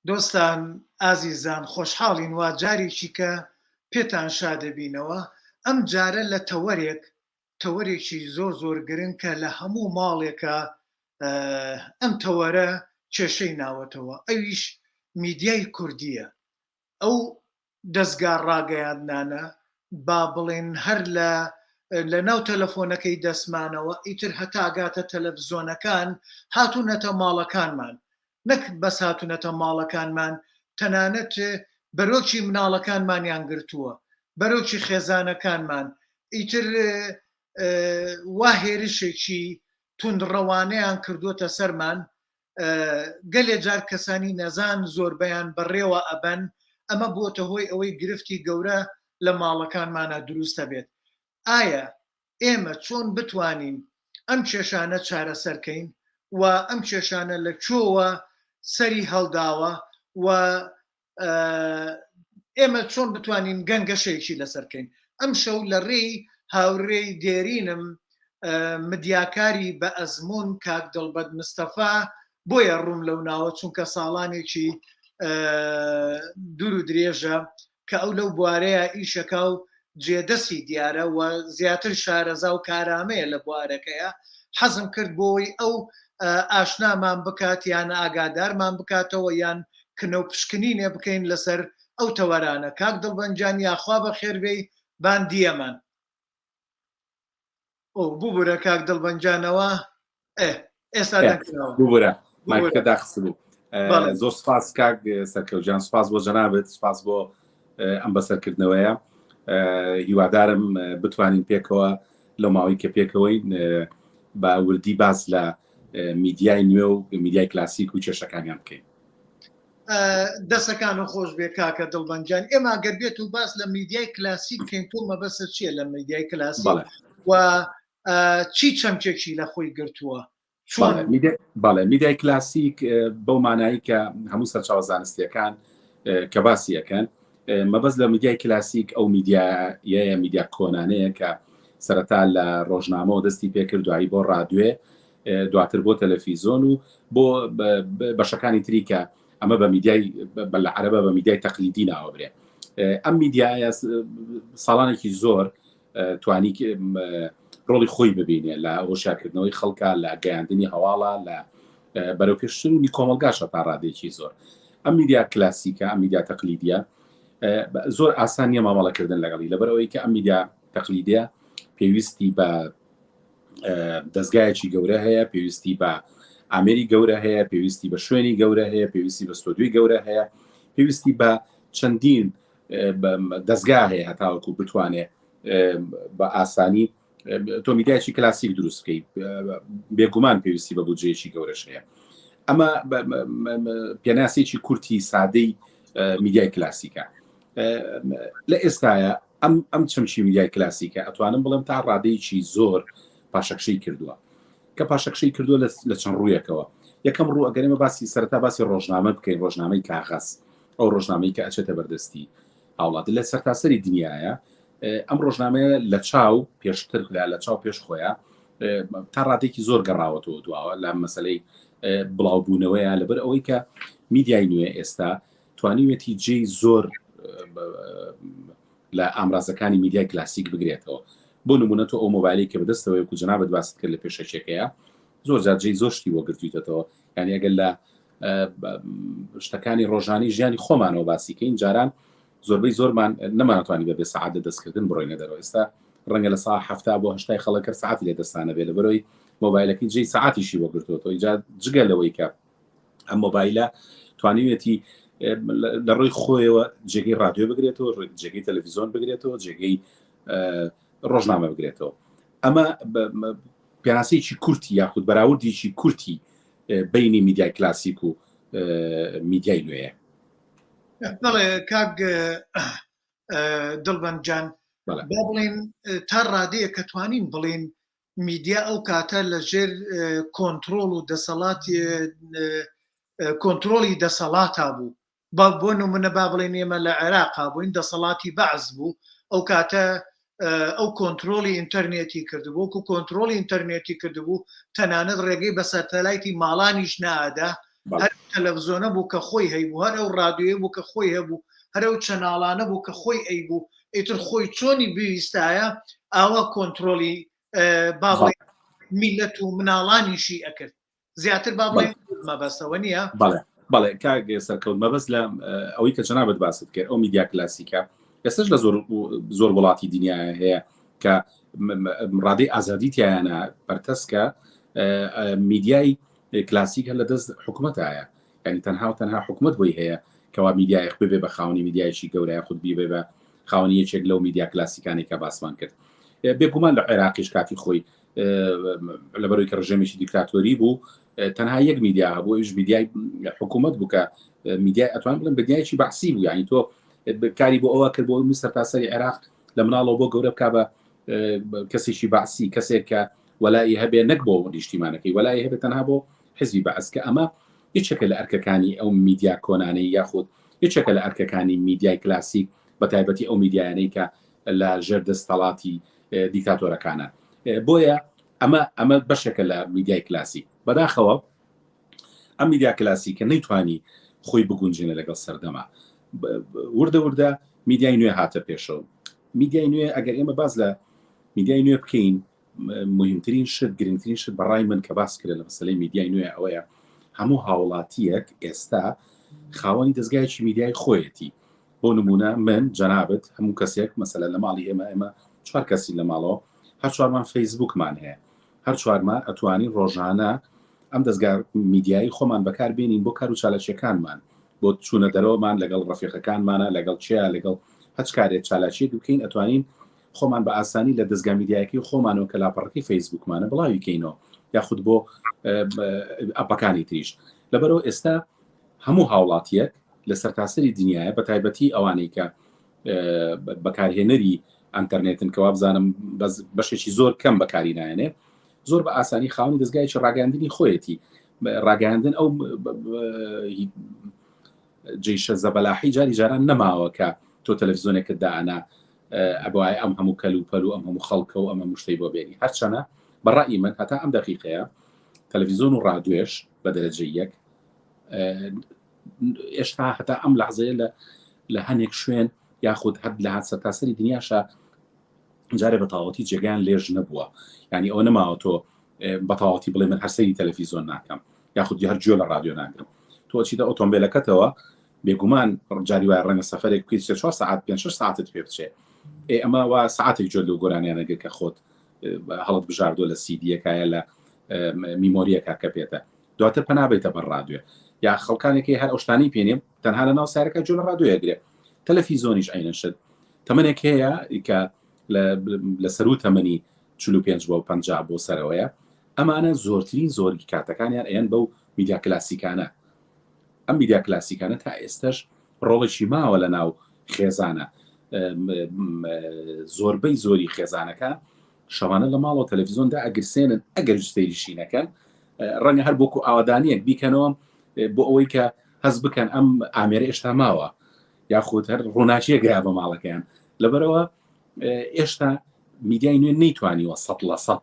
دۆستان ئازیزان خۆشحاڵین وا جارێکی کە پێتان شادەبینەوە ئەم جارە لە تەوەرێکی زۆر گرنگ کە لە هەموو ماڵێکە ئەم تەوەرە کێشەی ناوەتەوە ئەویش میدیای کوردیە. ئەو دەستگا ڕاگەیاندانە با بڵێن هەر لە ناو تەلەفۆنەکەی دەسمانەوە ئیتر هەتاگاتە تەلەڤیزۆنەکان هاتوونەتە ماڵەکانمان، نەک بەس هاتوونەتە ماڵەکانمان، تەنانەت بەرۆکی مناڵەکانمانیان گرتووە، بەرۆکی خێزانەکانمان، ئیتر وا هێرشێکی توندڕەوانەیان کردووەتە سەرمان. گەلێ جار کەسانی نەزان زۆربەیان بەڕێوە ئەبەن، ئەمە بووەتە هۆی ئەوەی گرفتی گەورە لە ماڵەکانمانە دروستە بێت. ئایا ئێمە چۆن بتوانین ئەم کێشانە چارەسەرکەین و ئەم کێشانە لە کوێوە سەری هەڵداوە و ئێمە چۆن بتوانین گەنگەشەیەکی لەسەرکەین؟ ئەم شەو لە ڕێی هاوڕێی دێرینم مدیاکاری بە ئەزمون کاک دڵبەت مستەفا بۆیە ڕوون لەو ناوە، چونکە ساڵانێکی دوور و درێژە کە ئەو لەو بوارەیە ئیشەکە و جێدەسی دیارە و زیاتر شارەزا و کارامەیە لە بوارەکەیە. حەزم کرد بۆی ئەو ئاشنامان بکات یان ئاگادارمان بکاتەوە یان کنەو پشکنینێ بکەین لەسەر ئەو تەوەرانە. کاک دڵبەنجان یاخوا بە خێربەی باندیەمان. بووبرە کاک دڵبەنجانەوە ئێستا بووبرە مایکەکە داخست بوو. زۆر سپاس کاک سەرکەوتجان، سپاس بۆ جەنابەت، سپاس بۆ ئەم بەسەرکردنەوەیە. هیوادارم بتوانین پێکەوە لە ماوەی کە پێکەوەین بە وردی باس لە میدیای نوێ و میدیای کلاسیک و کێشەکانیان بکەین. دەسەکان و خۆش بێ کاکە دڵبەنجان. ئێمە گەر بێت و باس لە میدیای کلاسیک کەین، تۆ مەبەستت چییە لە میدیای کلاسیک و چی چەمکێکی لە خۆی گرتووە؟ بەڵێ میدیای کلاسیک بەو مانایی کە هەموو سەرچاوە زانستیەکان کە باسی یەکەن، مەبەست لە میدیای کلاسیک ئەو میدیایە میدیا کۆنانەیە کە سەرەتا لە ڕۆژنامەوە دەستی پێکرد، دوایی بۆ ڕادیۆ، دواتر بۆ تەلەڤیزۆن و بۆ بەشەکانی تری کە ئەمە بە میدیای لە عەرەبە بە میدیای تەقلیدی ناوەبرێ. ئەم میدیایە ساڵانێکی زۆر توانی ڕۆڵی خۆی ببینێ لە هۆشیارکردنەوەی خەڵکە، لە گەیاندنی هەواڵە، لە بەرەوپێشتنی کۆمەلگاشە تا ڕادێکی زۆر. ئەم میدیا کلاسیکە، ئەم میدیا تەقلیدیە زۆر ئاسان نیە مامەڵەکردن لەگەڵی، لەبەرەوەی کە ئەم میدیا تەقلیدیە پێویستی بە دەستگایەکی گەورە هەیە، پێویستی بە ئامێری گەورە هەیە، پێویستی بە شوێنی گەورە هەیە، پێویستی بە ستۆدیۆی گەورە هەیە، پێویستی بە چەندین دەستگا هەیە هەتاوەکو بتوانێت بە ئاسانی تۆ میدیایکی کلاسیک دروست بکەیت. بێگومان پێویستی بە بودجەیەکی گەورەش هەیە. ئەمە پێناسێکی کورتی سادەی میدیای کلاسیکە. لە ئێستاە ئەم چەمچی میدیای کلاسیکە ئەتوانم بڵم تا ڕادەیەکی زۆر پاشەکشەی کردووە، کە پاشەکشەی کردووە لە چەند ڕوویەکەوە. یەکەم ڕوو ئەگەرێمە باسی سەرەتا باسی ڕۆژنامە بکەین، ڕۆژنامەی کاغەز، ئەو ڕۆژنامەی کە ئەچێتە بەردەستی هاوڵات لە سەرتاسەری دنیاە. ئەم ڕۆژنامەیە لە چاو پێشتر لە چاو پێش خۆیان تا ڕادێکی زۆر گەڕاوەتەوە دواوە لە مەسلەی بڵاوبوونەوەیە، لەبەر ئەوەی کە میدیای نوێ ئێستا توانیوێتی جێی زۆر لە ئامرازەکانی میدیای کلاسیک بگرێتەوە. بۆ نمونە تۆ ئەو مۆبایلی کە بەدەستەوەی کو جەنابەت باست کرد لە پێشەکەیە زۆر جار جێی زۆر شتی بۆ گرتوویتەوە. یعنی ئەگەر لە شتەکانی ڕۆژانی ژیانی خۆمانەوە باسیکەین، جاران زۆربەی زۆرمان نەمانەتوانی بە بێ سەعات دەستکردن بڕۆینە دەرەوە. ئێستا ڕەنگە لە ساعت 70 بۆ 80 خەڵک ساعتی لێ دەستانە بێ، لەبەرەوەی مۆبایلەکەی جێی ساعتیشی بۆ گرتووەوە. ئیجا جگە لەوەی کە ئەم مۆبایلە توانیوێتی لە ڕووی خۆیەوە جێگەی ڕادیۆ بگرێتەوە، جێگەی تەلەڤیزۆن بگرێتەوە، جێگەی ڕۆژنامە بگرێتەوە. ئەمە پێناسەیەکی کورتی یاخود بەراوردێکی کورتی بینی میدیای کلاسیک و میدیای نوێیە. بەڵێ کاک دڵبەنجان، با بڵێن تا ڕادەیە کە توانین بڵێن میدیا ئەو کاتە لەژێر کۆنتترۆل و دەسەڵاتی کۆنتترۆلی دەسەڵاتا بوو. بۆ نمونە با بڵێن ئێمە لە عێراقا بووین، دەسەڵاتی بەعز بوو، ئەو کاتە ئەو کۆنتترۆلی ئینتەرنێتی کردبوو و کۆنتترۆلی ئینتەرنێتی کردبوو تەنانەت ڕێگەی بە سەتەلایتی ماڵانیش نادا هەر تەلەڤزۆنە بوو کە خۆی هەیبوو، هەر ئەو ڕادیۆیە بوو کە خۆی هەبوو، هەر ئەو چەناڵانە بوو کە خۆی ئەیبوو، ئیتر خۆی چۆنی بویستایە ئاوا کۆنتترۆلی باڵێ میلەت و مناڵانیشی ئەکرد. زیاتر با بڵێن مەبەستەوە نییە. بەڵێ کاک سەرکەوت مەبەست لە ئەوەی کە جەنابەت باست کرد ئەو میدیا کلاسیکە ئێستش لە زۆر وڵاتی دنیای هەیە کە ڕادەی ئازادیتیانە پەرتەسکە میدیای کلاسیک هە لە دەست حکوومەتایە، ینی تەنها حکوومەت بۆی هەیە کەوا میدیای ببێ بە خاوەنی میدیایشی گەورەیە خود بێ بە خاوەنی یەکێک لەو میدیا کلاسیکانی کە باسمان کرد. بێگومان لە عێراقیش کاتی خۆی لەبەرەوەی کە ڕژێمێکی دیکتاتۆری بوو تەنها یەک میدیا بوو، ئەوش میدیای حکوومەت بوو کە میدیای ئەتوان بڵێن بەدیایکی بەعسی بوو، ینی تۆ کاری بۆ ئەوە کرد بۆ میسەر تاسەری عێراق لە مناڵەوە بۆ گەورە بکا بە کەسێکی بەعسی، کەسێک کە وەلای هەبێ نەک بۆ نیشتیمانەکەی وەلای هەبێت تەنها بۆ حزبی بەعس، کە ئەمە یەکێکە لە ئەرکەکانی ئەو میدیا کۆنانەی یاخود یەکێکە لە ئەرکەکانی میدیای کلاسیک بە تایبەتی ئەو میدیانەی کە لە ژێر دەستەڵاتی دیکتاتۆرەکانە. بۆیە ئەمە بەشێکە لە میدیای کلاسیک. بەداخەوە ئەم میدیا کلاسیکە نەیتوانی خۆی بگونجێنە لەگەڵ سەردەما، وردە میدیای نوێ هاتە پێشەوە. میدیای نوێ ئەگەر ئێمە باز لە میدیای نوێ بکەین، مهمترین شت گرنگترین شت بەڕای من کە باس کرد لە مەسەلەی میدیای نوێ ئەوەیە هەموو هاوڵاتیەک ئێستا خاوەنی دەستگایکی میدیای خۆیەتی. بۆ نمونە من جەنابەت هەموو کەسێک مەسەلە لە ماڵی ئێمە 4 کەسی لە ماڵەوە هەر چوارمان فەیسبوکمان هەیە، هەر چوارمان ئەتوانین ڕۆژانە ئەم دەستگا میدیایی خۆمان بەکار بێنین بۆ کار و چالاکیەکانمان، بۆ چوونە دەرەوەمان لەگەڵ ڕەفیقەکانمانە لەگەڵ چیا لەگەڵ هەچ کارێک چالاکیەک بکەین ئەتوانین خۆمان بە ئاسانی لە دەستگا میدیایەکەی خۆمانەوە کە لاپەڕەکەی فەیسبوکمانە بڵاوی بکەینەوە یاخود بۆ ئەپەکانی تریش. لەبەرەوە ئێستا هەموو هاوڵاتیەک لە سەرتاسەری دنیاە بە تایبەتی ئەوانەی کە بەکارهێنەری ئەنتەرنێتن کەوا بزانم بەشێکی زۆر کەم بەکاری نایەنێ زۆر بە ئاسانی خاوەنی دەستگایکی ڕاگەاندنی خۆیەتی ڕاگەاندن ئەو جێشە زەبەلاحی جاری جاران نەماوە کە تۆ تەلەڤیزۆنێکت دانا ئەبوای ئەم هەموو کەلوپەل و ئەم هەموو خەڵکە و ئەم هەموو شتەی بۆ بێنی. هەرچەنە بەڕای من هەتا ئەم دەقیقەیە تەلەڤیزۆن و ڕادیۆش بە دەرەجەی یەک ئێشتا هەتا ئەم لەحزەیە لە هەنێک شوێن یاخود هەر لە سەرتاسەری دنیاشە جارێ بەتاواتی جێگەیان لێژ نەبووە، ینی ئەوە نەماوە تۆ بەتاواتی بڵێ من هەرسەری تەلەڤیزۆن ناکەم یاخود هەر گوێ لە ڕادیۆ ناکەم. تۆ چیتە ئۆتۆمبیلەکەتەوە بێگومان جاری وای ڕەنگە سەفەرێک بکەیت 4 ساعت 5 ساعتت پێ بچێ، ئەمە وا ساعتێک جۆ لەو گۆرانیانەگە کە خۆت هەڵت بژاردۆ لە سیدیەکایە لە میمۆریەکە کە پێێتە دواتر پەنابێتە بەر ڕادیۆ یا خەڵکانێکی هەر ئەوشتانی پێنێم تەنها لە ناو سارەکە جۆ لە ڕادیۆیەگرێ. تەلەڤیزۆنیش عینەشت تەمەنێک هەیە کە لە سەرو تەمەنی 45 بۆ 50 بۆ سەرەوەیە، ئەمانە زۆرترین زۆرگی کاتەکانیان ئەیان بەو میدیا کلاسیکانە. ئەم میدیا کلاسیکانە تا ئێستش ڕۆڵێکی ماوە لە ناو خێزانە، زۆربەی زۆری خێزانەکە شەوانە لە ماڵەوە تەلەڤیزۆندا ئەگرسێنن ئەگەر سەیریشینەکەن ڕەنگە هەر بۆکو ئاوادانیەک بیکەنەوە بۆ ئەوەی کە هەز بکەن ئەم ئامێرە ئێشتا ماوە یاخود هەر ڕووناچیە گرا بە ماڵەکەیان. لەبەرەوە ئێشتا میدیای نوێ نەیتوانیوە 100%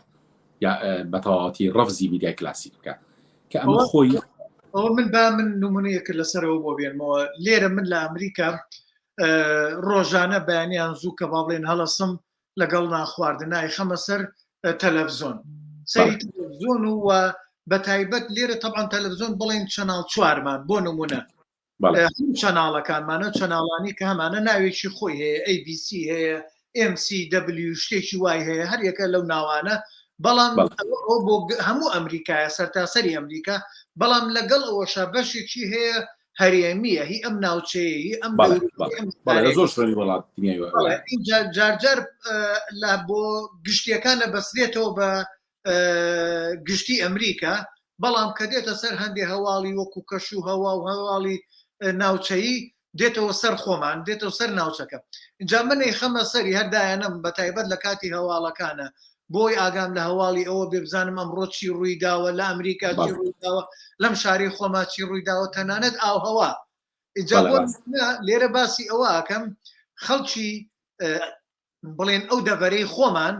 یا بەتەواوەتی ڕەفزی میدیای کلاسیک بکە کە ئەمە خۆی ئەوە من نمونەیەکرد لەسەرەوە بۆ بێنمەوە. لێرە من لە ئەمریکا ڕۆژانە بەیانیان زوو کە با بڵێن هەڵەسم لەگەڵ ناخواردنای خەمە سەر تەلەڤزۆن سەری تەلەڤزۆن و بە تایبەت لێرە طبعاً تەلەڤزۆن بڵێن چەناڵ 4مان بۆ نمونە چەناڵەکانمانە چەناڵانی کە هەمانە ناوێکی خۆی هەیە ABC هەیە MCW شتێکی وای هەیە هەر یەکە لەو ناوانە، بەڵام بۆ هەموو ئەمریکایە سەرتاسەری ئەمریکا، بەڵام لەگەڵ ئەوەشە بەشێکی هەیە هەرێمیە هی ئەم ناوچەیە ئەم جارجار لە بۆ گشتیەکانە بەسرێتەوە بە گشتی ئەمریکا، بەڵام کە دێتە سەر هەندێک هەواڵی وەکو کەش و هەوا و هەواڵی ناوچەیی دێتەوە سەر خۆمان دێتەوە سەر ناوچەکە. اینجا منەی خەمە سەری هەردایەنم بە تایبەت لە کاتی هەواڵەکانە بۆی ئاگام لە هەواڵی ئەوە بێبزانم ئەمڕۆ چی ڕوویداوە لە ئەمریکا چی ڕوویداوە لەم شاری خۆما چی ڕوویداوە تەنانەت ئاو هەوا. اینجا لێرە باسی ئەوە ئەکەم خەڵکی بڵێن ئەو دەڤەرەی خۆمان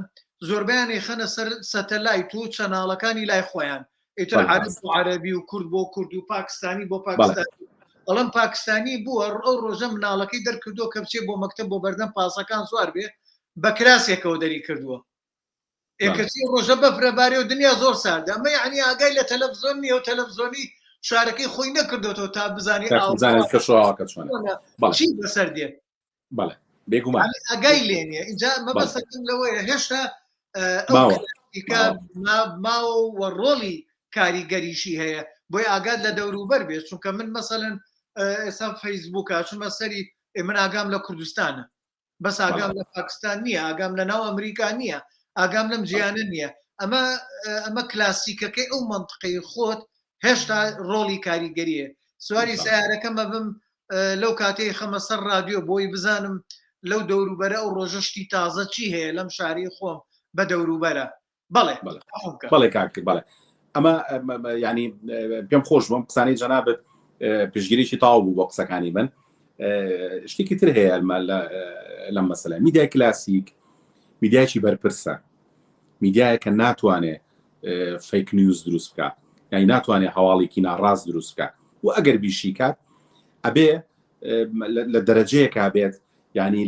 زۆربیانی خەنە سەر سەتەلایت و چەناڵەکانی لای خۆیان، ئیتر عرب و عەرەبی و کورد بۆ کورد و پاکستانی بۆ پاکستانی بەڵام پاکستانی بووە ئەو ڕۆژە مناڵەکەی دەرکردووە کە بچێ بۆ مەکتەب بۆ بەردەم پاسەکان سوار بێ بە کراسێکەوە دەری کردووە ئێکەسی ڕۆژە بەفرەبارێ و دنیا زۆر ساردە ئەمە یعنی ئاگای لە تەلەڤزۆن نیە و تەلەڤزۆنی شارەکەی خۆی نەکردوێتەوە تا بزانی چی بەسەر دێ ئەگای لێ نیە اینجا مەبەستەکەم لەوەیە هێشتا ماوە و ڕۆڵی کاریگەریشی هەیە بۆی ئاگات لە دەوروبەر بێت چونکە من مەسەڵەن ئێستا فەیسبووکە چونمە سەری من ئاگام لە کوردستانە بەس ئاگام لە پاکستان نییە ئاگام لە ناو ئەمریکا نییە ئاگام لەم جیانە نییە ئەمە کلاسیکەکەی ئەو منطقەی خۆت هێشتا ڕۆڵی کاریگەریە سواری سیارەکەمە بم لەو کاتەی خەمە سەر رادیۆ بۆی بزانم لەو دەوروبەرە ئەو ڕۆژەشتی تازە چی هەیە لەم شاری خۆم بە دەوروبەرە بەڵێ کاکرد بەڵێ ئەمە ینی پێم خۆش بووم قسانەی جەنابەت پێشگیریی تاو بوو بۆ قسەکانی من شتێکی تر هەیە لەم مەسەلە میدیای کلاسیک میدیایکی بەرپرسە میدیایە کە ناتوانێت فیک نیوز دروست بکە یعنی ناتوانێت هەواڵێکی ناڕاست دروست بکە و ئەگەر بیشی کات ئەبێ لە دەرەجەیەکا بێت ینی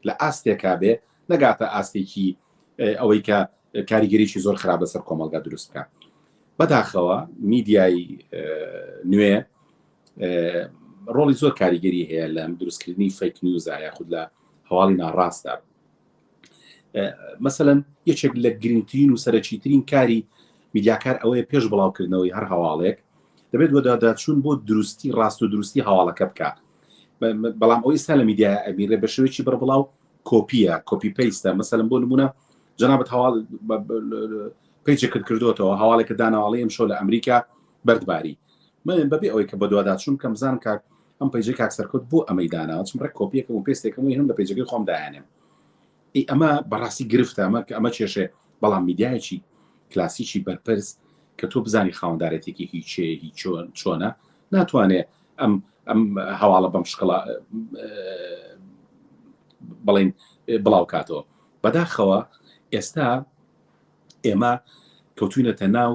لە ئاستێکا بێ نەگاتە ئاستێکی ئەوەی کە کاریگەریی زۆر خراپە سەر کۆمەلگا دروست بکە بەداخەوە میدیای نوێ ڕۆڵی زۆر کاریگەری هەیە لە دروستکردنی فیک نیوزە یاخود لە هەواڵی ناڕاستە مەسەلەن یەکێک لە گرنگترین و سەرەکیترین کاری میدیاکار ئەوەیە پێش بڵاوکردنەوەی هەر هەواڵێک دەبێت بۆ داداچوون بۆ دروستی ڕاست و دروستی هەواڵەکە بکە بەڵام ئەو ئێستا لە میدیای ئەبیرێ بە شێوەیەکی بەربڵاو کۆپیە کۆپی پەیستە مەسەلەن بۆ نمونە جەنابەت هەواڵ پێیجێکرد کردوتەوە هەواڵێکە داناواڵی ئەم شۆ لە ئەمریکا بەردباری من بەبێ ئەوەی کە بە دوواداچوون کەم بزانم کاک ئەم پەیجەی کاک سەرکەوت بۆ ئەمەی داناوە چون ڕێک کۆپیەکەم و پێستێکەکەم هەم لە پەیجەکەی خۆم داهێنێم ئەمە بەڕاستی گرفتە ئەمە کێشێ بەڵام میدیایەکی کلاسیکی بەرپرس کە تۆ بزانی خاوەندارەتێکی هیچ چۆنە ناتوانێت ئەم هەواڵە بەم شکڵە بڵین بڵاو کاتەوە بەداخەوە ئێستا ئێمە کەوتوینەتە ناو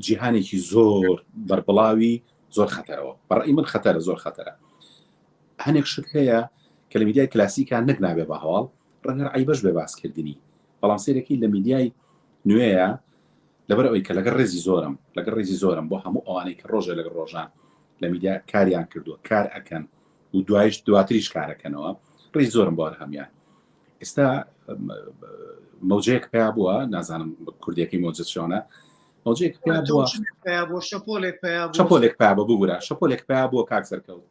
جیهانێکی زۆر بەربڵاوی زۆر خەتەرەوە بەڕێی من خەتەرە زۆر خەتەرە هەنێک شت هەیە کە لە میدیای کلاسیکان نەک نابێ بە هەواڵ ڕەنگە عیبەش بێ باسکردنی بەڵام سێرەکی لە میدیای نوێیە لەبەر ئەوەی کە لەگەڵ ڕێزی زۆرم بۆ هەموو ئەوانەی کە ڕۆژێ لەگەڵ ڕۆژان لە میدیا کاریان کردووە کار ئەکەن و دواتریش کارەکەنەوە ڕێز زۆرم بۆ هەمیان ئێستا مەوجەیەک پیا بووە نازانم کوردیەکەی مۆجە چۆنە مەوجەیەک پیا بووە شەپۆلێک پیا بە ببوورە شەپۆلێک پیا بووە کاک سەرکەوت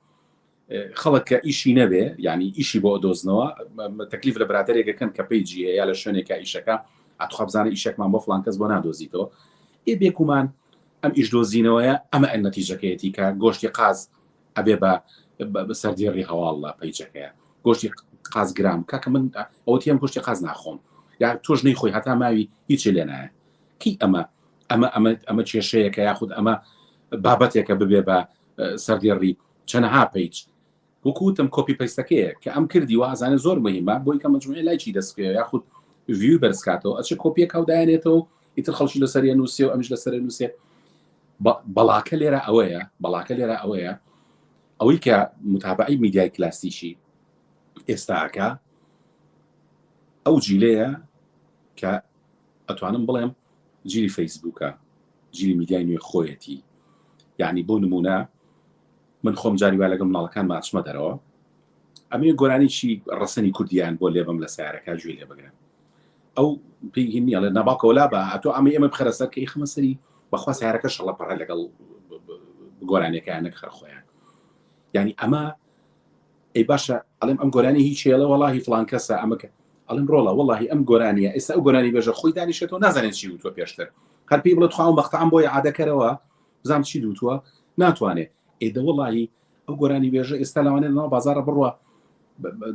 خەڵک کە ئیشی نەبێ ینی ئیشی بۆ دۆزنەوە تەکلیف لە برادێکەکەن کە پەیجی هەیە لە شوێنێکە ئیشەکە ئەتوخوا بزانە ئیشێکمان بۆ فڵان کەس بۆ نادۆزیتەوە بێکومان ئەم ئیش دۆزینەوەیە ئەمە ئەن نەتیجەکەیەتی کە گۆشتی قاز ئەبێ بە سەردێڕی هەواڵ لە پەیجەکەیە گۆشتی قاز گرام کاکە من ئەوەتی ئەم گۆشتی قاز ناخۆم یا تۆش نەیخۆی هەتا ماوی هیچی لێ نایە کی ئەمە کێشەیەکە یاخود ئەمە بابەتێکە ببێ بە سەردێڕی چەنەها پەیج وەکوتم کۆپی پەیستەکەیە کە ئەم کردی و ئازانە زۆر مهمە بۆی کە مەجموعی لایکی دەستکەوە یاخود ویو بەرزکاتەوە ئەچ کۆپیەک هەودایانێتەوە ئیتر خەڵکی لەسەر نووسێ و ئەمش لەسەر نووسێ بەڵاکە لێرە ئەوەیە ئەوەی کە متابعی میدیای کلاسیشی ئێستاکە ئەو جیلەیە کە ئەتوانم بڵێم جیلی فەیسبووکە جیلی میدیای نوێ خۆیەتی یعنی بۆ نمونە من خۆم جاری وا لەگەڵ مناڵەکان ماچمە دەرەوە ئەمێ گۆرانیی ڕسەنی کوردیان بۆ لێبم لە سیارەکە گوێ لێ بگرن ئەو پێی نیە لە نەباکەوەلا بە ئەتۆ ئەمە بخەرەسەر کە خەمە سەری بەخوا سیارەکە شەڵە پەڕە لەگەڵ گۆرانەکەیانەک خەرخۆیان یعنی ئەمە ئەی باشە ئەڵێم ئەم گۆرانی هیچ چێڵە وەڵاهی فڵان کەسە ئەمەکە ئەڵێم ڕۆڵە وەڵاهی ئەم گۆرانیە ئێستا ئەو گۆرانی بێژە خۆی دانیشێتەوە نازانێت چی وتوە پێشتر هەر پێی بڵێت خواوم بەختام بۆی عادەکەرەوە بزانم چی دوتووە ناتوانێت ئێدە وەڵاهی ئەو گۆرانی بێژە ئێستا لەوانێت ناو بازارە بڕوە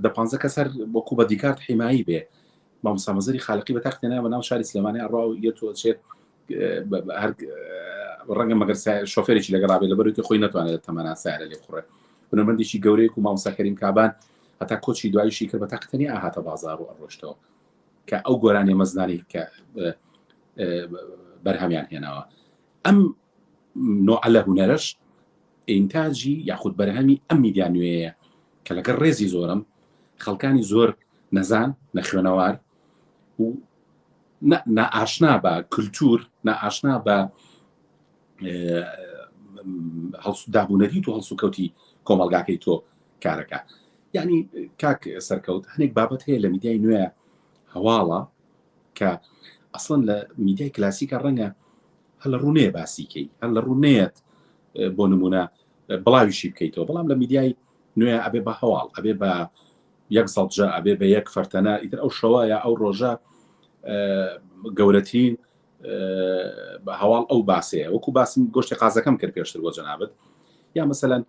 دە 15 کەسەر بۆکو بە دیکارت حیمایی بێ مامۆسامەزەری خالقی بە تاقتێنە بە ناو شاری سلێمانی ئەڕوا و یەتوە چێت هەر ڕەنگە مەگەر شۆفێرێکی لەگەڵابێت لەبەروی خۆی ناتوانێت تەمەنا سیارە لێ بخڕێت بنەمەندێکی گەورەیەک و مامۆستا کەریم کابان هەتا کۆچی دوایشی کرد بە تاقتێنی ئاهاتە بازار و ئەڕۆشتەوە کە ئەو گۆرانی مەزنانی کە بەرهەمیان هێناوە. ئەم نوع لە هونەرش ئینتاجی یاخود بەرهەمی ئەم میدیا نوێیە کە لەگەڵ ڕێزی زۆرم خەڵکانی زۆر نەزان نەخوێنەوار و نائاشنا بە کولتور، نائاشنا بە دابوونەری و هەڵسو کەوتی کۆمەلگاکەی تۆ کارەکە. یعنی کاک سەرکەوت هەنێک بابەت هەیە لە میدیای نوێ هەواڵە کە ئەسڵن لە میدیای کلاسیکە ڕەنگە هەل لە ڕوونەیە باسیکەی، هەل لە ڕوونەیەت بۆ نمونە بڵاویشی بکەیتەوە، بەڵام لە میدیای نوێ ئەبێ بە هەواڵ، ئەبێ بە یەک سەڵجە، ئەبێ بە یەک فەرتەنە، ئیتر ئەو شەوایە ئەو ڕۆژە گەورەترین هەواڵ ئەو باسەیە. وەکو باسم گۆشتی قازەکەم کرد پێشتر بۆ جەنابەت، یا مەسەلەن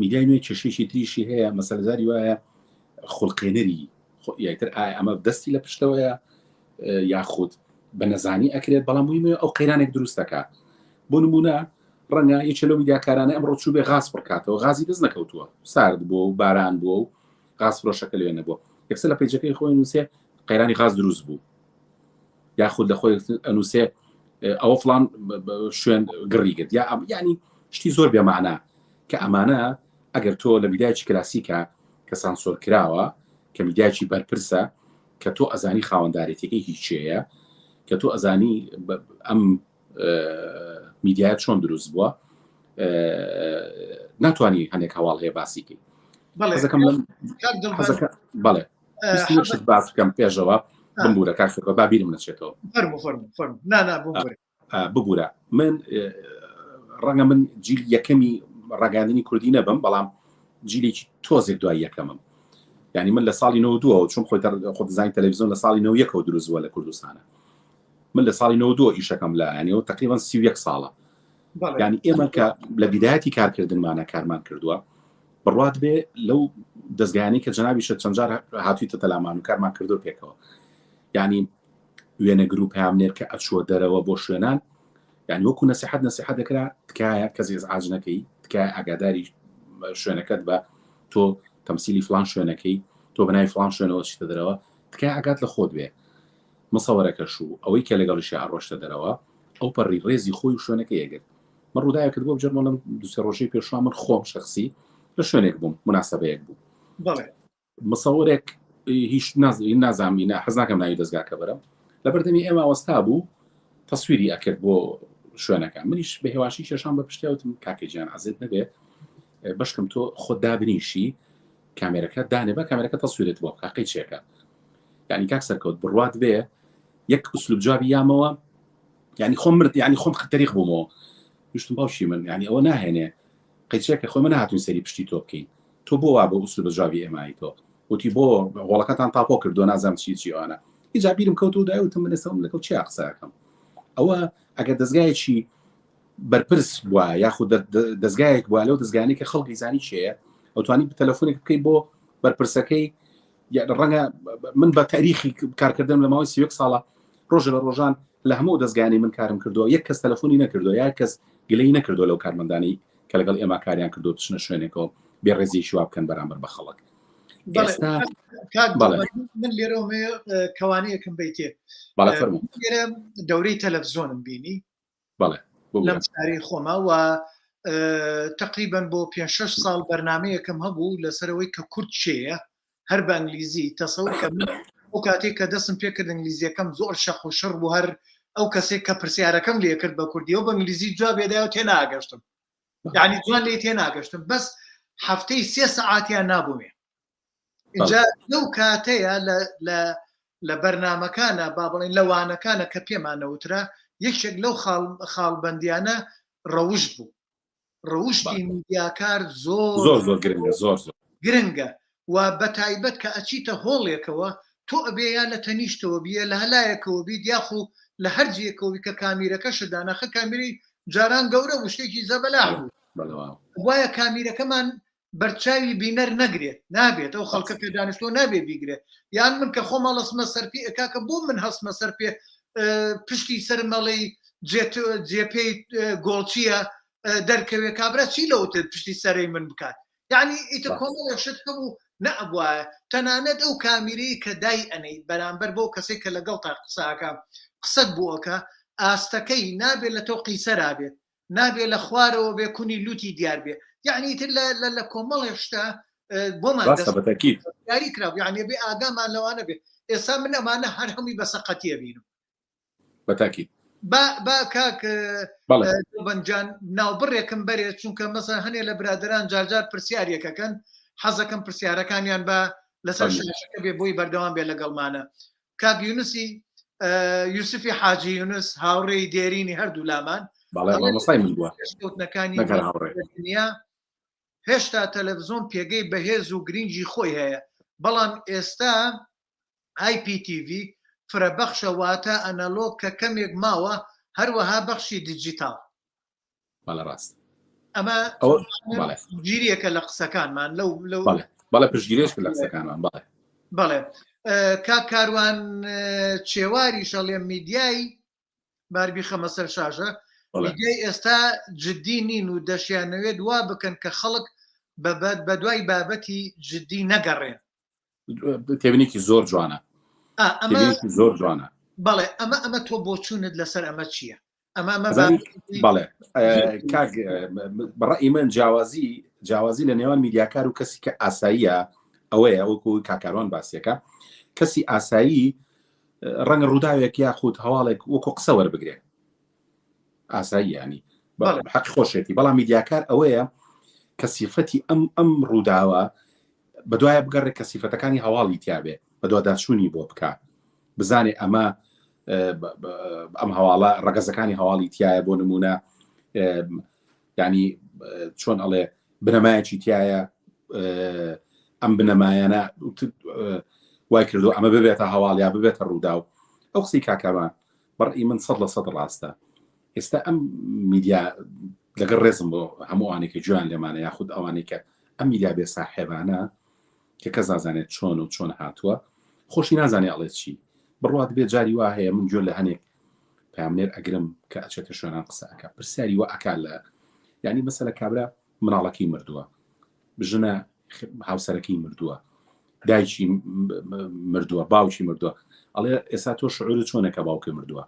میدیای نوێ کێشەیەکی تریشی هەیە، مەسەلەزاری وایە خوڵقێنەری یاکتر ئایا ئەمە دەستی لە پشتەوەیە یاخود بە نەزانی ئەکرێت، بەڵام مویمە ئەو قەیرانێک دروستەکە. بۆ نمونە ڕەنگە یەکێ لەو میدیاکارانە ئەمڕۆ چوو بێ غاز بڕکاتەوە، غازی دەست نەکەوتووە، سارد بووە و باران بووە و غاز فرۆشەکە لێ نەبووە، یەکسەر لە پێیجەکەی خۆی نووسێ قەیرانی غاز دروست بوو، یاخود لە خۆی ئەنووسێ ئەوە فڵان شوێن گڕی کرد، یا ینی شتی زۆر بێمانە کە ئەمانە ئەگەر تۆ لە میدیایکی کلاسیکە کە سانسۆر کراوە، کە میدیایکی بەرپرسە، کە تۆ ئەزانی خاوەندارێتەکەی هیچەیە، کە تۆ ئەزانی ئەم میدیایەت چۆن دروست بووە، ناتوانانی هەندێک هەواڵ هەیە باسیکەی. بەڵێ باس بکەم پێشەوە بمبورە کاکە بابیرم نەچێتەوە ببوورە. من ڕەنگە من جیل یەکەمی ڕاگەاندنی کوردی نەبم، بەڵام جیلێکی تۆزێک دوای یەکەمم. یعنی من لە ساڵی 92 چون خۆ دەزانی تەلەڤیزیۆن لە ساڵی 91 دروست بووە لە کوردستانە، من لە ساڵی 92 ئیشەکەم لە ینیەوە تقریبان 31 ساڵە. یعنی ئێمە کە لە بیدایەتی کارکردنمانە کارمان کردووە، بڕوات بێ لەو دەستگایانی کە جەنابیشە چەند جار هاتوویتە تەلامان و کارمان کردو پێکەوە. یعنی وێنە گروپ هەیەمنێر کە ئەچووە دەرەوە بۆ شوێنان، یعنی وەکو نەسیحەت دەکرا، تکایە کەسی ئازاج نەکەی، تکایە ئاگاداری شوێنەکەت بە تۆ تەمسیلی فلان شوێنەکەی، تۆ بەناوی فلان شوێنەوە چیتە دەرەوە، تکایە ئاگات لە خۆت بێ. مەسەوەرەکەش و ئەوەی کە لەگەڵیشی ئاڕۆشتە دەرەوە، ئەو پەڕی ڕێزی خۆی و شوێنەکەی ئەگرت. من ڕووداوە کرد بۆ بجەرمە لەم دوسێ ڕۆژەی پێشوا من خۆم شخصی لە شوێنێک بووم، مناسبەیەک بوو. مەسەوەرێک هیچ نازانینە، حەز ناکەم ناوی دەستگاکە بەرەم، لە بەردەمی ئێمە ئەوەستا بوو تەسویری ئەکرد بۆ شوێنەکە. منیش بە هێواشی کێشان بە پشتیاوتم کاکەجیان ئازێت نەبێت بەشکم تۆ خۆت دابنیشی کامێرەکە دانێ بە کامێرەکە تەسویرت بۆ قاقی چێکە. یعنی کاک سەرکەوت بڕوات بێ یەک ئوسلوب جوابی یامەوە، یعنی خۆم مرد، یعنی خۆم تەریخ بوومەوە وشتم باوشی من، یعنی ئەوە ناهێنێ قەیچێکە خۆی من نهاتوین سەری پشتی تۆ بکەین، تۆ بۆ وا بە ئوسلوب جوابی ئێمای تۆ وتی بۆ وڵەکەتان تاپۆ کردو نازانم چی ئەوانە. هیچ بیرم کەوت و داوتم من ئێستا لەگەڵ چی قسەکەم. ئەوە ئەگەر دەستگایەکی بەرپرس بووە یاخود دەستگایەک بووە لەو دەستگانی کە خەڵکی زانی چێە، ئەوتوانی بە تەلەفۆنێک بکەی بۆ بەرپرسەکەی. ڕەنگە من بە تاریخی کارکردن لە ماوەی 31 ساڵە ڕۆژە لە ڕۆژان لە هەموو دەستگانی من کارم کردووە، یەک کەس تەلەفۆنی نەکردو، یا کەس گلەی نەکردو لەو کارمەندانی کە لەگەڵ ئێمە کاریان کردو بچنە شوێنێکەوە بێڕێزی شوا بکەن بەرامبەر بە خەڵک. من لێرە کەوانەیەکم بیتێ لێرە دەورەی تەلەڤیزۆنم بینی لەم شاری خۆما و تقریبا بۆ 5-6 ساڵ بەرنامەیەکم هەبوو لەسەرەوەی کە کورد چێە هەر بە ئەنگلیزی تەسەور ئەو کاتێک کە دەستم پێکرد ئەنگلیزیەکەم زۆر شەق و شڕ بوو، هەر ئەو کەسێک کە پرسیارەکەم لێ کرد بە کوردیەوە بە ئەنگلیزی جوابێدایەوە تێناگەشتم، یعنی جوان لێ تێناگەشتم، بەس هەفتەی 3 سەعاتیان نابوومێ. اینجا لەو کاتەیە لە بەرنامەکانە با بڵێن لەوانەکانە کە پێمانەوترا یەکێک لەو خاڵبەندیانە ڕەوشت بوو. ڕەوشتی میدیاکار زۆر گرنگە و بە تایبەت کە ئەچیتە هۆڵێکەوە تۆ ئەبێ یا لە تەنیشتەوە بیە لە هەلایەکەوە بیت یاخو لە هەرجیەکەوەی کە کامیرەکەشە داناخە کامیری جاران گەورە و شتێکی زەبەلا بوو، وایە کامیرەکەمان بەرچاوی بینەر نەگرێت، نابێت ئەو خەڵکە پێ دانیشتۆ نابێ بیگرێت. یان من کە خۆمە لەسمە سەرپی ئەکاکە بۆ من هەستمە سەر پێ پشتی سەرمەڵی جێپەی گۆڵچیە دەرکەوێ کابرا چی لەوتر پشتی سەرەی من بکات. یعنی ئیتە کۆمەڵە شت هەبوو نەبووە تەنانەت ئەو کامیرەی کە دای ئەنەی بەرامبەر بۆ کەسێک کە لەگەڵ تا قساکە قسەت بووەکە ئاستەکەی نابێت لە تۆ قیسەرا بێت نابێت لە خوارەوە بێ کونی لوتی دیار بێ یعنی تر لە کۆمەڵی شتا بۆمان یاری کرا یعنی بێ ئاگامان لەوانە بێ ئێستا من ئەمانە هەر هەمووی بەسەقەتیە بینم بەتاکید با کاک بەنجان ناوبڕێکم بەرێت چونکە مەسەن هەنێ لە برادران جارجار پرسیارێکەکەن حەزەکەم پرسیارەکانیان بە لەسەر شەکە بێ بۆی بەردەوام بێ لەگەڵمانە کاک یونسی یوسفی حاجی یونس هاوڕێی دێرینی هەردوو لامان کەوتنەکانی دنیا هێشتا تەلەڤزۆن پێگەی بەهێز و گرنگی خۆی هەیە بەڵام ئێستا IPTV فرەبەخشە واتە ئەنەلۆگ کە کەمێک ماوە هەروەها بەخشی دیجیتال ڕاست ئەمە گیریەکە لە قسەکانمان بەڵێ پشگیرێش لە قسەکانمان بەڵێ کاروان چێواری شەڵێ میدیای باربی خەمە سەر شاشە میدیای ئێستا جددی نین و دەشیانەوێت وا بکەن کە خەڵک بە دوای بابەتی جددی نەگەڕێن تێبینێکی زۆر جوانە زۆر جوانە بەڵێ ئەمە تۆ بۆ چوونت لەسەر ئەمە چییە بەڵێ بەڕای من جیاوازی لە نێوان میدیاکار و کەسی کە ئاساییە ئەوەیە وەکو کاکاروان باسیەکە کەسی ئاسایی ڕەنگە ڕووداوێک یاخود هەواڵێک وەکو قسە وەربگرێت ئاسایی ینی حەق خۆشێتی بەڵام میدیاکار ئەوەیە کە سیفەتی ئەم ڕووداوە بەدوایە بگەڕێت کە سیفەتەکانی هەواڵی تیاابێ بەدواداچوونی بۆ بکات بزانێ ئەمە ئەم هەواڵە ڕەگەزەکانی هەواڵی تایە بۆ نمونە ینی چۆن ئەڵێ بنەمایەکی تایە ئەم بنەمایانە وای کردو ئەمە ببێتە هەواڵ یا ببێتە ڕوودا و ئەو قسەی کاکەمان بەڕئی من 100% ڕاستە ئێستا ئەم میدیا لەگەڵ ڕێزم بۆ هەموو ئەوانێکی جوان لێمانە یاخود ئەوانەی کە ئەم میدیا بێ ساحێبانە کە کەس نازانێت چۆن و چۆن هاتووە خۆشی نازانێ ئەڵێت چی بڕوات بێت جاری وا هەیە من جۆر لە هەنێک پامنێر ئەگرم کە ئەچێتە شوێنان قسەکە پرسیاری وە ئەکا لە ینی مەسەلە کابرا مناڵەکەی مردووە بژنە هاوسەرەکەی مردووە دایکی مردووە باوکی مردووە ئەڵێ ئێستا تۆ شعور چۆنەکە باوکە مردووە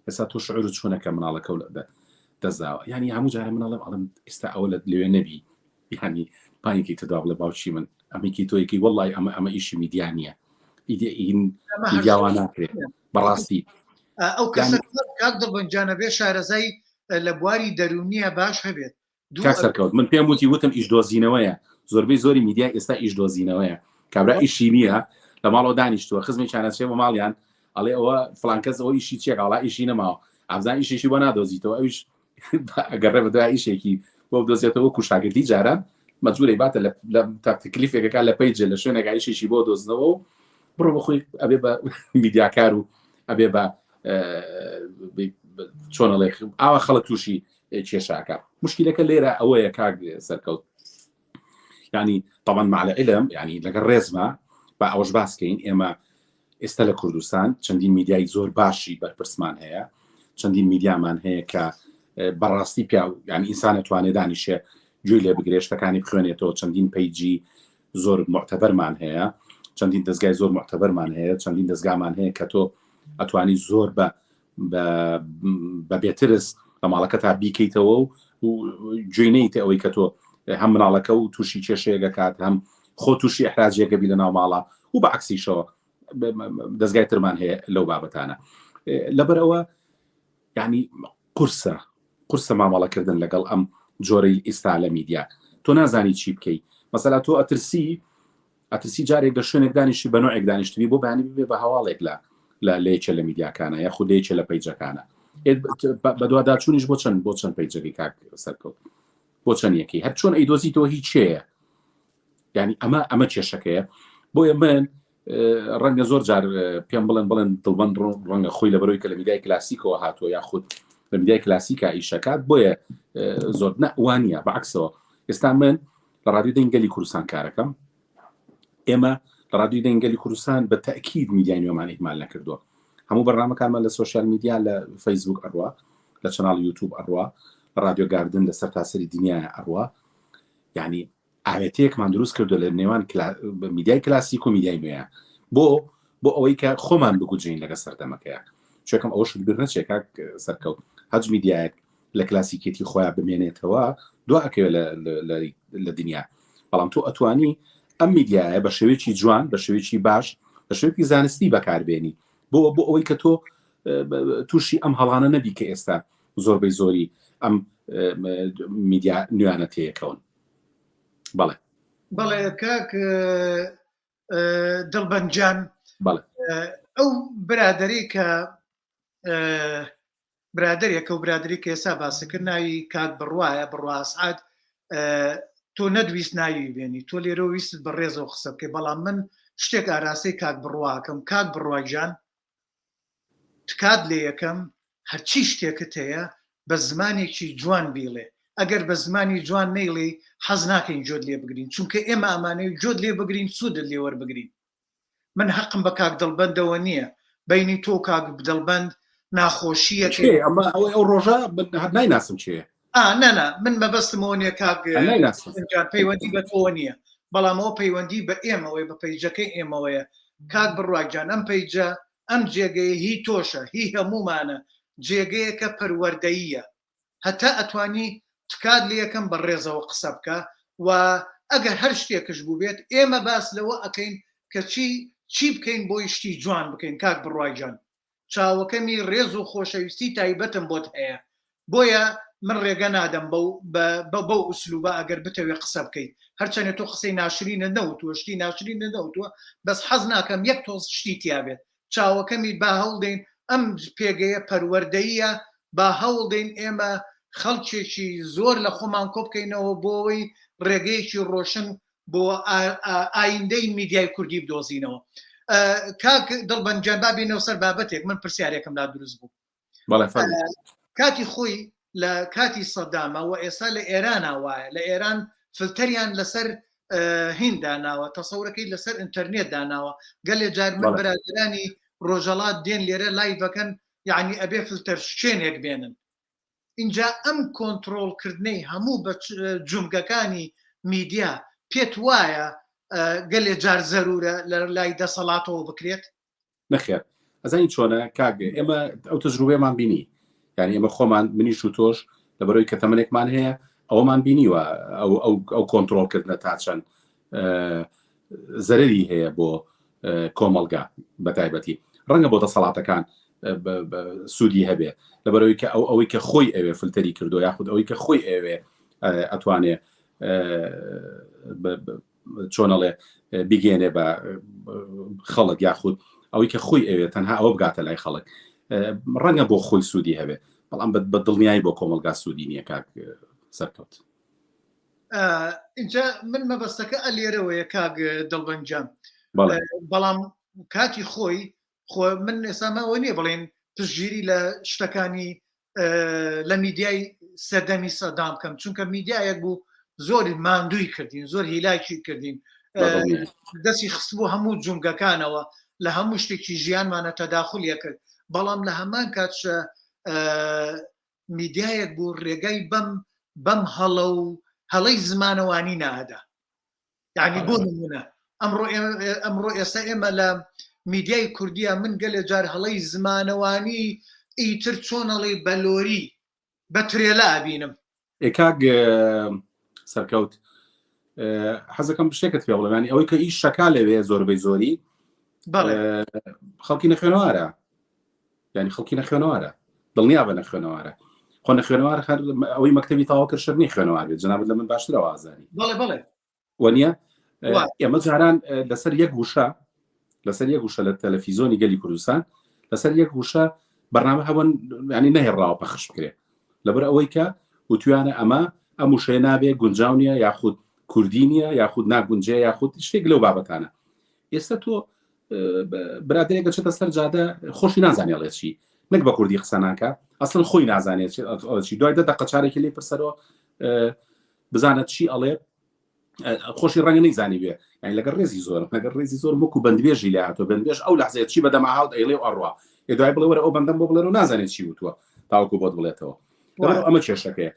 ئێستا تۆ شعور چۆنەکە مناڵەکە دەزاوە ینی هەموو جارە مناڵم ئەڵم ئێستا ئەوە لەوێ نەبی ینی پانێکی تدا بڵێ باوکی من ئەمێکی تۆیەکی وەڵی ئەمە ئیشی میدیا نییە میدیاوان ناکرێت بەڕاستی ئەو کەسە کاک دڵبەنجانە بێ شارەزای لە بواری دەرونیە باش هەبێت سەرکەوت من پێم وتم ئیش دۆزینەوەیە زۆربەی زۆری میدیا ئێستا ئیش دۆزینەوەیە کابرا ئیشی نییە لە ماڵەوە دانیشتووە خزمی چانەچێ بە ماڵیان ئەڵێ ئەوە فلانکەس ئەوە ئیشی چێکڵا ئیشی نەماوە ئابزان ئیشی بۆ نادۆزیتەوە ئەوش ئەگەڕێ بە دوای ئیشێکی بۆ دۆزێتەوە کوشاگردی جاران مەجبورەی باتە لە تاکلیفێکەکە لە پیجە لە شوێنێکە ئیشێکی بۆ دۆزنەوە و بڕۆ بخۆی ئەبێ بە میدیاکار و ئەبێ بە چۆنەڵێ ئاوا خەڵک تووشی کێشاکە مشکلەکە لێرە ئەوەیە کاک سەرکەوت ینی طبعا مع العلم ینی لەگەڵ ڕێزمە بە ئەوەش باسکەین ئێمە ئێستا لە کوردستان چەندین میدیای زۆر باشی بەرپرسمان هەیە چەندین میدیامان هەیە کە بەڕاستی پیا ینی ئینسانە توانێت دانیشێ گوێی لێ بگرێ شتەکانی بخوێنێتەوە چەندین پیجی زۆر معتەبەرمان هەیە چەندین دەستگای زۆر معتەبەرمان هەیە چەندین دەستگامان هەیە کە تۆ ئەتوانی زۆر بە بێترس لە ماڵەکە تا بیکەیتەوە و گوێنەیت ئەوەی کە تۆ هەم مناڵەکە و تووشی کێشەیەگە کات هەم خۆ تووشی احراجێکەبی لە ناو ماڵە و بە عکسیشەوە دەستگای ترمان هەیە لەو بابەتانە لەبەرەوە ینی قورسە مامەڵەکردن لەگەڵ ئەم جۆرەی ئێستا لە میدیا تۆ نازانی چی بکەیت مەسەلا تۆ ئەترسی جارێک لە شوێنێک دانیشتی بە نوعێک دانیشتوی بۆ بانی بێ بە هەواڵێک لە لێچە لە میدیاکانە یا خودێچە لە پیجەکانە بە دوواداچوونیش بۆ چەند پیجەکەی کاک سەرکەوت بۆ چەندیەکەی هەر چۆن ئەیدۆزی تۆ هیچ چێە ینی ئەمە کێشەکەیە بۆیە من ڕەنگە زۆر جار پێم بڵێن دڵبەن ڕەنگە خۆی لە بەرەوەی کە لە میدیای کلاسیکەوە هاتووە یاخود لە میدیای کلاسیکە ئیشەکات بۆیە زۆر نەوانە بەعکسەوە ئێستا من لە ڕادیۆ دەنگەلی کوردستان کارەکەم ئێمە لە ڕادیۆ دەنگەلی کوردستان بە تەکید میدیای نوێمان ئیهمال نەکردووە هەموو بەرنامەکانمان لە سوشیال میدیا لە فەیسبوک ئەڕوا لە چەناڵ یوتیوب ئەڕوا ڕادیۆ گاردن لە سەر تاسەری دنیای ئەڕوا یعنی ئاوێتەیەکمان دروست کردو لە نێوان میدیای کلاسیک و میدیای نوێیە بۆ ئەوەی کە خۆمان بگوجین لەگە سەردەمەکەیە چێکم ئەوەش بیر نەچێت کاک سەرکەوت هەج میدیایەک لە کلاسیکێتی خۆیان بمێنێتەوە دو ئەکەوێت لە دنیا بەڵام تۆ ئەتوانی ئەم میدیایە بە شێوەیەکی جوان بە شێوەیەکی باش بە شێوەیەکی زانستی بەکاربێنی بۆ ئەوەی کە تۆ تووشی ئەم هەڵانە نەبی کە ئێستا زۆربەی زۆری ئەم میدیا نوێنە تێیەکەون بەڵێ کاک دڵبەنجان ئەو برادری کە برادێکە و برادری کە ئێستا باسەکرد ناوی کاک بڕواایە بڕواسعات تۆ نەدویست ناوی بێنی تۆ لێرە ویست بە ڕێزەوە قسە بکەی بەڵام من شتێک ئاراستەی کاک بڕواکەم کاک بڕواگیان تکات لێ یەکەم هەرچی شتێکت هەیە بە زمانێکی جوان بیڵێ ئەگەر بە زمانی جوان نەیڵێ حەز ناکەین جۆت لێ بگرین چونکە ئێمە ئەمانەی جۆت لێ بگرین سوودت لێ وەربگرین من حەقم بە کاک دڵبەندەوە نییە بینی تۆ کاک دڵبەند ناخۆشیەکە ئەو ڕۆژە نایناسم چێ نەنا من مەبەستمەوە نیە کاک پەیوەندی بە تۆ نییە بەڵام ئەوە پەیوەندی بە ئێمەوەی بە پەیجەکەی ئێمەوەیە کاک بڕواگیان ئەم پەیجە ئەم جێگەیە هی تۆشە هی هەمومانە جێگەیەکە پەروەردەییە هەتا ئەتوانی تکات لێ یەکەم بە ڕێزەوە قسە بکە و ئەگەر هەر شتێکش بوو بێت ئێمە باس لەوە ئەەکەین کە چی بکەین بۆی شتی جوان بکەین کاک بڕواگیان چاوەکەمی ڕێز و خۆشەویستی تایبەتم بۆت هەیە بۆیە من ڕێگە نادەم بەو ئوسلوبە ئەگەر بتەوێ قسە بکەیت هەرچەنێت تۆ قسەی ناشرینە نەوتوە شتی ناشرینە نەوتوە بەس حەز ناکەم یەک تۆز شتی تیابێت چاوەکەمی با هەوڵدەین ئەم پێگەیە پەروەردەییە با هەوڵدەین ئێمە خەڵکێکی زۆر لە خۆمان کۆ بکەینەوە بۆەوەی ڕێگەیەکی ڕۆشن بۆ ئایندەی میدیای کوردی بدۆزینەوە کاک دڵبەنجان بابینەوە سەر بابەتێک من پرسیارێکم لا دروست بوو کاتی خۆی لە کاتی سەدامە و ئێستا لە ئێرانە وایە لە ئێران فلتەریان لەسەر هین داناوە تەسەورەکەی لەسەر ئینتەرنێت داناوە گەلێ جار من برادرانی ڕۆژەڵات دێن لێرە لایڤەکەن یعنی ئەبێ فلتەر شوێنێک بێنن اینجا ئەم کۆنتڕۆڵکردنەی هەموو بە جومگەکانی میدیا پێت وایە گەلێ جار زەرورە لە لای دەسەڵاتەوە بکرێت نەخێر ئەزانی چۆنە کاگە ئێمە ئەو تەجروبەیەمان بینی یعنی ئێمە خۆمان منیش و تۆش لەبەرەوەی کە تەمەنێکمان هەیە ئەوەمان بینیوە ئەو کۆنتڕۆڵکردنە تا چەند زەرری هەیە بۆ کۆمەڵگا بە تایبەتی ڕەنگە بۆ دەسەڵاتەکان سوودی هەبێ لەبەرەوەی کە ئەوەی کە خۆی ئەوێ فلتەری کردو یاخود ئەوەی کە خۆی ئەوێ ئەتوانێ چۆنەڵێ بیگەێنێ بە خەڵک یاخود ئەوەی کە خۆی ئەوێ تەنها ئەوە بگاتە لای خەڵک ڕەنگە بۆ خۆی سوودی هەبێ بەڵام بە دڵنیایی بۆ کۆمەلگا سوودی نییە کاک سەرکەوت اینجا من مەبەستەکە ئەلێرەوەیە کاک دڵبەنجام بەڵام کاتی خۆی من ئێسامەوە نییە بڵێن پشتگیری لە شتەکانی لە میدیای سەردەمی سەدام بکەم چونکە میدیایەک بوو زۆری ماندووی کردین زۆر هیلاکی کردین دەستی خست بوو هەموو جومگەکانەوە لە هەموو شتێکی ژیانمانە تەداخلیە کرد بەڵام لە هەمان کاتشە میدیایەک بوو ڕێگای بەم هەڵەی زمانەوانی نادا یعنی بۆ نمونە ئەمڕۆ ئێستا ئێمە لە میدیای کوردیە من گەلێ جار هەڵەی زمانەوانی ئیتر چۆنەڵی بەلۆری بە ترێلا ئەبینم کاک سەرکەوت حەزەکەم شتێکت پێ بڵێمانی ئەوەی کە ئیش شەکا لەوێ زۆربەی زۆری خەڵکی نەخوێنەوارە ینی خەڵکی نەخوێنەوارە دڵنیا بە نەخوێنەوارە خۆ نەخوێنەوار ئەوەی مەکتەبی تاواکرد شەرنی خوێنەوار بێت جنابەت لە من باشترەوە ئازاری وەنیە ئێمە جاران لەسەر یەک گوشە لە تەلەڤیزۆنی گەلی کوردستان لەسەر یەک گوشە بەرنامە هەبن ینی نەهێڕاوە پەخش بکرێت لەبەر ئەوەی کە وتویانە ئەمە ئەم وشەیە نابێ گونجاو نیە یاخود کوردی نیە یاخود ناگونجێ یاخود شتێک لەو بابەتانە ئێستا تۆ برادێکە چێتە سەر جادە خۆشی نازانێڵێت چی نەک بە کوردی قسە ناکە ئەسڵ خۆی نازانێت چی دوای دە دەقە چارێکی لێ پرسەرەوە بزانێت چی ئەڵێ خۆشی ڕەنگە نەیزانی بێ یعنی لەگەر ڕێزی زۆر لەگەر ڕێزی زۆر وەکو بەندبێژی لە هاتۆ بەندبێژ ئەو لەحزەیە چی بەدەما هاوت ئەیڵێ و ئەڕوا دوای بڵێ وەرە ئەو بەندەم بۆ بڵێن و نازانێت چی وتووە تاوەکو بۆت بڵێتەوە ئەمە کێشەکەیە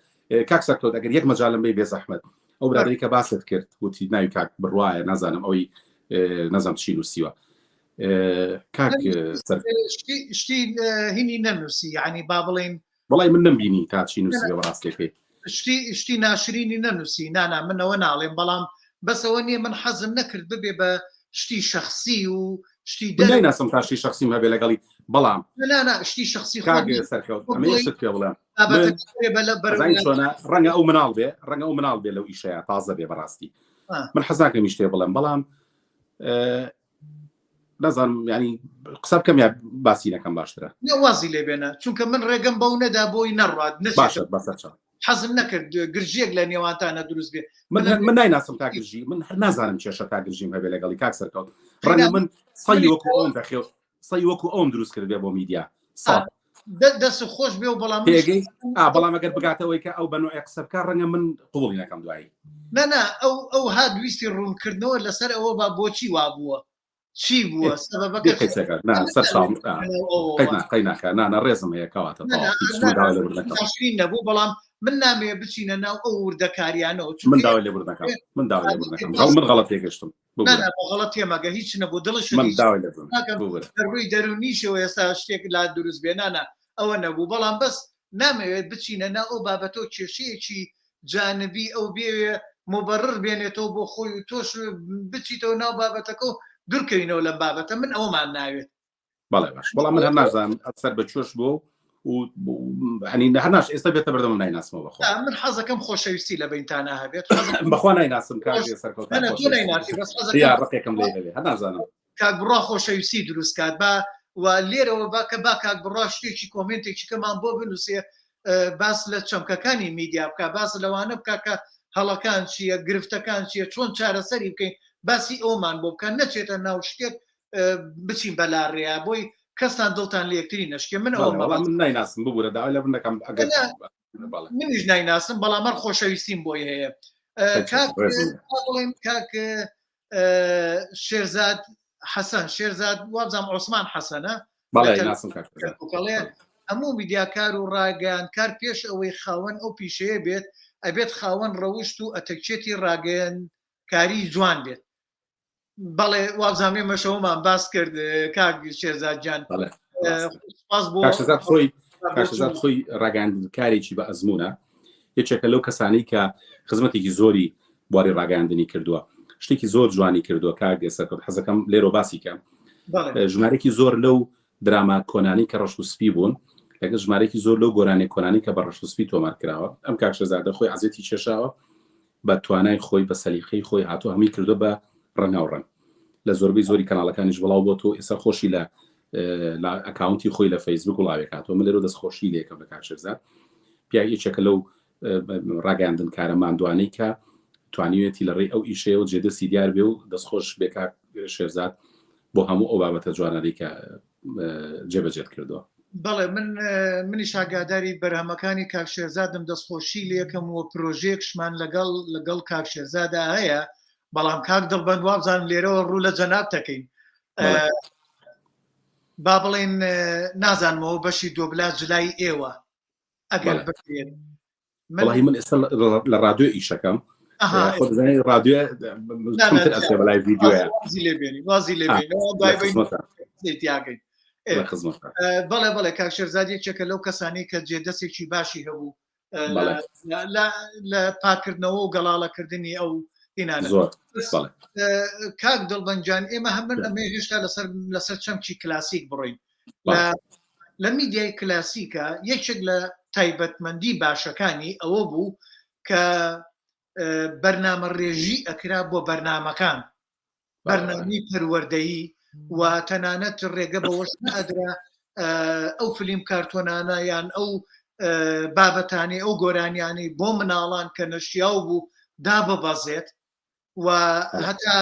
کاک سەرکەوت ئەگەر یەک مەجاڵم بێ بێزەحمەت ئەو برادری کە باست کرد وتی ناوی کاک بڕوایە نازانم ئەوی نەزانم چی نووسیوە کاک سەر شتی هینی نەنووسی ینی با بڵێن وڵی من نمبینی تاچی نووسی بە ڕاستێکی شتی ناشرینی نەنووسی نانا منەوە ناڵێم بەڵام بەسەوە نییە من حەزم نەکرد ببێ بە شتی شخصی و شتی ناسم تاشی شخصیم هەبێ لەگەڵی بەڵام شتی شخصی سەرکەوت ئەمەشت پێ بڵێم چۆنە ڕەنگە ئەو مناڵ بێ ڕەنگە ئەو مناڵ بێ لەو ئیشەیە تازە بێ بەڕاستی من حەزاکەمی شتێ بڵێم بەڵام نازانم ینی قسە بکەم یا باسی نەکەم باشترە وازی لێ بێنە چونکە من ڕێگەم بەو نەدا بۆی نەڕات باشە بەسەر حەزم نەکرد گرژێک لە نێوانتانە دروست بێ من نایناسم کاگرژی من هەر نازانم کێشە کاگرژیم هەبێ لەگەڵی کاک سەرکەوت ڕەنگە من سەی وەکو ئەوم دەخێ سەی وەکو ئەوم دروست کرد بێ بۆ میدیا دەست خۆش بێ و بەڵام پێگەی بەڵام ئەگەر بگاتەوەی کە ئەو بەنوع قسە بکە ڕەنگە من قوڵی نەکەم دوایی نەنا ئەو هادویستی ڕوونکردنەوە لەسەر ئەوە با بۆچی وا بووە چی بووە قەیناکە نانە ڕێزم هەیە کەواتە نەبوو بەڵام من نامەیە بچینە ناو ئەو وردەکاریانەوە من داوای لێبوردەکەم من غەڵەت تێگەشتم غەڵەت تێمەگە هیچ نەبوو دڵش من داوای ڕووی دەرونیشەوە ئێستا شتێک لا دروست بێنانە ئەوە نەبوو بەڵام بەس نامەوێت بچینە ناو ئەو بابەتەوە کێشەیەکی جانبی ئەو بێوێ مبرر بێنێتەوە بۆ خۆی و تۆش بچیتەوە ناو بابەتەکە و دوورکەوینەوە لە بابەتە من ئەومان ناوێت بەڵێ باش بەڵام من هەر نازانم ئەسەر بە چۆش بۆ و هەنی هەناش ئێستا بێتە بەردەم نایناسمەوە بەخۆ من حەزەکەم خۆشەویستی لە بینتانە هەبێت بەخوا نایناسم کاگێ سەرکەوت ڕقێکم لێ هەبێ هەر نازانم کاک بڕا خۆشەویستی دروست کات با و لێرەوە باکە با کاک بڕا شتێکی کۆمنتێکی کەمان بۆ بنووسێ باس لە چەمکەکانی میدیا بکە باس لەوانە بکە کە هەڵەکان چییە گرفتەکان چییە چۆن چارەسەری بکەین باسی ئەومان بۆ بکەن نەچێتە ناو شتێک بچین بەلاڕێیا بۆی کەستان دڵتان لە یەکتری نەشکێ من ئەوە من نایناسم ببوورە داوای لە بنەکەم منیش نایناسم بەڵام هەر خۆشەویستیم بۆی هەیە کاک شێرزاد حەسەن شێرزاد وابزانام عوسمان حەسەنە هەموو میدیاکار و ڕاگەیاندکار پێش ئەوەی خاوەن ئەو پیشەیە بێت ئەبێت خاوەن ڕەوشت و ئەتەکچێتی ڕاگەیاندکاری جوان بێت بەڵێ وابزانام ئێمەشەوەمان باس کرد کاک شێرزاد جان کاشزاد خۆی ڕاگەاندنکارێکی بە ئەزمونە یەکێکە لەو کەسانی کە خزمەتێکی زۆری بواری ڕاگەاندنی کردووە شتێکی زۆر جوانی کردووە کاگێ سەرکەوت حەزەکەم لێرە باسی کەم ژمارێکی زۆر لەو دراما کۆنانی کە ڕەش و سپی بوون لەگە ژمارێکی زۆر لەو گۆرانی کۆنانی کە بە ڕەش و سپی تۆمار کراوە ئەم کاکشەزادە خۆی عەزێتی کێشاوە بە توانای خۆی بە سەلیقەی خۆی هاتووە هەمی کردو بە ڕەناوڕەن لە زۆربەی زۆری کەناڵەکانیش بڵاو بۆ تۆ ئێستا خۆشی لە ئەکاونتی خۆی لە فەیسبوک وڵاوێک هاتووە من لێرە دەستخۆشی لێکم لە کاکشەزاد پیاچێکە لەو ڕاگەاندن کارەماندوانەی کە توانیوێتی لە ڕێی ئەو ئیشەیە و جێدەستی دیار بێ و دەستخۆش بێکار شێرزاد بۆ هەموو ئەو بابەتە جوانەی کە جێبەجێت کردووە بەڵێ منی شاگاداری بەرهەمەکانی کاک شێرزادم دەستخۆشی لێکم و پرۆژێکشمان لەگەڵ کاک شێرزادا هەیە بەڵام کاک دڵبەند وابزانم لێرەوە ڕوو لە جەناب دەکەین با بڵێن نازانمەوە بەشی دۆبلاژ لای ئێوە ئەگەر بێت من ئێستا لە ڕادیۆ ئیشەکەم رادیۆ لای ڤیدیۆیە وازی لێبێنیتیاگەین بەڵێ بەڵێ کاک شێرزادێکێکە لەو کەسانی کە جێدەستێکی باشی هەبوو لە پاکردنەوە و گەڵاڵەکردنی ئەو کاک دڵبەنجان ئێمە هەمن ئەمێ هێشتا لەسەر چەمکی کلاسیک بڕۆین لە میدیای کلاسیکە یەکێک لە تایبەتمەندی باشەکانی ئەوە بوو کە بەرنامە ڕێژی ئەکرا بۆ بەرنامەکان بەرنامی پەروەردەیی و تەنانەت ڕێگە بەوەش ئەدرا ئەو فیلم کارتۆنانە یان ئەو بابەتانی ئەو گۆرانیانی بۆ مناڵان کە نەشیاو بوو داببەزێت و هەتا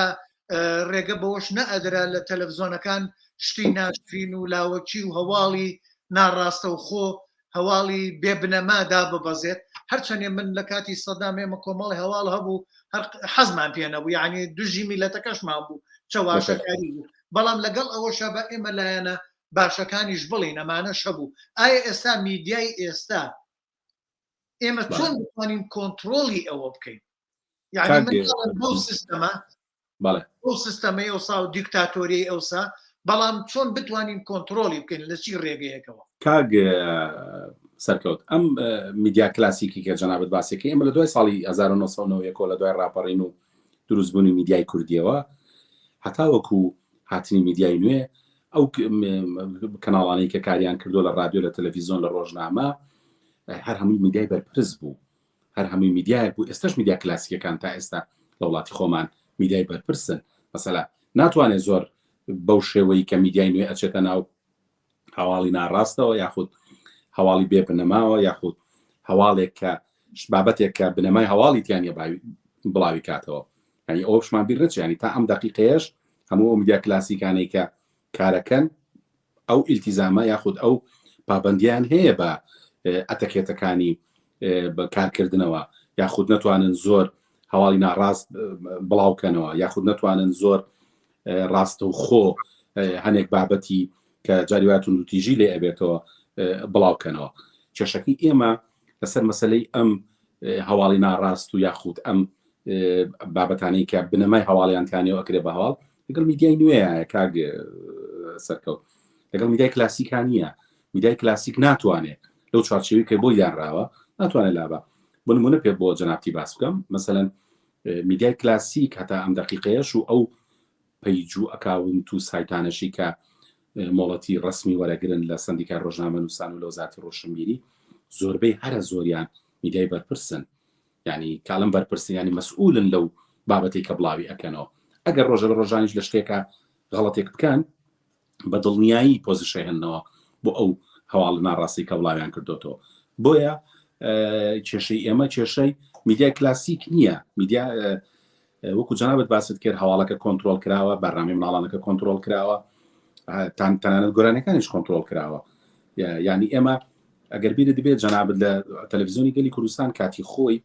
ڕێگە بەوەش نەئەدرا لە تەلەڤیزۆنەکان شتی ناشرین و لاوەکی و هەواڵی ناڕاستە و خۆ هەواڵی بێبنەما داببەزێت هەرچەندێ من لە کاتی سەدام ئێمە کۆمەڵی هەواڵ هەبوو حەزمان پێ نەبوو یعنی دوژی میلەتەکەشمان بوو چەواشەکاری بوو بەڵام لەگەڵ ئەوەشە بە ئێمە لایەنە باشەکانیش بڵین ئەمانە شەبوو ئایا ئێستا میدیای ئێستا ئێمە چۆن بتوانین کۆنتترۆلی ئەوە بکەین یعنی بەو سیستەمە ئەو سیستەمەی ئەوسا و دیکتاتۆری ئەوسا بەڵام چۆن بتوانین کۆنتترۆلی بکەین لە چی ڕێگەیەکەوە کاگ سەرکەوت ئەم میدیا کلاسیکی کە جەنابەت باسێکی ئێمە لە دوای ساڵی 1990 لە دوای ڕاپەڕین و دروستبوونی میدیای کوردیەوە هەتاوەکو هاتنی میدیای نوێ ئەو کەناڵانەی کە کاریان کردو لە رادیۆ لە تەلەڤیزۆن لە ڕۆژنامە هەر هەمووی میدیای بەرپرس بوو هەر هەمووی میدیای بوو ئێستاش میدیا کلاسیکەکان تا ئێستا لە وڵاتی خۆمان میدیای بەرپرسن مەسەلا ناتوانێت زۆر بەو شێوەی کە میدیای نوێ ئەچێتە ناو هەواڵی ناڕاستەوە یاخود هەواڵی بێ بنەماوە یاخود هەواڵێک کە بابەتێک کە بنەمای هەواڵی تیانە بڵاوی کاتەوە ینی ئەوە شمان بیر نەچێت ینی تا ئەم دەقیقەیەش هەموو میدیا کلاسیکانەی کە کارەکەن ئەو ئیلتیزامە یاخود ئەو پابندیان هەیە بە ئەتەکێتەکانی بەکارکردنەوە یاخود نەتوانن زۆر هەواڵی ناڕاست بڵاوکەنەوە یاخود نەتوانن زۆر ڕاستە و خۆ هەنێک بابەتی کە جاریواتون دوتیژی لێ ئەبێتەوە بڵاوکەنەوە کێشەکەی ئێمە لەسەر مەسلەی ئەم هەواڵی ناڕاست و یاخود ئەم بابەتانەی کە بنەمای هەواڵیانتانەوە ئەکرێ بە هەواڵ لەگەڵ میدیای نوێیە کاگ سەرکەوت لەگەڵ میدیای کلاسیکانیە میدیای کلاسیک ناتوانێت لەو چارچێوی کە بۆ یانراوە ناتوانێت لابە بۆ نمونە پێ بۆ جەنابتی باس بکەم مەسەلەن میدیای کلاسیک هەتا ئەم دەقیقەیەش و ئەو پەیج و ئەکاونت و سایتانەشی کە مۆڵەتی ڕسمی وەرەگرن لە سندیکای ڕۆژنامە نووسان و لە وەزارەتی ڕۆشنبیری زۆربەی هەرە زۆریان میدیای بەرپرسن ینی کاڵم بەرپرسن ینی مەسئولن لەو بابەتی کە بڵاوی ئەکەنەوە ئەگەر ڕۆژە لە ڕۆژانیش لە شتێکە غەڵەتێک بکەن بە دڵنیایی پۆزیشە هێننەوە بۆ ئەو هەواڵ ناڕاستی کە بڵاویان کردوتەوە بۆیە کێشەی ئێمە کێشەی میدیای کلاسیک نییە میدیا وەکو جەنابەت باست کرد هەواڵەکە کۆنتترۆل کراوە بەڕامی مناڵانەکە کۆنتترۆل کراوە تەنانەت گۆرانەکانیش کۆنتترۆل کراوە ینی ئێمە ئەگەر بیرە دەبێت جەنابەت لە تەلەڤیزۆنی گەلی کوردستان کاتی خۆی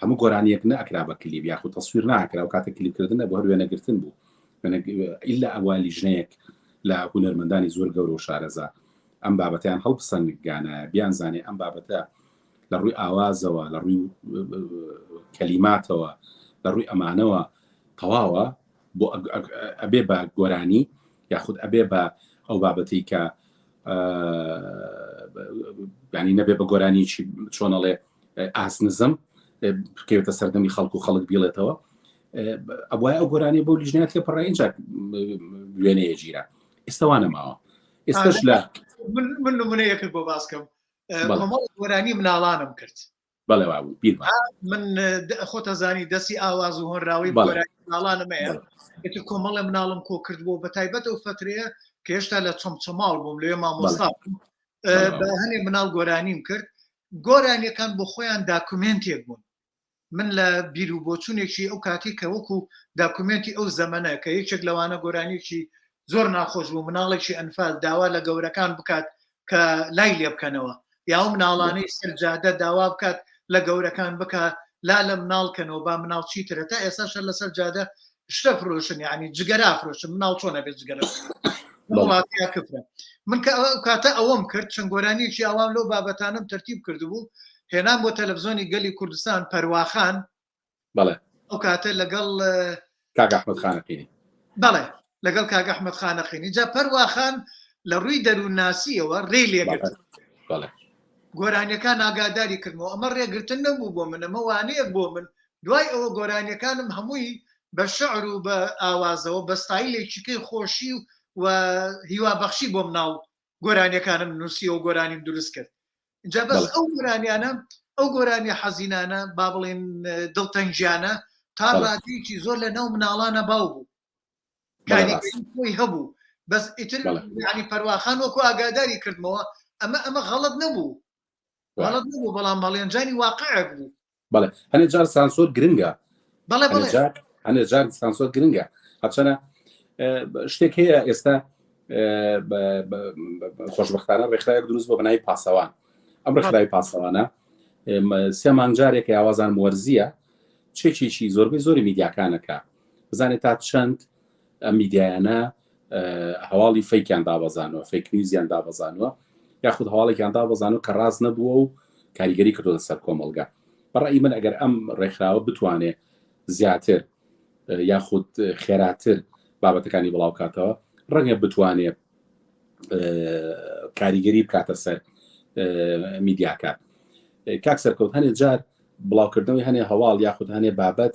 هەموو گۆرانیەک نەئەکرا بە کلیب یاخود تەسویر ناکرا و کاتە کلیبکردنە بۆ هەر وێنەگرتن بوو ئیلا ئەوالی ژنەیەک لە هونەرمەندانی زۆر گەورە و شارەزا ئەم بابەتیان هەڵبسەنگانە بیانزانێ ئەم بابەتە لە ڕووی ئاوازەوە لە ڕووی کەلیماتەوە لە ڕووی ئەمانەوە تەواوە بۆ ئەبێ بە گۆرانی یاخود ئەبێ بە ئەو بابەتی کە ینی نەبێ بە گۆرانیی چۆنەڵێ ئاسنزم بکەوێتە سەردەمی خەڵک و خەڵک بیڵێتەوە ئەوای ئەو گۆرانی بۆ لیژنیات کە پڕای اینجا وێنەیە گیرە ئێستاوانە ماوە ئێستاش لە من نمونەیەکرد بۆ باسکەم کۆمەڵ گۆرانی مناڵانم کرد بەڵێ وابوو بیر من خۆتە زانی دەستی ئاواز و هۆنراوی گۆرانی مناڵانمەیە کۆمەڵە مناڵم کۆ کردبوو بە تایبەت ئەو فترەیە کە هێشتا لە چۆمچەماڵ بووم لێ مامۆستا بە هەنێ مناڵ گۆرانیم کرد گۆرانیەکان بۆ خۆیان داکومنتێک بوون من لە بیر و بۆچوونێکی ئەو کاتی کە وەکو داکومنتی ئەو زەمەنە کە یەکێک لەوانە گۆرانێکی زۆر ناخۆش بوو مناڵێکی ئەنفال داوا لە گەورەکان بکات کە لای لێ بکەنەوە یا ئەو مناڵانەی سەرجادە داوا بکات لە گەورەکان بکات لا لە مناڵکەنەوە با مناڵ چیترە تا ئێستاشە لەسەر جادە شتە فرۆشن یعنی جگەرا فرۆشن مناڵ چۆنە بێت جگەرە وڵاتیا کفرە من کاتە ئەوەم کرد چەند گۆرانیەکی ئەوام لەو بابەتانم تەرتیب کردبوو هێنام بۆ تەلەڤیزۆنی گەلی کوردستان پەرواخان بەڵێ ئەو کاتە لەگەڵ کاک ئەحمەد خانەقینی بەڵێ لەگەڵ کاک ئەحمەد خانەقینی جا پەرواخان لە ڕووی دەروونناسیەوە ڕێ لێگرت گۆرانیەکان ئاگاداری کردمەوە ئەمە ڕێگرتن نەبوو بۆ من ئەمە وانەیەک بۆ من دوای ئەوە گۆرانیەکانم هەمووی بە شعر و بە ئاوازەوە بە ستایلێکیکەی خۆشی و هیوابەخشی بۆ مناڵ گۆرانیەکانم نووسی و گۆرانیم دروست کرد اینجا بەس ئەو گۆرانیانە ئەو گۆرانی حەزینانە با بڵێن دڵتەنگیانە تا ڕادێکی زۆر لە ناو مناڵانە باو بوو کاریگەری هەبوو بەس ئیتر ینی پەرواخان وەکو ئاگاداری کردمەوە ئەمە غەڵەت نەبوو غەڵەت نەبوو بەڵام هەڵێنجانی واقعێک بوو بەڵێ هەنێ جار سانسۆر گرنگە بەڵێ بڵێ هەنێ جار سانسۆر گرنگە هەچەنە شتێک هەیە ئێستا خۆشبەختانە ڕێکخراوێک دروست بۆ بەناوی پاسەوان ئەم ڕێکخراوی پاسەوانە سێ مانجارێک یاوازان وەرزیە چێکێکی زۆربەی زۆری میدیاکانەکە بزانێت تا چەند ئەم میدیایانە هەواڵی فەیکیان دابەزانەوە فەیک نیوزیان دابەزانەوە یاخود هەواڵێکیان دابەزانەوە کە ڕاست نەبووە و کاریگەری کردو لەسەر کۆمەڵگا بەڕای من ئەگەر ئەم ڕێکخراوە بتوانێت زیاتر یاخود خێراتر بابەتەکانی بڵاو کاتەوە ڕەنگە بتوانێت کاریگەری بکاتە سەر میدیاکە. کاک سەرکەوت هەنێ جار بڵاوکردنەوەی هەنێ هەواڵ یاخود هەنێ بابەت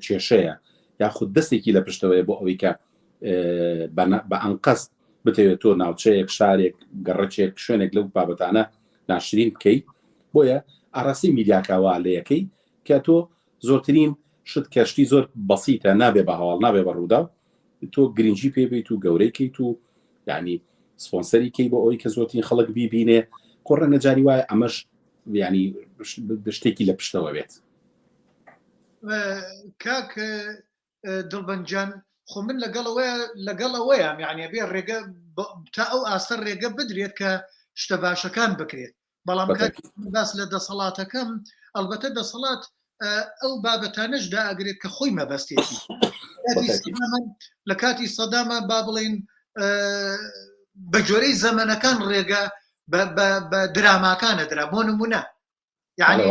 کێشەیە یاخود دەستێکی لە پشتەوەی بۆ ئەوەی کە بە ئەنقەست بتەوێت تۆ ناوچەیەک شارێک گەڕەچێک شوێنێک لەو بابەتانە ناشرین بکەیت بۆیە ئاڕاستی میدیاکاوا لە یەکەی کە تۆ زۆرترین شت کەشتی زۆر بەسیتە نابێ بە هەواڵ نابێ بە ڕوودا تۆ گرنگجی پێ بیت و گەورەیکەیت و یعنی سپۆنسەری کەی بۆ ئەوەی کە زۆرترین خەڵک بیبینێ کۆڕە نەجاری وایە ئەمەش ینی شتێکی لە پشتەوە بێت. کاک دڵبەنجان خۆ من لەگەڵەوەیە یعنی بێ ڕێگە تا ئەو ئاستەر ڕێگە بدرێت کە شتە باشەکان بکرێت بەڵام باس لە دەسەڵاتەکەم ئەلبەتە دەسەڵات ئەو بابەتانەشدا ئەگرێت کە خۆی مەبەستێتی لە کاتی سەدامە با بڵین بە جۆرەی زەمەنەکان ڕێگە بە دراماکانە درا بۆ نمونە یعنی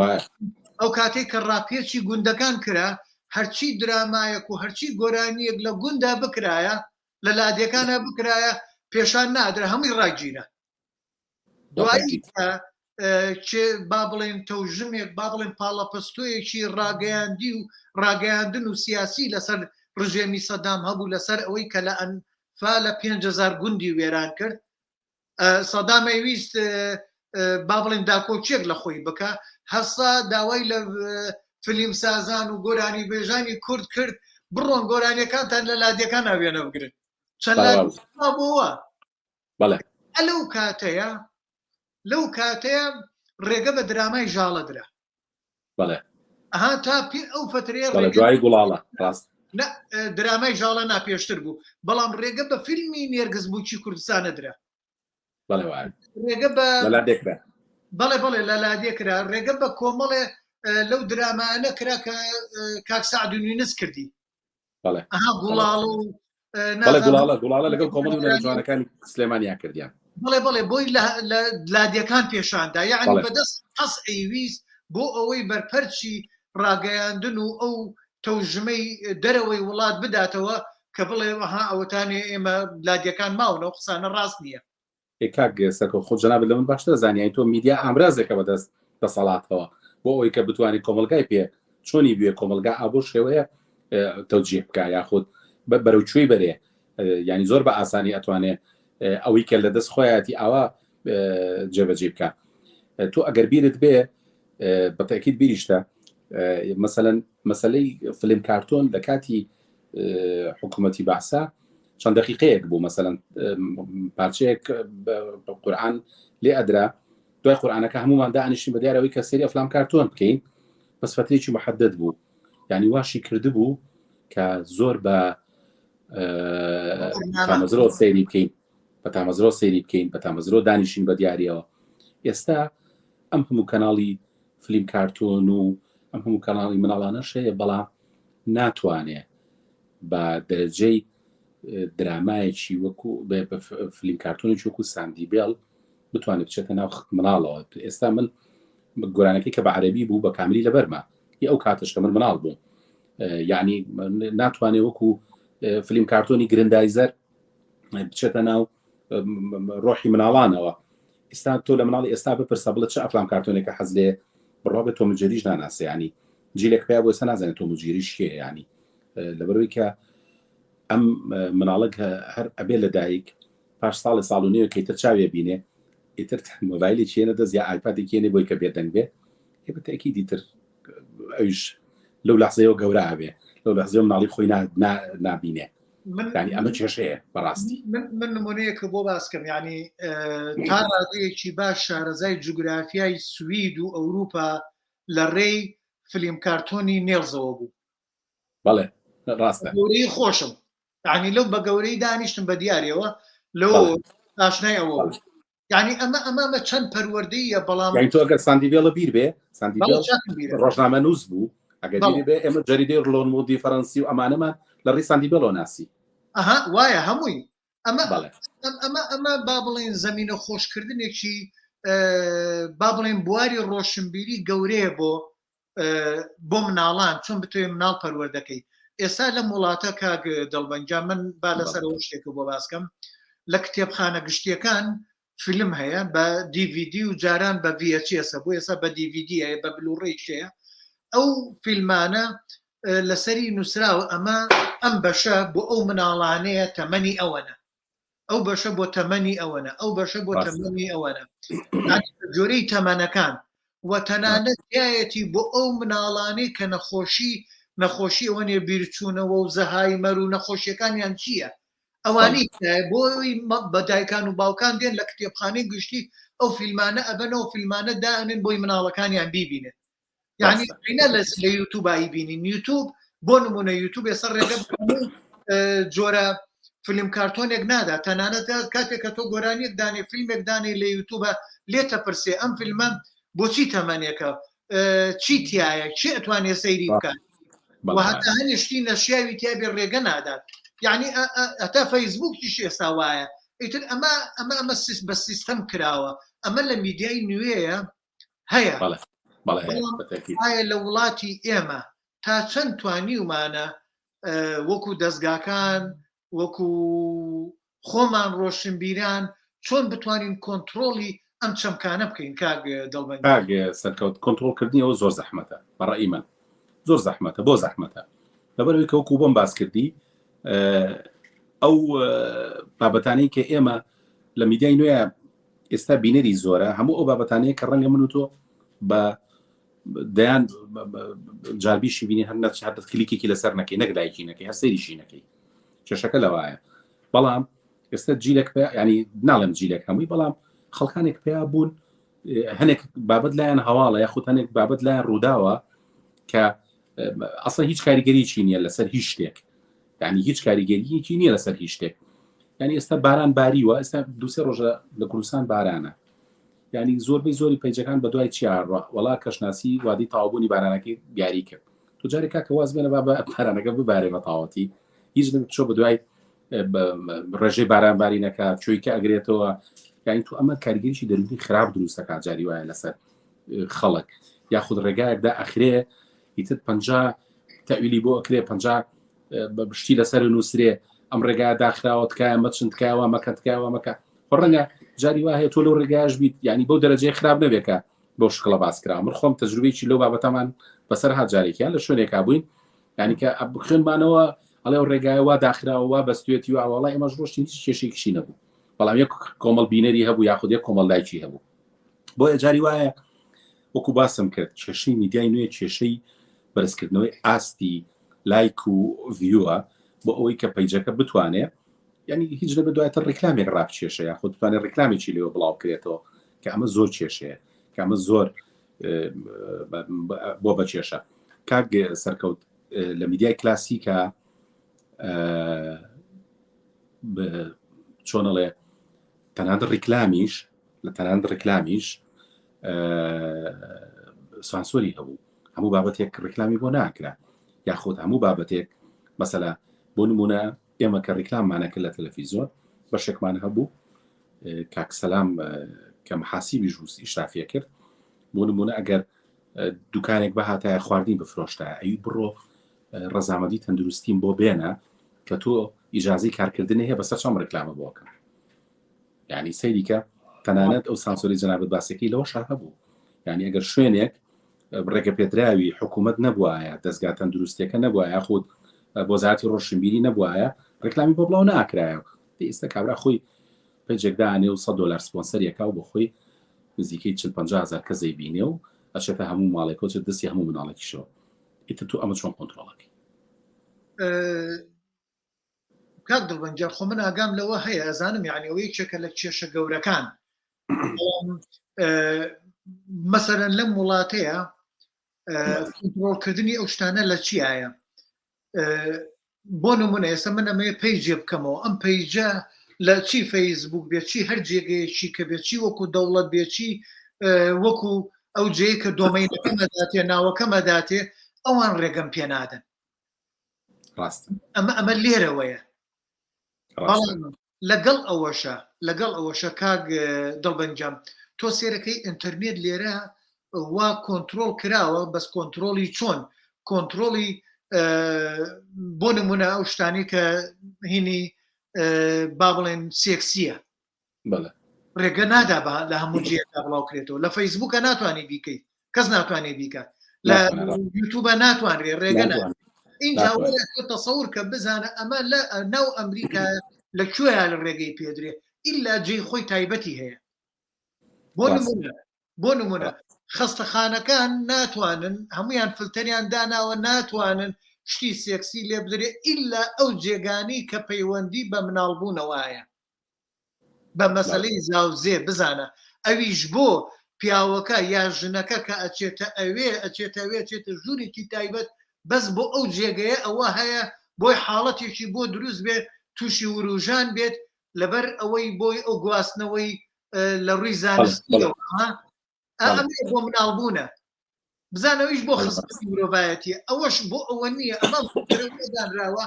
ئەو کاتێک کە ڕاپێچی گوندەکان کرا هەرچی درامایەک و هەرچی گۆرانیەک لە گوندا بکرایە لە لادیەکانە بکرایە پێشان نادرا هەمووی ڕاگیرە دوایی با بڵێن تەوژمێک با بڵێن پاڵەپستۆیەکی ڕاگەیاندی و ڕاگەیاندن و سیاسی لەسەر ڕژێمی سەدام هەبوو لەسەر ئەوەی کە لە ئەنفا لە 5,000 گوندی وێران کرد سەدامەی ویست با بڵێن داکۆچێک لە خۆی بکە هەستا داوای لە فلیم سازان و گۆرانی بێژانی کورد کرد بڕۆن گۆرانیەکانتان لە لادیەکان ناوێنە بگرن چەند بۆوە لەو کاتەیە ڕێگە بە درامای ژاڵەدرا تا ئەو فترەیە دوای گوڵاڵە درامای ژاڵە ناپێشتر بوو بەڵام ڕێگە بە فیلمی نێرگز بووکی کوردستانە درا ڕێگە بەڵێ لە لادێکرا ڕێگە بە کۆمەڵێ لەو درامانە کرا کە کاک سعد یونس کردی گوڵاڵە لەگەڵ کۆمەڵی جوانەکانی سلێمانیان کردیان بڵێ بۆی لە لادیەکان پێشاندا یعنی بەدەست قەس ئەیویست بۆ ئەوەی بەرپەرچی ڕاگەیاندن و ئەو تەوژمەی دەرەوەی وڵات بداتەوە کە بڵێ ئەوەتانێ ئێمە لادیەکان ماونەوە قسانە ڕاست نییە. کاک سەرکەوت خۆ جەناب لە من باشتر زانیانی تۆ میدیا ئامرازێکە بەدەست دەسەڵاتەوە بۆ ئەوەی کە بتوانێت کۆمەلگای پێ چۆنی بوێ کۆمەلگا ئابۆ شێوەیە تەوجیه بکە یاخود بەرەوچووی بەرێ ینی زۆر بە ئاسانی ئەتوانێت ئەوەی کە لە دەست خۆیەتی ئاوا جێبەجێ بکە. تۆ ئەگەر بیرت بێ بە تەکید بیریشتە مەسەلەن مەسەلەی فلم کارتۆن لە کاتی حکوومەتی بەعسا چەند دقیقەیەک بوو مەسەلەن پارچەیەک قورئان لێ ئەدرا دوای قورئانەکە هەمومان دانیشتین بە دیارەوەی کە سەری ئەفلام کارتۆن بکەین بەس فترێکی محدد بوو یعنی واشی کرده بوو کە زۆر بە تامەزرۆ سەیری بکەین بە تامەزرۆ دانیشین بە دیاریەوە. ئێستا ئەم هەموو کەناڵی فلیم کارتۆن و ئەم هەموو کەناڵی مناڵانەش هەیە بەڵام ناتوانێ بە دەرەجەی درامایەکی وەکو فلیم کارتۆنێکی وەکو ساندیبێڵ بتوانێت بچێتە ناو مناڵەوە. ئێستا من گۆرانەکەی کە بە عەرەبی بوو بە کاملی لەبەرمە ئەو کاتەش کە من مناڵ بوو یعنی ناتوانێت وەکو فلیم کارتۆنی گرندایزەر بچێتە ناو ڕۆحی مناڵانەوە. ئێستا تۆ لە مناڵی ئێستا بپرسە بڵێت چه ئەفلام کارتۆنێکە حەز لێ بڕۆ بێت تۆمجێریش ناناسێ ینی جیلێک پێیا بۆ ئێستا نازانێت تۆمجێریش کێ ینی لەبەرەوەی کە ئەم مناڵک هەر ئەبێ لە دایک پاش ساڵی ساڵ و نوێ کەیتر چاوێ بینێ ئیتر مۆبایلی چێنە دەست یا ئایپادی کێنێ بۆی کە بێدەنگ بێ بە تەکیدی تر ئەوش لەو لەحزەیەوە گەورە ئابێ لەو لەحزەیە مناڵی خۆی نابینێ ینی ئەمە کێشەیە بەڕاستی. من نمونەیەکە بۆ باسکەم ینی تا ڕادەیەکی باش شارەزای جوگرافیای سوید و ئەوروپا لە ڕێی فلیم کارتۆنی نێڵزەوە بوو بەڵێ ڕاستە گەورەی خۆشم ینی لەو بە گەورەی دانیشتم بە دیارەوە لەو ئاشنای ئەوە یعنی ئەمە چەند پەروەردەیە بەڵام تۆ ئەگەر ساندیبێڵە بیر بێ ساندیبێڵ ڕۆژنامە نووس بوو ئەگەر بێ ئێمە جەریدەی ڕۆن مودی فەڕەنسی و ئەمانەمان لە ڕێی ساندیبێڵەوە ناسی وایە هەمووی ئەمە با بڵێن زەمینە خۆشکردنێکی با بڵێن بواری ڕۆشنبیری گەورەیە بۆ مناڵان چۆن بتوێ مناڵ پەروەردەکەی ئێستا لە وڵاتە کاک دڵبەنجا من با لەسەرەوە شتێکە بۆ باسکەم لە کتێبخانە گشتیەکان فیلم هەیە بە DVD و جاران بە VHS بۆ ئێستا بە DVD هەیە بە بلوڕێیشەیە ئەو فیلمانە لەسەری نووسراوە ئەم بەشە بۆ ئەو مناڵانەیە تەمەنی ئەوەنە ئەو بەشە بۆ تەمەنی ئەوەنە ئەو بەشە بۆ تەمەنی ئەوەنە جۆرەی تەمەنەکان و تەنانەت یایەتی بۆ ئەو مناڵانەی کە نەخۆشی ئەوەنێ بیرچوونەوە و زەهایمەر و نەخۆشیەکانیان چییە ئەوانەی بۆی بەدایکان و باوکان دێن لە کتێبخانەی گشتی ئەو فیلمانە ئەبەنەوە فیلمانە دائنن بۆی مناڵەکانیان بیبینێت یعنی لە یوتوبایی بینین یوتوب بۆ نمونە یوتوب ێستا ڕێگە جۆرە فیلم کارتۆنێک نادا تەنانەت کاتێک کە تۆ گۆرانیەک دانێ فیلمێک دانێ لە یوتوبە لێتە پرسێ ئەم فیلمە بۆچی تەمەنێکە چی تایە چی ئەتوانێت سەیری بکات و هەتا هەنیشتی نەشیاوی تیابێ ڕێگە نادات یعنی هەتا فەیسبووکیش ئێستا وایە ئیتر ئەمە بە سیستەم کراوە ئەمە لە میدیای نوێیە هەیە ئایا لە وڵاتی ئێمە تا چەند توانی ومانە وەکو دەستگاکان وەکو خۆمان ڕۆشنبیران چۆن بتوانین کۆنتترۆلی ئەم چەمکانە بکەین کاک دڵبەن سەرکەوت کۆنتترۆلکردنی ئەو زۆر زەحمەتە بەڕای من زۆر زەحمەتە بۆ زەحمەتە لەبەرەوەی کە وەکو بۆم باس کردی ئەو بابەتانەی کە ئێمە لە میدیای نوێە ئێستا بینەری زۆرە هەموو ئەو بابەتانەیە کە ڕەنگە من و تۆ بە دەیان جاربیشی بینی هەر نەچ کلیکێکی لەسەر نەکەی نەک لایکی نەکەی هەر سەیریشی نەکەی کێشەکە لەوایە بەڵام ئێستا جیلێک ینی ناڵێم جیلێک هەمووی بەڵام خەڵکانێک پێیا بوون هەنێک بابەت لایەن هەواڵە یاخود هەنێک بابەت لایەن ڕووداوە کە ئەسڵ هیچ کاریگەریی نییە لەسەر هیچ شتێک یعنی هیچ کاریگەریەکی نییە لەسەر هیچ شتێک یعنی ئێستا باران باریوە ئێستا دوسێ ڕۆژە لە کوردستان بارانە یعنی زۆربەی زۆری پیجەکان بە دوای چیاڕە وڵا کەشناسی وادی تاوابوونی بارانەکەی دیاری کرد تو جارێک کاکە واز بێنە با بە بارانەکە ببارێ بە تاواتی هیچ چۆ بە دوای ڕێژەی بارانباری نەکات چۆیکە ئەگرێتەوە یعنی تو ئەمە کاریگەریشی دەرونی خراپ دروستەکە جاری وایە لەسەر خەڵک یاخود ڕێگایەکدا ئەخرێ ئیتر 50 تەویلی بۆ ئەکرێ 50 بشتی لەسەر نووسرێ ئەم ڕێگا داخراوە تکایە مەچن تکایەوە مەکە تکایەوە مەکە ڕەنگە جاری وایە تۆ لەو ڕێگایش بیت ینی بەو دەرەجەی خراپ نەبێکە بۆ شکڵە باسکرا من خۆم تەجروبەیەکی لەو بابەتەمان بەسەر هات جارێکیان لە شوێنێکا بووین ینی کە خوێنمانەوە ئەڵێ داخراوە بەستوێتی و ئاوەڵای ئێمەش ڕۆشتی هیچ کێشێکیشی نەبوو بەڵام یەک کۆمەڵ بینەری هەبوو یاخود یەک کۆمەڵ لایکی هەبوو بۆ جاری وایە وەکو باسم کرد کێشەی میدیای نوێ کێشەی بەرزکردنەوەی ئاستی لایک و ڤیوە بۆ ئەوەی کە پیجەکە بتوانێت ینی هیچ لە بەدوایتر ڕێکلامێک ڕابکێشە یاخود بتوانێت ڕێکلامێکی لێوە بڵاو کرێتەوە کە ئەمە زۆر کێشەیە کە ئەمە زۆر بۆ بەکێشە کاک سەرکەوت لە میدیای کلاسیکە چۆنەڵێ تەنانەت ڕێکلامیش سانسۆری هەبوو هەموو بابەتێک ڕێکلامی بۆ ناکرا یاخود هەموو بابەتێک مەسەلا بۆ نمونە ئێمە کە ڕێکلاممانەکە لە تەلەڤیزۆن بەشێکمان هەبوو کاک سەلام کە محاسیبی ژووس ئیشرافیە کرد بۆ نمونە ئەگەر دوکانێک بەهاتایە خواردنی بفرۆشتە ئەوی بڕۆ ڕەزامەندی تەندروستیم بۆ بێنە کە تۆ ئیجازەی کارکردن هەیە بەسەر چەم ڕێکلامە بۆکە یعنی سەیریکە تەنانەت ئەو سانسۆری جەنابەت باسەکەی لەوە شار هەبوو یعنی ئەگەر شوێنێک ڕێگە پێدراوی حکوومەت نەبووایە دەستگا تەندروستیەکە نەبووە یاخود بۆ وەزارەتی ڕۆشنبیری نەبووایە ڕێکلامی بۆ بڵاو ناکرایە ئێستا کابرا خۆی پێجێکدانێ و $100 سپۆنسەریەکە و بۆ خۆی نزیکەی 40-50 کەسەی بینێ و ئەچێتە هەموو ماڵێکەوە چێت دەستی هەموو مناڵێکیشەوە ئیتر تو ئەمە چۆن کۆنتترۆڵەکەی کاک دڵبەنجە خۆ من ئاگام لەوە هەیە ئەزانم یعنی ئەوەی چێکە لە کێشە گەورەکان مەسەرەن لەم وڵاتەیە کۆنتترۆڵکردنی ئەو شتانە لە چیایە بۆ نمونە ئێستا من ئەمەیە پیجێ بکەمەوە ئەم پیجە لە چی فەیسبوک بێچی هەر جێگەیەکی کە بێچی وەکو دەوڵەت بێچی وەکو ئەو جێ کە دۆمەینەکەمەداتێ ناوەکەمەداتێ ئەوان ڕێگەم پێ نادەن ئەمە لێرەوەیە لەگەڵ ئەوەشە کاک دڵبەنجام تۆ سێرەکەی ئینتەرنێت لێرە وا کۆنتترۆل کراوە بەس کۆنتترۆلی چۆن کۆنتترۆلی بۆ نمونە ئەو شتانی کە هینی با بڵێن سێکسیە ڕێگە نادا لە هەموو جێتا بڵاو کرێتەوە لە فەیسبووکە ناتوانانی بیکەیت کەس ناتوانێت بیکات لە یوتیوبە ناتوانرێ ڕێگە اینجا تەسەور کە بزانە ئەمە لە ناو ئەمریکا لەکوێیە لە ڕێگەی پێدرێ ئیلا جێی خۆی تایبەتی هەیە بۆ نمونە خەستەخانەکان ناتوانن هەمویان فلتەریان داناوە ناتوانن شتی سێکسی لێ بدرێ ئیلا ئەو جێگانی کە پەیوەندی بە مناڵبوونەوەیە بە مەسەلەی زاوزێ بزانە ئەویش بۆ پیاوەکە یا ژنەکە کە ئەچێتە چێتە ژوورێکی تایبەت بەس بۆ ئەو جێگەیە ئەوە هەیە بۆی حاڵەتێکی بۆ دروست بێت تووشی وروژان بێت لەبەر ئەوەی بۆی ئەو گواستنەوەی لە ڕووی زانستیەوە بۆ مناڵبوونە بزانەوەیش بۆ خزمەتی مرۆڤایەتی ئەوەش بۆ ئەوە نییە ئەمە دانراوە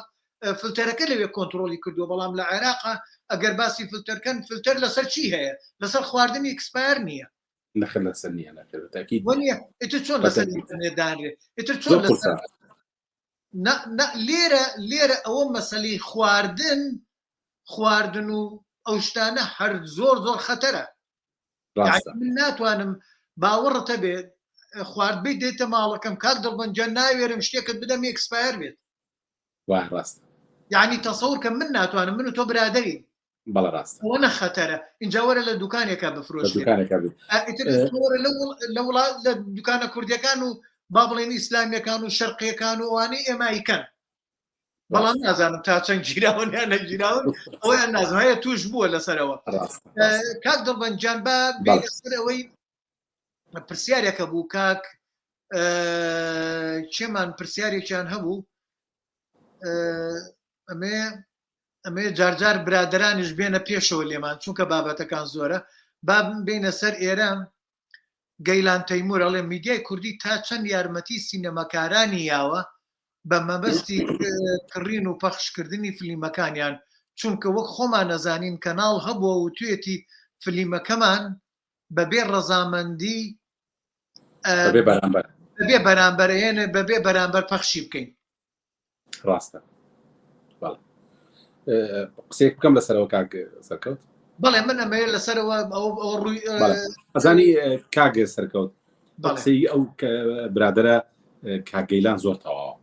فلتەرەکە لەوێ کۆنتترۆلی کردو بەڵام لە عێراقا ئەگەر باسی فلتەرکەن فلتەر لەسەر چی هەیە لەسەر خواردنی ئەکسپایر نییە نەخل لەسەر نییە نەکردتاکی ئیتر چۆن لەسەر دانرێت ئیتر چۆن لێرە ئەوە مەسەلەی خواردن و ئەو شتانە هەر زۆر خەتەرە من ناتوانم باوەڕتە بێت خواردبی دێتە ماڵەکەم کاک دڵبەنجە ناوێرم شتێکت بدەم ئەکسپایر بێت ڕاست یعنی تەسەور کە من ناتوانم من و تۆ برادری بەڵە ڕاست ئەوە نەخەتەرە اینجا وەرە لە دوکانێکە بفرۆشت لە دوکانە کوردیەکان و با بڵێن ئیسلامیەکان و شەرقیەکان و ئەوانەی ئێمایکەن بەڵام نازانم تا چەند گیراون یان نەگیراون ئەویان نازم هەیە توش بووە لەسەرەوە کاک دڵبەنجان با بێسەرەوەی پرسیارێکە بوو کاک چێمان پرسیارێکیان هەبوو ئەمێ جارجار برادرانیش بێنە پێشەوە لێمان چونکە بابەتەکان زۆرە با بینە سەر ئێرە گەیلان تەیمور ئەڵێ میدیای کوردی تا چەند یارمەتی سینەماکارانی یاوە بە مەبەستی کڕین و پەخشکردنی فلیمەکانیان چونکە وەک خۆمان نەزانین کەناڵ هەبووە و توێتی فلیمەکەمان بەبێ ڕەزامەندی بەبێ بەرامبەرێنە بەبێ بەرامبەر پەخشی بکەین ڕاستە قسێک بکەم لەسەرەوە کاک سەرکەوت بەڵێ من ئەمەیە لەسەرەوە ڕووی ئەزانی کاگە سەرکەوت قسەی ئەو برادرە کاگەیلان زۆر تەواوە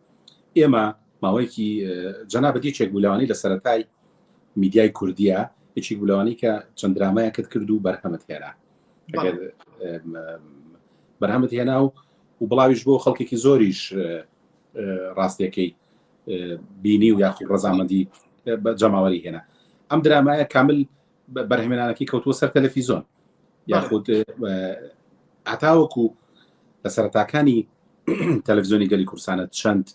ئێمە ماوەیەکی جەنابەتی چێک بوولەوانی لە سەرەتای میدیای کوردیە هیچی بوولەوانی کە چەند درامایەکەت کرد و بەرهەمت هێنا بەرهەمت هێنا و بڵاویش بۆ خەڵکێکی زۆریش ڕاستیەکەی بینی و یاخود ڕەزامەندی جەماوەری هێنا ئەم درامایە کامل بەرهەمێنانەکەی کەوتووە سەر تەلەڤیزۆن یاخود هەتاوەکو لە سەرەتاکانی تەلەڤیزۆنی گەلی کورسانە چەند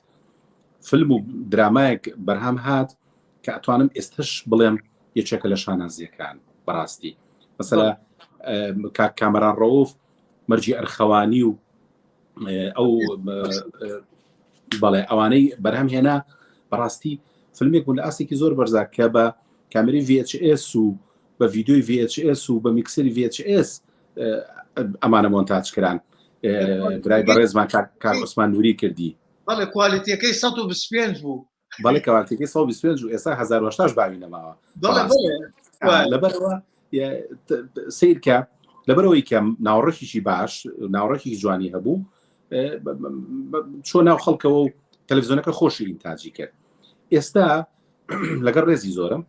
فیلم و درامایەک بەرهەم هات کە ئەتوانم ئێستش بڵێم یەکێکە لە شانازیەکان بەڕاستی مەسەلا کاک کامەران ڕەوف مەرجی ئەرخەوانی و ئەو بەڵێ ئەوانەی بەرهەم هێنا بەڕاستی فیلمێک بوو لە ئاسێکی زۆر بەرزا کە بە کامێرەی VHS و بە ڤیدیۆی VHS و بە میکسەری VHS ئەمانە مۆنتاژ کران برای بەڕێزمان کاک عوسمان نووری کردی بەڵێ کوالیتیەکەی 125 بوو بەڵێ کوالیتیەکەی 125 و ئێستا 1080 باوی نەماوە لەبەرەوە سیرکە لەبەرەوەی کە ناوڕێکیشی باش ناوڕێکی جوانی هەبوو چۆ ناو خەڵکەوە و تەلەڤیزۆنەکە خۆشی ئینتاجی کرد ئێستا لەگەڵ ڕێزی زۆرم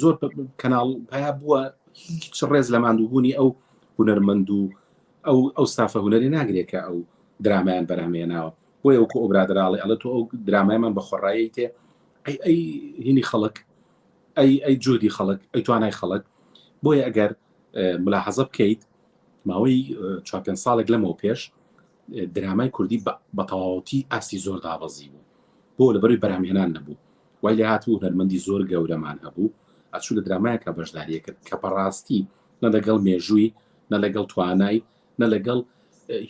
زۆر کەناڵ پیا بووە هیچ ڕێز لە ماندووبوونی ئەو هونەرمەند و ئەو ستافە هونەری ناگرێت کە ئەو درامایان بەرهەمهێناوە بۆیە وەکو ئەو برادراڵێ ئەڵێ تۆ ئەو درامایمان بە خۆڕایی تێ ئەی هینی خەڵک ئەی جودی خەڵک ئەی توانای خەڵک بۆیە ئەگەر ملاحەزە بکەیت ماوەی 4-5 ساڵێک لەمەوە پێش درامای کوردی بە تەواوەتی ئاستی زۆر دابەزی بوو بۆ لەبەروی بەرهەمهێنان نەبوو وای لێ هاتوو هونەرمەندی زۆر گەورەمان هەبوو ئەچوو لە درامایەکە بەشداریە کرد کە بەڕاستی نە لەگەڵ مێژووی نە لەگەڵ توانای نە لەگەڵ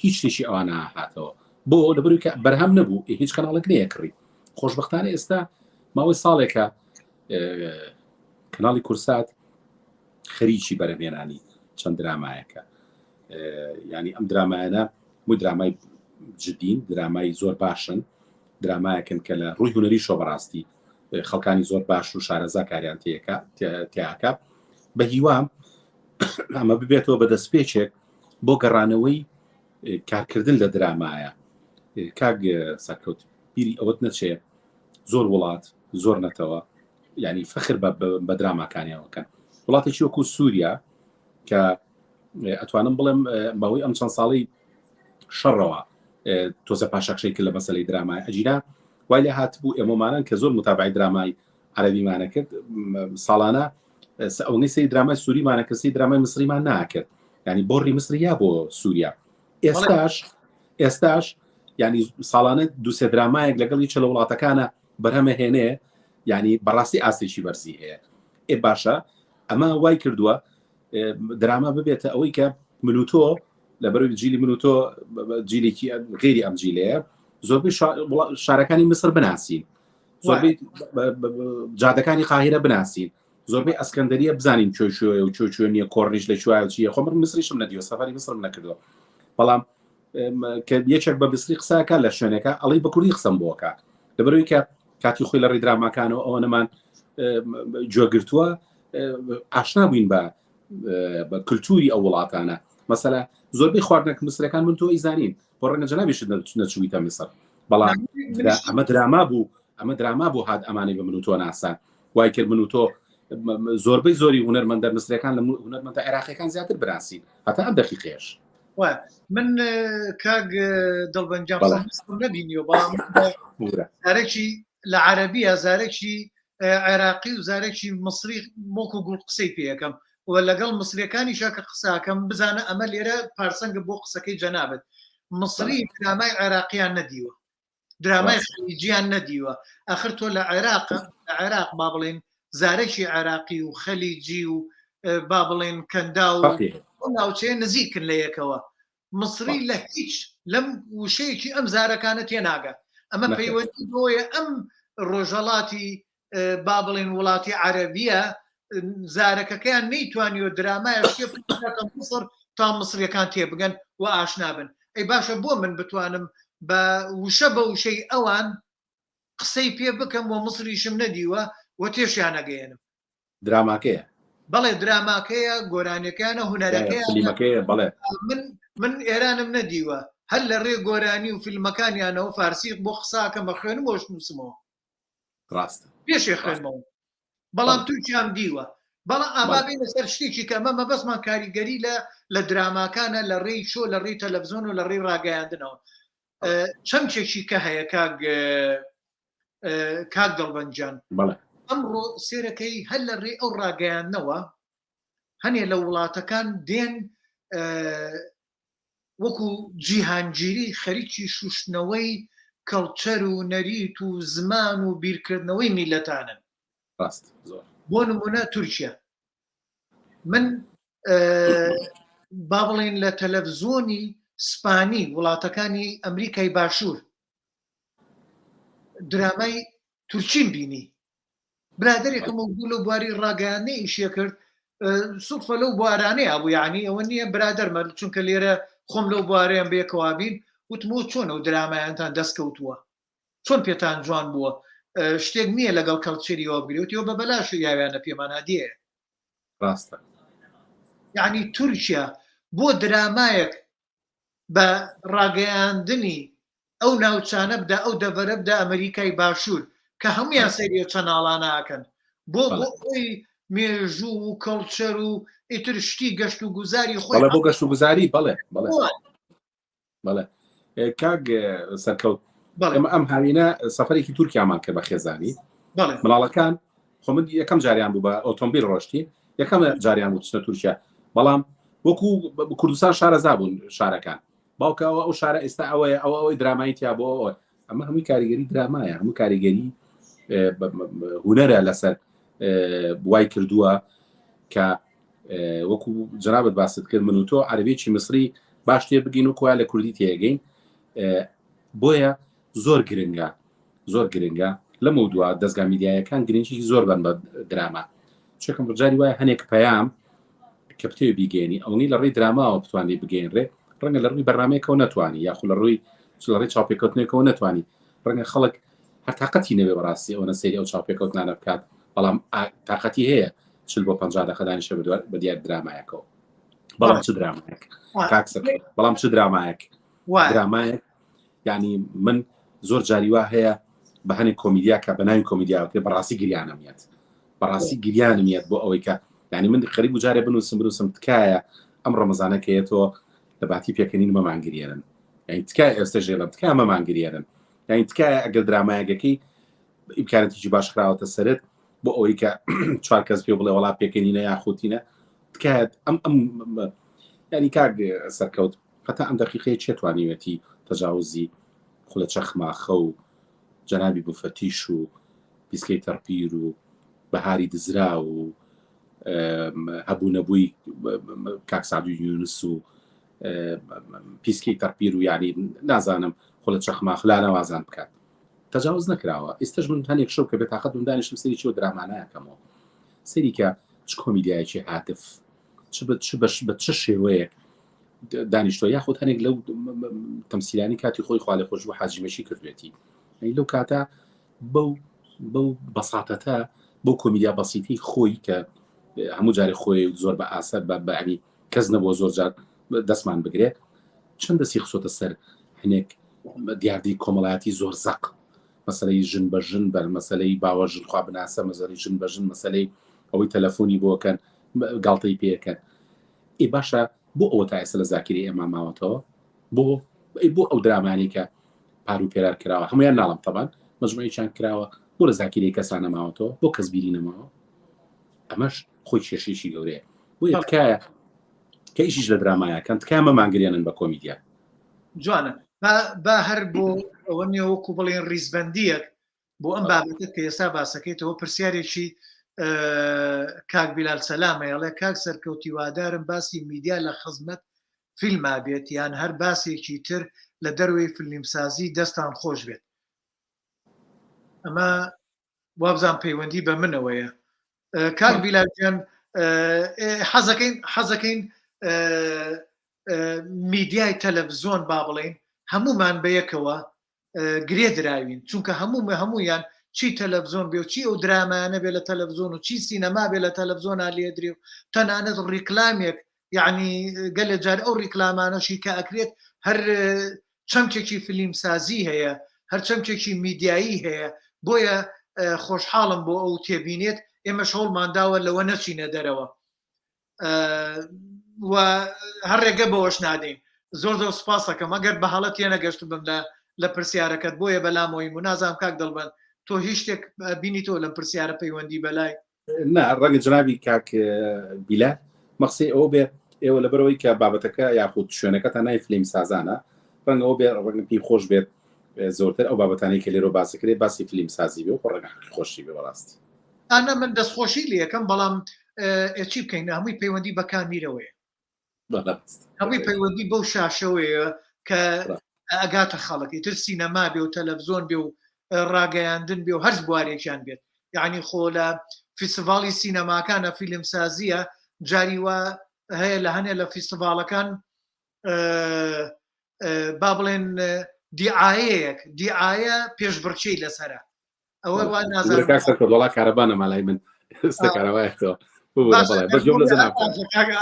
هیچ شتێکی ئەوانە هاتەوە بۆ لەبەروی کە بەرهەم نەبوو هیچ کەناڵێک نەیە کڕی خۆشبەختانە ئێستا ماوەی ساڵێکە کەناڵی کورسات خەریکی بەرهەمهێنانی چەند درامایەکە ینی ئەم درامایانە بۆ درامای جدین درامای زۆر باشن درامایەکن کە لە ڕووی هوەری شۆ بەڕاستی خەڵکانی زۆر باش و شارەزا کاریان تیاکە بە هیوام ئەمە ببێتەوە بەدەستپێچێک بۆ گەڕانەوەی کارکردن لە درامایە. کاک سەرکەوت بیری ئەوەت نەچێ زۆر وڵات زۆر نەتەوە ینی فەخر بە دراماکانیەوەکەن. وڵاتێکی وەکو سووریا کە ئەتوانم بڵێم بەهۆی ئەم چەند ساڵی شەڕەوە تۆزە پاشەخشەی کرد لە مەسەلەی درامای ئەجینا وای لێ هاتبوو ئێمەمانان کە زۆر متابعی درامای عەرەبیمانە کرد ساڵانە ئەوەی سەی درامای سووریمانە کە سەی درامای مسریمان ناکرد ینی بۆڕی مسریا بۆ سووریا. ئێستاش ینی ساڵانە دووسێ درامایەک لەگەڵی چە لە وڵاتەکانە بەرهەمە هێنێ ینی بەڕاستی ئاستێکی بەرزی هەیە. باشە ئەمە وای کردووە دراما ببێتە ئەوەی کە من و تۆ لە بەروی جیلی من و تۆ جیلێکی غێری ئەم جیلەیە زۆربەی شارەکانی مسر بناسین، زۆربەی جادەکانی قاهیرە بناسین، زۆربەی ئەسکەندەریە بزانین کوێ و کوێ نییە کۆڕنیش لە کوایە چیە. خۆ من مسریشم نەدیوە سەفەری مسرم نەکردووە بەڵام کە یەکێک بە بسری قساکە لە شوێنەکە ئەڵی بە کوردی قسەم بۆکە لەبەرەوەی کە کاتی خۆی لە ڕێی دراماکانەوە ئەوە نەمان گوێگرتووە ئاشنا بووین بە کللتوری ئەو وڵاتانە. مەسەلا زۆربەی خواردنەکە مسرەکان من تۆ ئیزانین بۆ ڕێنە جەنابیشت نەچوویتە میسر بەڵام ئەمە دراما بوو هات ئەمانەی بە من و تۆ ناسان وای کرد من و تۆ زۆربەی زۆری هونەرمەندە مسرەکان لە هونەرمەندە عێراقیەکان زیاتر بناسین هەتا ئەم دەقیقەیەش. من کاک دڵبەنجام نەبینیەوە بەڵام زارێکی لە عەرەبیە زارێکی عێراقی و زارێکی مصری مۆک و گوڵ قسەی پێەکەم و لەگەڵ مسریەکانی شاکە قساکەم بزانە ئەمە لێرە پارسەنگە بۆ قسەکەی جەنابەت. مصری درامای عێراقیان نەدیوە، درامای خەلیجیان نەدیوە. ئاخر تۆ لە عێراق با بڵێن زارێکی عێراقی و خەلیجی و با بڵێن کەندا و ناوچەیە نزیکن لە یەکەوە. مصری لە هیچ لەم وشەیەکی ئەم زارەکانە تێناگات. ئەمە پەیوەندی بۆیە ئەم ڕۆژەڵاتی با بڵێن وڵاتی عەرەبیە زارەکەکەیان نەیتوانیوە درامایە مصر تا مصریەکان تێبگەن و ئاشنابن. ئەی باشە بۆ من بتوانم بە وشە بە وشەی ئەوان قسەی پێ بکەم و مصریشم نەدیوە و تێشیان نەگەێنم. دراماکەیە بەڵێ دراماکەیە گۆرانەکەیانە هونەرەکەیە بڵێ من ئێرانم نەدیوە هەر لە ڕێ گۆرانی و فیلمەکانیانەوە فارسی بۆ قساکەم بە خوێنم بۆش نووسمەوە ڕاستە پێشێ خوێنمەوە بەڵام تووشیان دیوە. بەڵام ئابابی لەسەر شتێکی کە ئەمە مەبەستمان کاریگەری لە دراماکانە لە ڕێی شۆ لە ڕێی تەلەڤزیۆن و لە ڕێی ڕاگەیاندنەوە. چەمچێکی کە هەیە کاک دڵبەنجان ئەمڕۆ سێرەکەی هەر لە ڕێ ئەو ڕاگەیاندنەوە هەنێ لە وڵاتەکان دێن وەکو جیهانگیری خەریکی شوشتنەوەی کەڵچەر و نەریت و زمان و بیرکردنەوەی میلەتانن. بۆ نمونە تورکیا من با بڵێن لە تەلەڤزیۆنی سپانی وڵاتەکانی ئەمریکای باشوور درامای تورکیم بینی. برادێکم بوو لە بواری ڕاگەیاندنەی ئیشە کرد سوفە لەو بوارانەیە بوو یعنی ئەوە نییە برادەرمە چونکە لێرە خۆم لەو بوارەیان بێکەوە بین وتمەوە چۆن ئەو درامایانتان دەستکەوتووە چۆن پێتان جوان بووە شتێک نییە لەگەڵ کەڵچەریەوە بگرێتەوە بە بەلاش یاویانە پێمانە دێ ڕاستە. یعنی تورکیا بۆ درامایەک بە ڕاگەیاندنی ئەو ناوچانە بدا ئەو دەڤەرە بدا ئەمریکای باشوور کە هەمویان سەریە چەناڵانەکەن بۆ ئەوی مێژوو و کەڵچەر و ئیتر شتی گەشت و گوزاری خۆی بۆ گەشت و گوزاری بەڵێ کاک سەرکەوت ئەم هاوینە سەفەرێکی تورکیامان کرد بە خێزانی مڵاڵەکان خۆ من یەکەم جاریان بوو بە ئۆتۆمبیل ڕۆشتی یەکەم جاریان بوو چنە تورکیا بەڵام وەکو کوردستان شارەزا بوون شارەکان باوکەوە ئەو شارە ئێستا ئەوەیە ئەوەی درامایی تیا بۆ ئەمە هەمووی کاریگەری درامایە هەموو کاریگەری هونەرە لەسەر وای کردووە کە وەکو جەنابەت باست کرد من و تۆ عەرەبێکی مسری باش تێ بگین و کویا لە کوردی تێگەین بۆیە زۆر گرنگە لە مەودووە دەستگا میدیایەکان گرنگی زۆر بن بە دراما چێکم ڕجاری وایە هەنێک پەیام کە بتێ بیگەێنی ئەوەی لە ڕێی دراماوە بتوانانی بگەێنرێ ڕەنگە لە ڕووی بەرنامەیەکەوە نەتوانی یاخو لە ڕووی چاپێککەوتنێکەوە نەتوانی ڕەنگە خەڵک هەر تااقەتی نەوێ بەڕاستی ئەوە سەیری ئەو چاپێکەوتنانە بکات بەڵام تااقەتی هەیە 40-50 دەخەدانیشە بە دیار درامایەکەەوە بەڵام چ درامایەک کاکسەر بەڵام چ درامایەک درامایەک یعنی من زۆر جاریوا هەیە بە هەنێک کۆمیدیا کە بە ناوی کۆمیدیاوەکە بەڕاستی گریانەمیێت بەڕاستی گریانمیێت بۆ ئەوەی کە یعنی من خەریب و جارێ بنووسم تکایە ئەم ڕەمەزانەکەیەتەوە لە باتی پێکەنین مەمانگرێنن یعنی تکای ئێستا ژێڵم تکا مەمانگرێنن یعنی تکایە ئەگەر درامایەکەکەی ئیمکانەتیجی باش خراوەتە سەرت بۆ ئەوەی کە 4 کەس پێ بڵێ وڵا پێکەنینە یاخوتینە تکایە ئەم ینی کاک سەرکەوت هەتا ئەم دەقیقەیە چێتوانیوێتی تەجاوزی خولە چەخماخە و جەنابی بوفەتیش و پیسکەی تەرپیر و بەهاری دزرا و هەبوو نەبووی کاک سعدو یونس و پیسکەی تەرپیر و یعنی نازانم خولە چەخماخ لا نەوازان بکات تەجاوز نەکراوە ئێستش من هەنێک شەو کە بێت تاقەت من دانیشتم سەری چۆ درامانایەکەمەوە سەری کە چ کۆمیدیایکی هاتف بە چه شێوەیەک دانیشتۆ یاخود هەنێک لەو تەمسیلانی کاتی خۆی خوا لێ خۆش بۆ حاجیمەشی کردوێتی لەو کاتە بەو بەساتەتە بۆ کۆمیدیا بەسیتی خۆی کە هەموو جارێ خۆی زۆر بە ئاسە بەعنی کەس نەبووە زۆر جار دەستمان بگرێت چەند دەستی خسۆتە سەر هەنێک دیاردی کۆمەڵایەتی زۆر زەق مەسەلەی ژن بە ژن بەر مەسەلەی باوە ژن خوا بناسە مەزەری ژن بە ژن مەسەلەی ئەوەی تەلەفۆنی بۆکەن گاڵتەی پێەکەن ئی باشە بۆ ئەوە تا ئێستا لە زاکری ئێمە ماوەتەوە بۆ ئەو درامانی کە پار و پێرار کراوە هەمویان ناڵم تەبان مەجموعەیان کراوە بۆ لە زاکری کەسان نەماوەتەوە بۆ کەس بیری نەماوە ئەمەش خۆی کێشێشی گەورەیە بۆ تکایە کە ئیشیش لە درامایەکەن تکایە مەمانگرێنن بە کۆمیدیا جوانە با هەر بۆ ئەوە نیەوەکو بڵێن ریزبەندیەک بۆ ئەم بابەتت کە ئێستا باسەکەیتەوە پرسیارێکی کاک بیلال سەلامەیەڵێ کاک سەرکەوتی وادارم باسی میدیا لە خزمەت فیلما بێت یان هەر باسێکی تر لە دەروی فیلمسازی دەستان خۆش بێت ئەمە وابزان پەیوەندی بە منەوەیە کاک بیلاجان حەزەکەین میدیای تەلەڤیزۆن با بڵێن هەمومان بەیەکەوە گرێ دراوین چونکە هەمویان چی تەلەڤیزۆن بێ و چی ئەو درامانە بێ لە تەلەڤیزۆن و چی سینەما بێ لە تەلەڤیزۆنا لێدرێ و تەنانەت ڕیکلامێک یعنی گەلە جار ئەو ڕیکلامانەشی کە ئەکرێت هەر چەمکێکی فیلمسازی هەیە هەر چەمکێکی میدیایی هەیە بۆیە خۆشحاڵم بۆ ئەو تێبینێت ئێمە شەڵمانداوە لەوە نەچینە دەرەوە و هەر ڕێگە بەوەش نادەین زۆر سوپاسەکەم ئەگەر بە حاڵەت تێ نەگەشت بم لە پرسیارەکەت بۆیە بەلامەوەی منازام کاک دڵبەن تۆ هیچ شتێک بینیتەوە لەم پرسیارە پەیوەندی بەلای نا ڕەنگە جنابی کاک بیلا مەخسی ئەوە بێ ئێوە لەبەرەوەی کە بابەتەکە یاخود شوێنەکە تا نای فلیم سازانە ڕەنگەەوە بێ ڕەنگە پێی خۆش بێت زۆرتر ئەو بابەتانەی کە لێرە باسەکرێت باسی فلیم سازی بێ و ڕەنگە خۆشی بێ بەڕاستی ئانا من دەستخۆشی لەکەم بەڵام چی بکەین هەمووی پەیوەندی بە کامیرەوەیە هەمووی پەیوەندی بەو شاشەوەیە کە ئەگاتە خەڵکی تر سینەما بێ و تەلەڤیزۆن بێ و ڕاگەیاندن بێ و هەرز بوارێکیان بێت یعنی خۆ لە فیستیڤاڵی سینەماکانە فیلمسازیە جاریوە هەیە لە هەنێ لە فیستیڤاڵەکان با بڵێن دیعایە پێشبڕکێی لەسەرە ئەوە وڵا کارەبانە مالای من ئێستا کارەوایەتەوە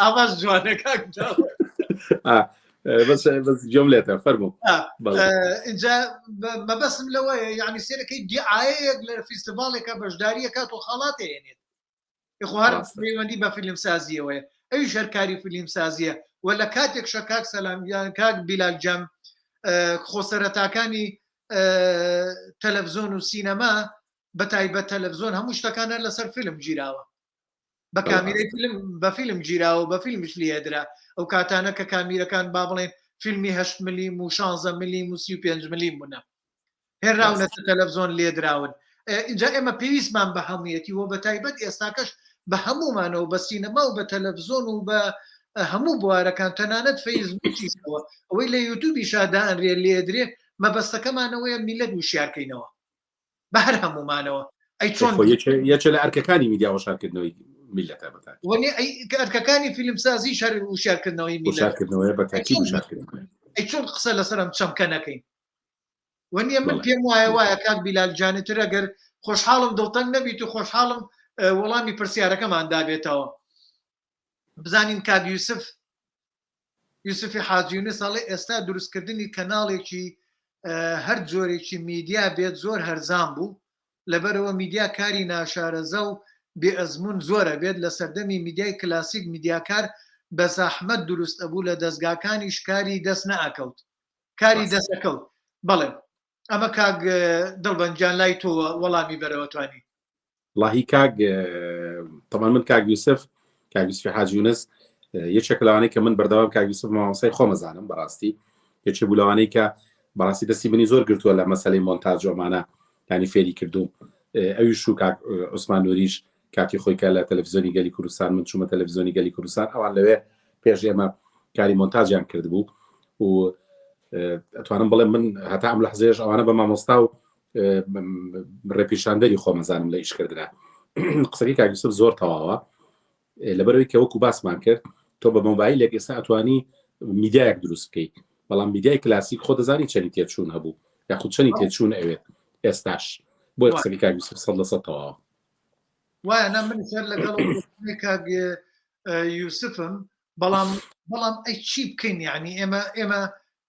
ئاواز جوانە بەس جۆم لێتە فەرموو اینجا مەبەسم لەوەیە یعنی سێرەکەی دیعایەک لە فیستیڤاڵێکە بەشداریە کات و خەڵاتێنێت هەر پەیوەندی بە فیلمسازیەوەیە ئەوی شەرکاری فیلمسازیە و لە کاتێک شەکاک سەلام یان کاک بیلال جەم خۆسەرەتاکانی تەلەڤیزۆن و سینەما بەتایبەت تەلەڤیزۆن هەموو شتەکانە لەسەر فیلم گیراوە بە کامیرەی فیلم بە فیلم گیراوە بە فیلمش لێدرا ئەو کاتانە کە کامیرەکان با بڵێن فیلمی 8 ملیم و 16 ملیم و 35 ملیم بوونە هێراونەتە تەلەڤیزۆن لێدراون اینجا ئێمە پێویستمان بە هەموویەتی و بە تایبەت ئێستاکەش بە هەمومانەوە بە سینەما و بە تەلەڤیزۆن و بە هەموو بوارەکان تەنانەت فەیسبوکیەوە ئەوەی لە یوتیوبی شادانرێ لێدرێ مەبەستەکەمانەوەیە میلەت وشارکەینەوە بە هەر هەمومانەوە ئەی چۆن یەکێ لە ئەرکەکانی میدیا وشارکردنەوەی میلەتە بەتای وەنێ ئەرکەکانی فیلمسازی شەر وشارکردنەوەی میلەتکردنەوەی بەتاکی وشارکردنەوەی ئەی چۆن قسە لەسەرم چەمکە نەکەین وەنیە من پێم وایە کاک بیلال جانتر ئەگەر خۆشحاڵم دڵتەنگ نەبیت و خۆشحاڵم وەڵامی پرسیارەکەمان دابێتەوە بزانین کاک یوسفی حاجیونس ئەڵێ ئێستا دروستکردنی کەناڵێکی هەر جۆرێکی میدیا بێت زۆر هەرزان بوو لەبەرەوە میدیا کاری ناشارەزە و بێ ئەزمون زۆرە بێت لە سەردەمی میدیای کلاسیک میدیاکار بە زەحمەت دروست ئەبوو لە دەستگاکانیش کاری دەست نەئەکەوت کاری دەستەکەوت بەڵێ ئەمە کاک دڵبەنجان لای تۆ وەڵامی بەرەوە توانی والله کاک طبعا من کاک یوسف حاجی یونس یەکێک لەوانەی کە من بەردەوام کاک یوسف مامۆسای خۆمەزانم بەڕاستی یەکێک بوو لەوانەی کە بەڕاستی دەستی منی زۆر گرتووە لە مەسەلەی مۆنتاژ ئەمانە ینی فێری کردوم ئەویش و کاک عوسمان نووریش کاتی خۆی کە لە تەلەڤیزیۆنی گەلی کوردستان من چوومە تەلەڤیزیۆنی گەلی کوردستان ئەوان لەوێ پێش ئێمە کاری مۆنتاژیان کرد بوو و ئەتوانم بڵێم من هەتا ئەم لەحزەیەش ئەوانە بە مامۆستا و ڕێپیشاندەری خۆمەزانم لە ئیشکردنا قسەکەی کاک یوسف زۆر تەواوە لەبەرەوەی کە وەکو باسمان کرد تۆ بە مۆبایلێک ئێستا ئەتوانی میدیایەک دروست بکەیت بەڵام میدیای کلاسیک خۆ دەزانی چەندی تێچوون هەبوو یاخود چەندی تێچوون ئەوێت ئێستاش بۆ قسەکەی کاک یوسف 100% تەواوە وایە نە من سەر لەگەڵ کاک یوسفم بەڵام ئەی چی بکەین یعنی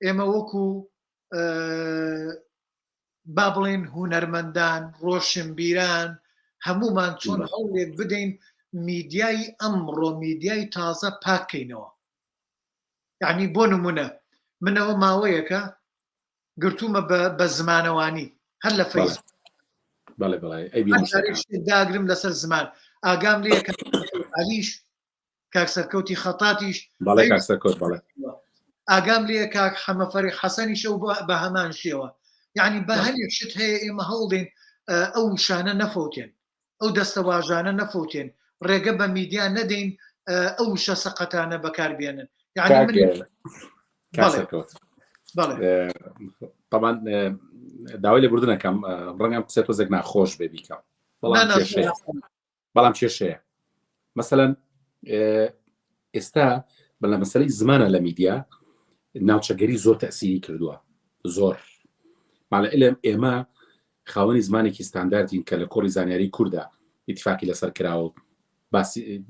ئێمە وەکو با بڵێن هونەرمەندان ڕۆشنبیران هەمومان چۆن هەوڵێک بدەین میدیای ئەمڕۆ میدیای تازە پاکەینەوە یعنی بۆ نمونە منەوە ماوەیەکە گرتومە بە زمانەوانی هەر لە فەیس داگرم لەسەر زمان ئاگام لێ علیش کاک سەرکەوتی خەتاتیش ئاگام لێ کاک حەمەفەری حەسەنیشە و بە هەمان شێوە یعنی بە هەرێک شت هەیە ئێمە هەوڵدێن ئەو شانە نەفەوتێن ئەو دەستەواژانە نەفەوتێن ڕێگە بە میدیا نەدەین ئەو شە سەقەتانە بەکاربێنن طبعا داوای لێبوردنەکەم ڕەنگەم قسە تۆزێک ناخۆش بێ بیکەم بەڵام کێشەیە مەسەلەن ئێستا بەڵام مەسەلەی زمانە لە میدیا ناوچەگەری زۆر تەسیری کردووە زۆر ماڵە ئێلم ئێمە خاوەنی زمانێکی ستانداردین کە لە کۆڕی زانیاری کووردا ئیتفاقی لەسەر کراوە باسی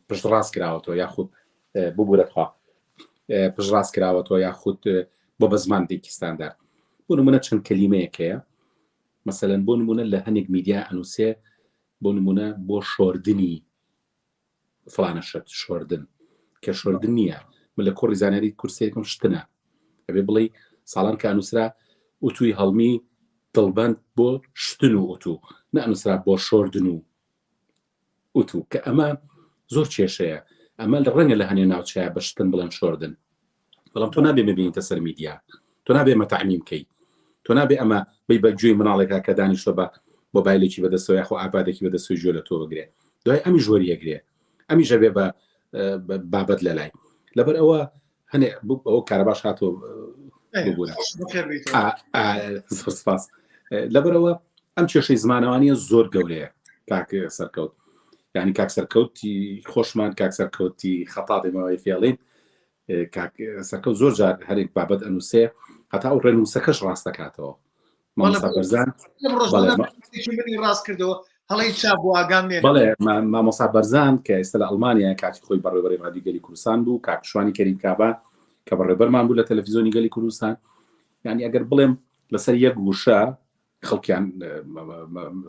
پشت ڕاست کراوەتەوە یاخود ببوورەتخوا پشت ڕاست کراوەتەوە یاخود بۆ بە زمانێکی ستاندارد بۆ نمونە چەند کەلیمەیەکەیە مەسەلەن بۆ نمونە لە هەنێک میدیا ئەنووسێ بۆ نمونە بۆ شۆردنی فڵانە شت شۆردن کە شۆردن نییە من لە کۆڕی زانیاری کورسێکم شتنە ئەبێ بڵێ ساڵان کە ئەنووسرا ئوتوی هەڵمی دڵبەند بۆ شتن و ئوتو نەئەنووسرا بۆ شۆردن و ئوتو کە ئەمە زۆر کێشەیە ئەمە لە ڕەنگە لە هەنێ ناوچەیە بە شتن بڵێن شۆردن بەڵام تۆ نابێ مەبینیتە سەر میدیا تۆ نابێ مەتەعمیم کەی تۆ نابێ ئەمە بی بە گوێی مناڵێکا کە دانیشتە بە مۆبایلێکی بەدەستەوە یاخۆ ئاپادێکی بەدەستەوەی گوێ لە تۆ بگرێ دوای ئەمی ژوەریەگرێ ئەمی ژەبێ بە بابەت لە لای لەبەر ئەوە هەنێ ئەو کارە باش هاتۆ سپاس لەبەرەوە ئەم کێشەی زمانەوانیە زۆر گەورەیە کاک سەرکەوت یعنی کاک سەرکەوتی خۆشمان کاک سەرکەوتی خەتاتێمەوەی فێڵین کاک سەرکەوت زۆر جار هەرێک بابەت ئەنووسێ هەتا ئەو ڕێنووسەکەش ڕاست دەکاتەوە مامۆستا بەرزان ڕاست کردەوە هەڵی چاپ بۆ ئاگام لێ بەڵێ مامۆستا بەرزان کە ئێستا لە ئەڵمانیا کاتی خۆی بەڕێوەبەری ڕادیۆ گەلی کوردستان بوو کاکشوانی کەریم کابا کە بەڕێبەرمان بوو لە تەلەڤیزیۆنی گەلی کوردستان یعنی ئەگەر بڵێم لەسەر یەک گوشە خەڵکیان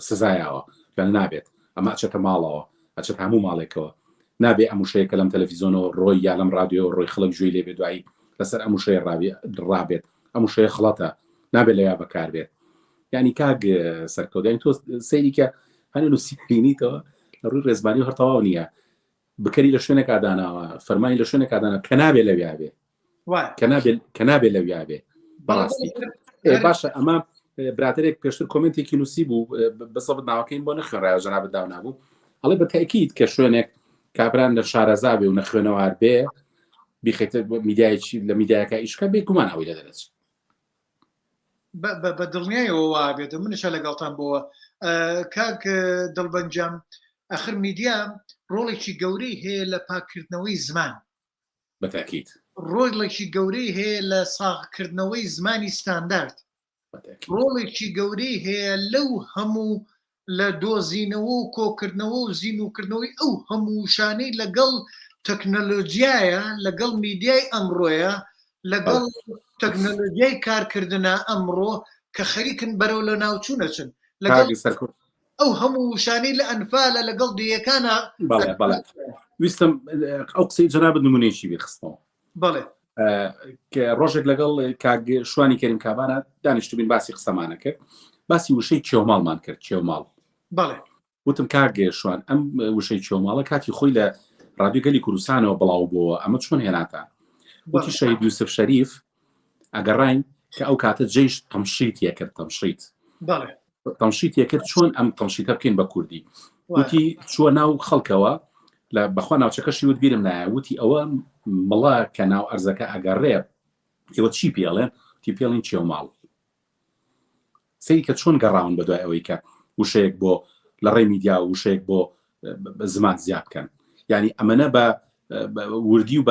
سزایەوە یان نابێت ئەمە ئەچێتە ماڵەوە ئەچێت هەموو ماڵێکەوە نابێ ئەموشەیە کە لەم تەلەڤیزیۆنەوە ڕۆی یا لەم رادیۆ ڕۆی خەڵک گوێی لێ بێ دوایی لەسەر ئەموشەیە ڕابێت ئەموشەیە خڵەتە نابێت لەیا بەکار بێت یعنی کاک سەرکەوت یعنی تۆ سەیری کە هەنێ نووسینیتەوە لە ڕووی ڕێزبانی هەر تەواو نییە بکەری لە شوێنێک ئاداناوە فەرمانی لە شوێنێک ئادانە کە نابێ لەویا بێ کە نابێ لەویا بێ بەڕاستی باشە ئەمە براتێک پێشتر کۆمنتێکی نووسی بوو بەسەبت ناوەکەین بۆ نەخوێنڕای ژەنابەت داونابوو هەڵێ بە تاکید کە شوێنێک کابران لە شارەزا بێ و نەخوێنەوار بێ بیخێتە میدیایکی لە میدیایەکە ئیشکە بێ گومان ئەوەی لە دەرەچێت بە دڵنیایەوە وا بێت و منیشە لەگەڵتان بۆوە کاک دڵبەنجام ئەخر میدیا ڕۆڵێکی گەورەی هەیە لە پاکردنەوەی زمان بە تاکید ڕۆڵێکی گەورەی هەیە لە ساغکردنەوەی زمانی ستاندارد ڕۆڵێکی گەورەی هەیە لەو هەموو لە دۆزینەوە و کۆکردنەوە و زین و کردنەوەی ئەو هەموو شانەی لەگەڵ تەکنەلۆژیایە لەگەڵ میدیای ئەمڕۆیە لەگەڵ تەکنەلۆژیای کارکردنە ئەمڕۆ کە خەریکن بەرەو لە ناوچوونەچن لەگەڵ ئەو هەموو شانەی لە ئەنفالە لەگەڵ دیەکانە. ویستم ئەو قسەی جەنابەت نمونەیەکی بێخستەوە. بەڵێ کە ڕۆژێک لەگەڵ کاگ شوانی کەریم کابانە دانیشتبین باسی قسەمانە کرد، باسی وشەی کێوماڵمان کرد. کێوماڵ بەڵێ وتم کاگێ شوان ئەم وشەی کێوماڵە کاتی خۆی لە ڕادیۆگەلی کوردستانەوە بڵاو بووە، ئەمە چۆن هێناتە؟ وتی شەهید یوسف شەریف ئەگەڕاین کە ئەو کاتە جێیش تەمشیتیە کرد. تەمشیتیە کرد چۆن ئەم تەمشیتە بکەین بە کوردی. وتی چووە ناو خەڵکەوە لە بەخوا ناوچەکەشی وت بیرم نایە، وتی ئەوە مڵە کە ناو ئەرزەکە ئەگەڕێ ئێوە چی پێڵێن؟ تی پێڵین کێوماڵ. سەری کە چۆن گەڕاون بە دوای ئەوەی کە وشەیەک بۆ لە ڕێی میدیا و وشەیەک بۆ زمان زیاد بکەن. یعنی ئەمەنە بە وردی و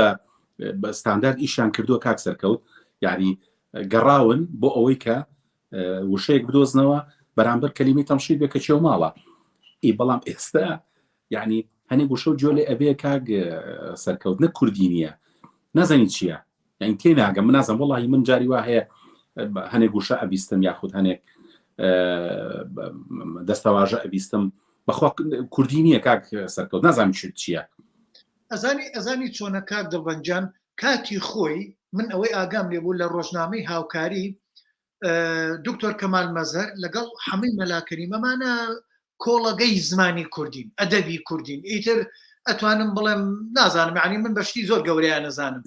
بە ستاندارد ئیشان کردووە کاک سەرکەوت، یعنی گەڕاون بۆ ئەوەی کە وشەیەک بدۆزنەوە بەرامبەر کەلیمەی تەمشید بێ کە کێوماڵە. بەڵام ئێستا یعنی هەنێک وشە و جۆلێ ئەبێ کاک سەرکەوت نە کوردی نییە، نازانی چییە، یعنی تێ ناگەم، من نازانم وەڵاهی من جاری وا هەیە هەنێک وشە ئەبیستم یاخود هەنێک دەستەواژە ئەبیستم، بەخوا کوردی نییە کاک سەرکەوت، نازانم چییە. ئەزانی چۆنە کاک دڵبەنجان کاتی خۆی من ئەوەی ئاگام لێبوو لە ڕۆژنامەی هاوکاری دکتۆر کەمال مەزهەر لەگەڵ حەمەی مەلاکەریمەمانە کۆڵەگەی زمانی کوردین ئەدەبی کوردین ئیتر ئەتوانم بڵێم نازانم، یعنی من بەشتی زۆر گەورەیان نەزانم.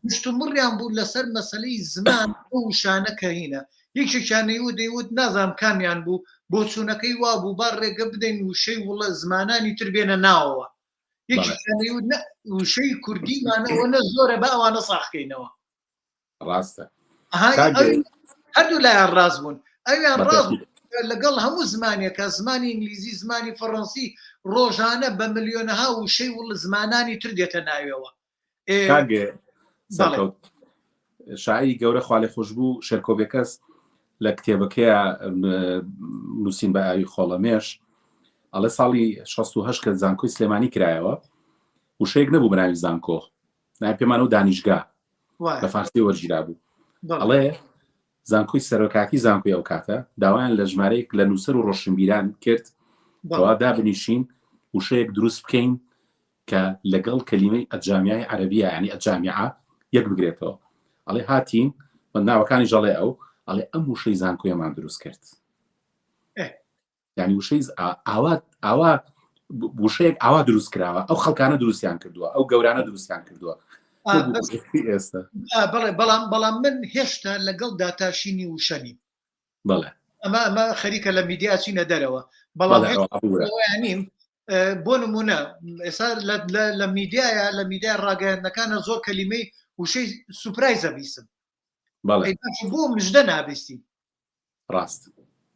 مشتمڕیان بوو لەسەر مەسەلەی زمان ئەو شانە کە هینە یەکێکیانەی و دەیوت نازانم کامیان بوو بۆ چوونەکەی وا بوو با ڕێگە بدەین وشەی وڵە زمانانی تر بێنە ناوەوە، یەکێکیانەی وت وشەی کوردیمانەوە نە زۆرە بە ئەوانە ساخکەینەوە. ڕاستە هەردوو لایەن ڕاست بوون، ئەویان ڕاست لەگەڵ هەموو زمانێکە زمانی ئینگلیزی زمانی فەڕەنسی ڕۆژانە بە ملیۆنەها وشەی وڵ زمانانی تر دێتە ناویەوە. شاعری گەورە خوالێ خۆش بوو شێرکۆبێکەس لە کتێبەکەیە نووسین بە ئاوی خۆڵەمێش ئەڵێ ساڵی 68 کە زانکۆی سلێمانی کرایەوە وشەیەک نەبوو بەناوی زانکۆ، ناوی پێمانە و دانیشگا لە فارسی وەرگیرا بوو. ئەڵێ زانکۆی سەرۆکاتی زانکۆی ئەو کاتە داوایان لە ژمارەیەک لە نووسەر و ڕۆشنبیران کرد کەوا دابنیشین وشەیەک دروست بکەین کە لەگەڵ کەلیمەی ئەجامیای عەرەبیە، یعنی ئەجامیعە یەک بگرێتەوە. ئەڵێ هاتین بە ناوەکانی ژەڵێ ئەو ئەڵێ ئەم وشەی زانکۆیەمان دروست کرد، یعنی وشەی ئاوا وشەیەک ئاوا دروست کراوە، ئەو خەڵکانە دروستیان کردووە، ئەو گەورانە دروستیان کردووە. ئێستا بەڵام من هێشتا لەگەڵ داتاشینی وشەنیم. بەڵێ ئەمە خەریکە لە میدیا چینە دەرەوە، بەڵام نیم بۆ نمونە ئێستا لە میدیایە لە میدیای ڕاگەیاندنەکانە زۆر کەلیمەی وشەی سوپرایزە بیستم. بۆ مژدە نابیستی. ڕاست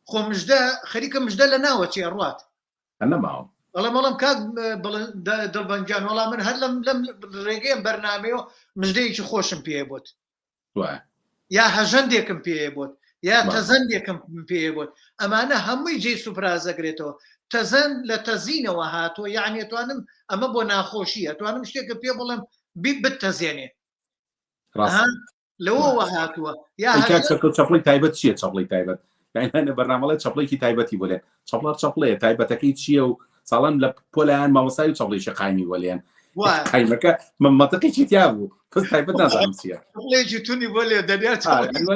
خۆ مژدە خەریکە مژدە لە ناوە چێ ڕات نەماوە. بەڵام کاک دڵبەنجان وەڵام من هەر لەم ڕێگەیەم بەرنامەیە مژدەیەکی خۆشم پێ بوت، یا هەژەندێکم پێ بوت، یا تەزەندێکم پێ بوت. ئەمانە هەمووی جێ سوپرازەگرێتەوە. تەزەند لە تەزینەوە هاتووە، یعنی توانم ئەمە بۆ ناخۆشیە، توانم شتێکە پێ بڵێم بتەزێنێ لەوەوە هاتووە. یا چەپڵی تایبەت چییە؟ چەپڵی تایبەت یعنی بەرنامەڵێت چەپڵێکی تایبەتی بۆ لێن چەپڵەیە تایبەتەکەی چییە و ساڵان لە پۆلایان مامۆسای و چەپڵێکی قایمی وەلێن قایمەکە مەمەتەقێکی تیا بوو پس تایبەت نازانم چییە چەپڵێکی تونی بۆ لێ دەریات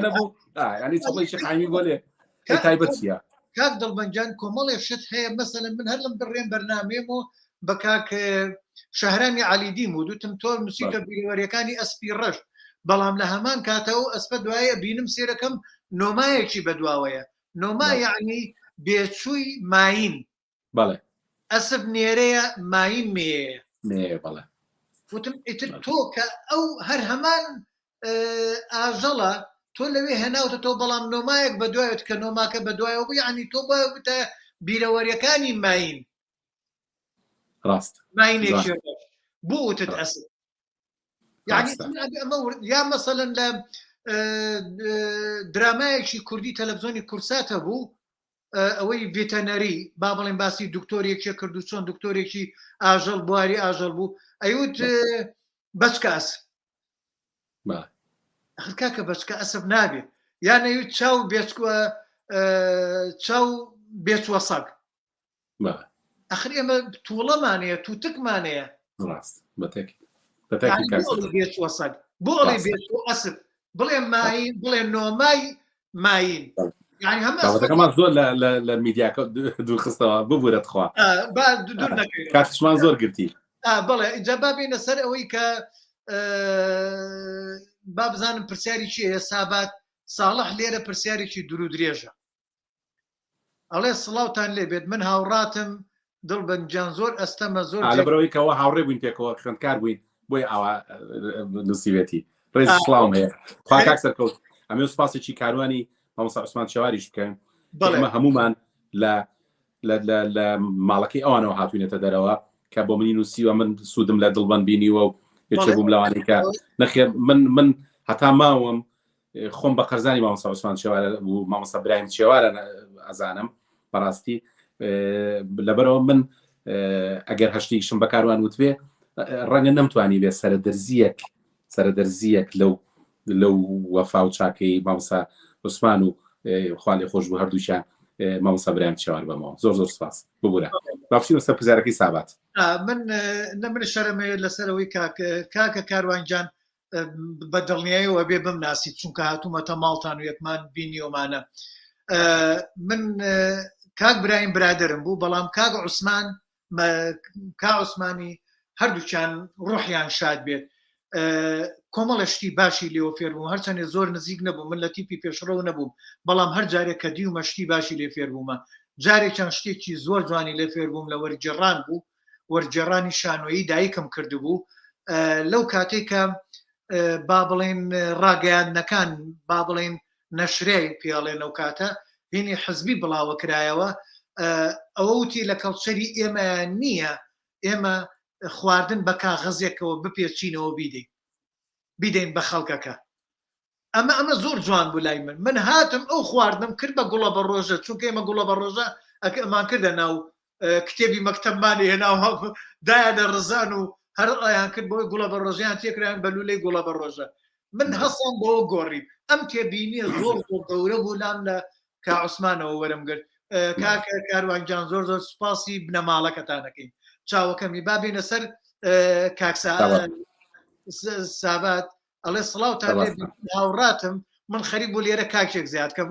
نەبوو، ینی چەپڵێکی قایمی بۆ لێ تایبەت چییە؟ کاک دڵبەنجان کۆمەڵێ شت هەیە مەسەلەن من هەر لەم بڕێن بەرنامەیەمەوە بە کاک شەهرانی عەلیدی وتم تۆ موسیقە بیرەوەریەکانی ئەسپی ڕەش، بەڵام لە هەمان کاتەوە ئەسپە دوایە بینم سێرەکەم نۆمایەکی بەدواوەیە. نۆما یعنی بێچووی ماین. بەڵێ ئەسب نێرەیە ماین مێیە. بەڵێ وتم ئیتر تۆ کە ئەو هەر هەمان ئاژەڵە تۆ لەوێ هێناوتە تۆ، بەڵام نۆمایەک بەدوایت کە نۆماکە بەدوایەوە بوو، یعنی تۆ بتە بیرەوەریەکانی ماین. ڕاست ماینێکی بۆ وتت ئەسب. يعني يا مثلا درامایەکی کوردی تەلەڤیزۆنی کورساتە بوو ئەوەی ڤێتەنەری با بڵێن باسی دکتۆرێکی کرد و چۆن دکتۆرێکی ئاژەڵ بواری ئاژەڵ بوو ئەیوت بەچکە ئەسب کاکە بەچکە ئەسب نابێت یان ئەیوت چاو بێچکووە چاو بێچوە سەگ ئەخر ئێمە تووڵەمانەیە تووتکمانەیە ڕاست بێچوە سەگ بۆ ئەڵێ بێچوە ئەسب بڵێ ماین بڵێ نۆمای ماین مان زۆر لە میدیاکە دوورخستەوە ببورەت خوا کاتشمان زۆر گرتی بڵێ اینجا بابینە سەر ئەوەی کە با بزانم پرسیاری چیە سابات ساڵح لێرە پرسیارێکی دوور و درێژە ئەڵێ سڵاوتان لێ بێت من هاوڕاتم دڵ بەنجان زۆر ئەستەمە زۆر لە بەرەوەی کەەوە هاوڕێ بووین پێکەوە خوێندکار بووین بۆی ئاوا نووسیوێتی ڕێز سڵاو هەیە خوا کاک سەرکەوت ئەمێ سوپاسێکی کاروانی مامۆستا عوسمان چێواریش بکەین ئێمە هەمومان لە ماڵەکەی ئەوانەوە هاتوینێتە دەرەوە کە بۆ منی نووسیوە من سوودم لە دڵبەن بینیوە و هێچێ بووم لەوانەی کە نەخێر من هەتا ماوەم خۆم بە قەرزانی مامۆستا عوسمان چێوارە و مامۆستا برایم چێوارە ئەزانم بەڕاستی لەبەرەوە من ئەگەر هەشتێکشم بە کاروان وتبێ ڕەنگە نەمتوانی بێ سەرەدەرزیەک لەو وەفا و چاکەی مامۆستا عوسمان و خوا لێ خۆش بوو هەردووشیان مامۆستا برایم چێوار بەمەوە زۆر زۆر سپاس ببوورە باشی وەسە پزارەکەی سابات من شەرمێ لەسەرەوەی کاکە کاروانجان بە دڵنیاییەوە بێ بمناسی چونکە هاتوومەتە ماڵتان و یەکمان بینیۆمانە من کاک برایم برادرم بوو بەڵام کاک عوسمان کا عوسمانی هەردووچیان ڕوحیان شاد بێت کۆمەڵە شتی باشی لێوە فێر بووم هەرچەندێ زۆر نزیک نەبوو من لە تیپی پێشڕەوە نەبووم بەڵام هەر جارێک کە دیومە شتی باشی لێ فێر بوومە جارێکیان شتێکی زۆر جوانی لێ فێر بووم لە وەرجێڕان بوو وەرجێڕانی شانۆیی دایکم کردبوو لەو کاتێکە با بڵێن ڕاگەیاندنەکان با بڵێن نەشرەی پێڵێنەو کاتە هینی حزبی بڵاوە کرایەوە ئەوە وتی لە کەڵچەری ئێمە نییە ئێمە خواردن بە کاغەزێکەوە بپێچینەوە بیدەین بە خەڵکەکە ئەمە زۆر جوان بوو لای من هاتم ئەو خواردنم کرد بە گوڵە بە ڕۆژە چونکە ئێمە گوڵە بە ڕۆژە ئەمان کردە ناو کتێبی مەکتەبمانی هێناو دایانە ڕزان و هەر ئایان کرد بۆی گوڵە بە ڕۆژیان تێکرایان بەلولەی گوڵە بە ڕۆژە من هەسڵم بۆەوە گۆڕیم ئەم تێبینیە زۆر گەورە بوو لام لە کا عوسمانەوە وەرم گرت کاکە کاروانجان زۆر زۆر سوپاسی بنەماڵەکەتانەکەین چاوەکەمی بابینە سەر کاکسا سابات ئەڵێ سڵاوتان لێ هاوڕاتم من خەریک بوو لێرە کاکێک زیادکەم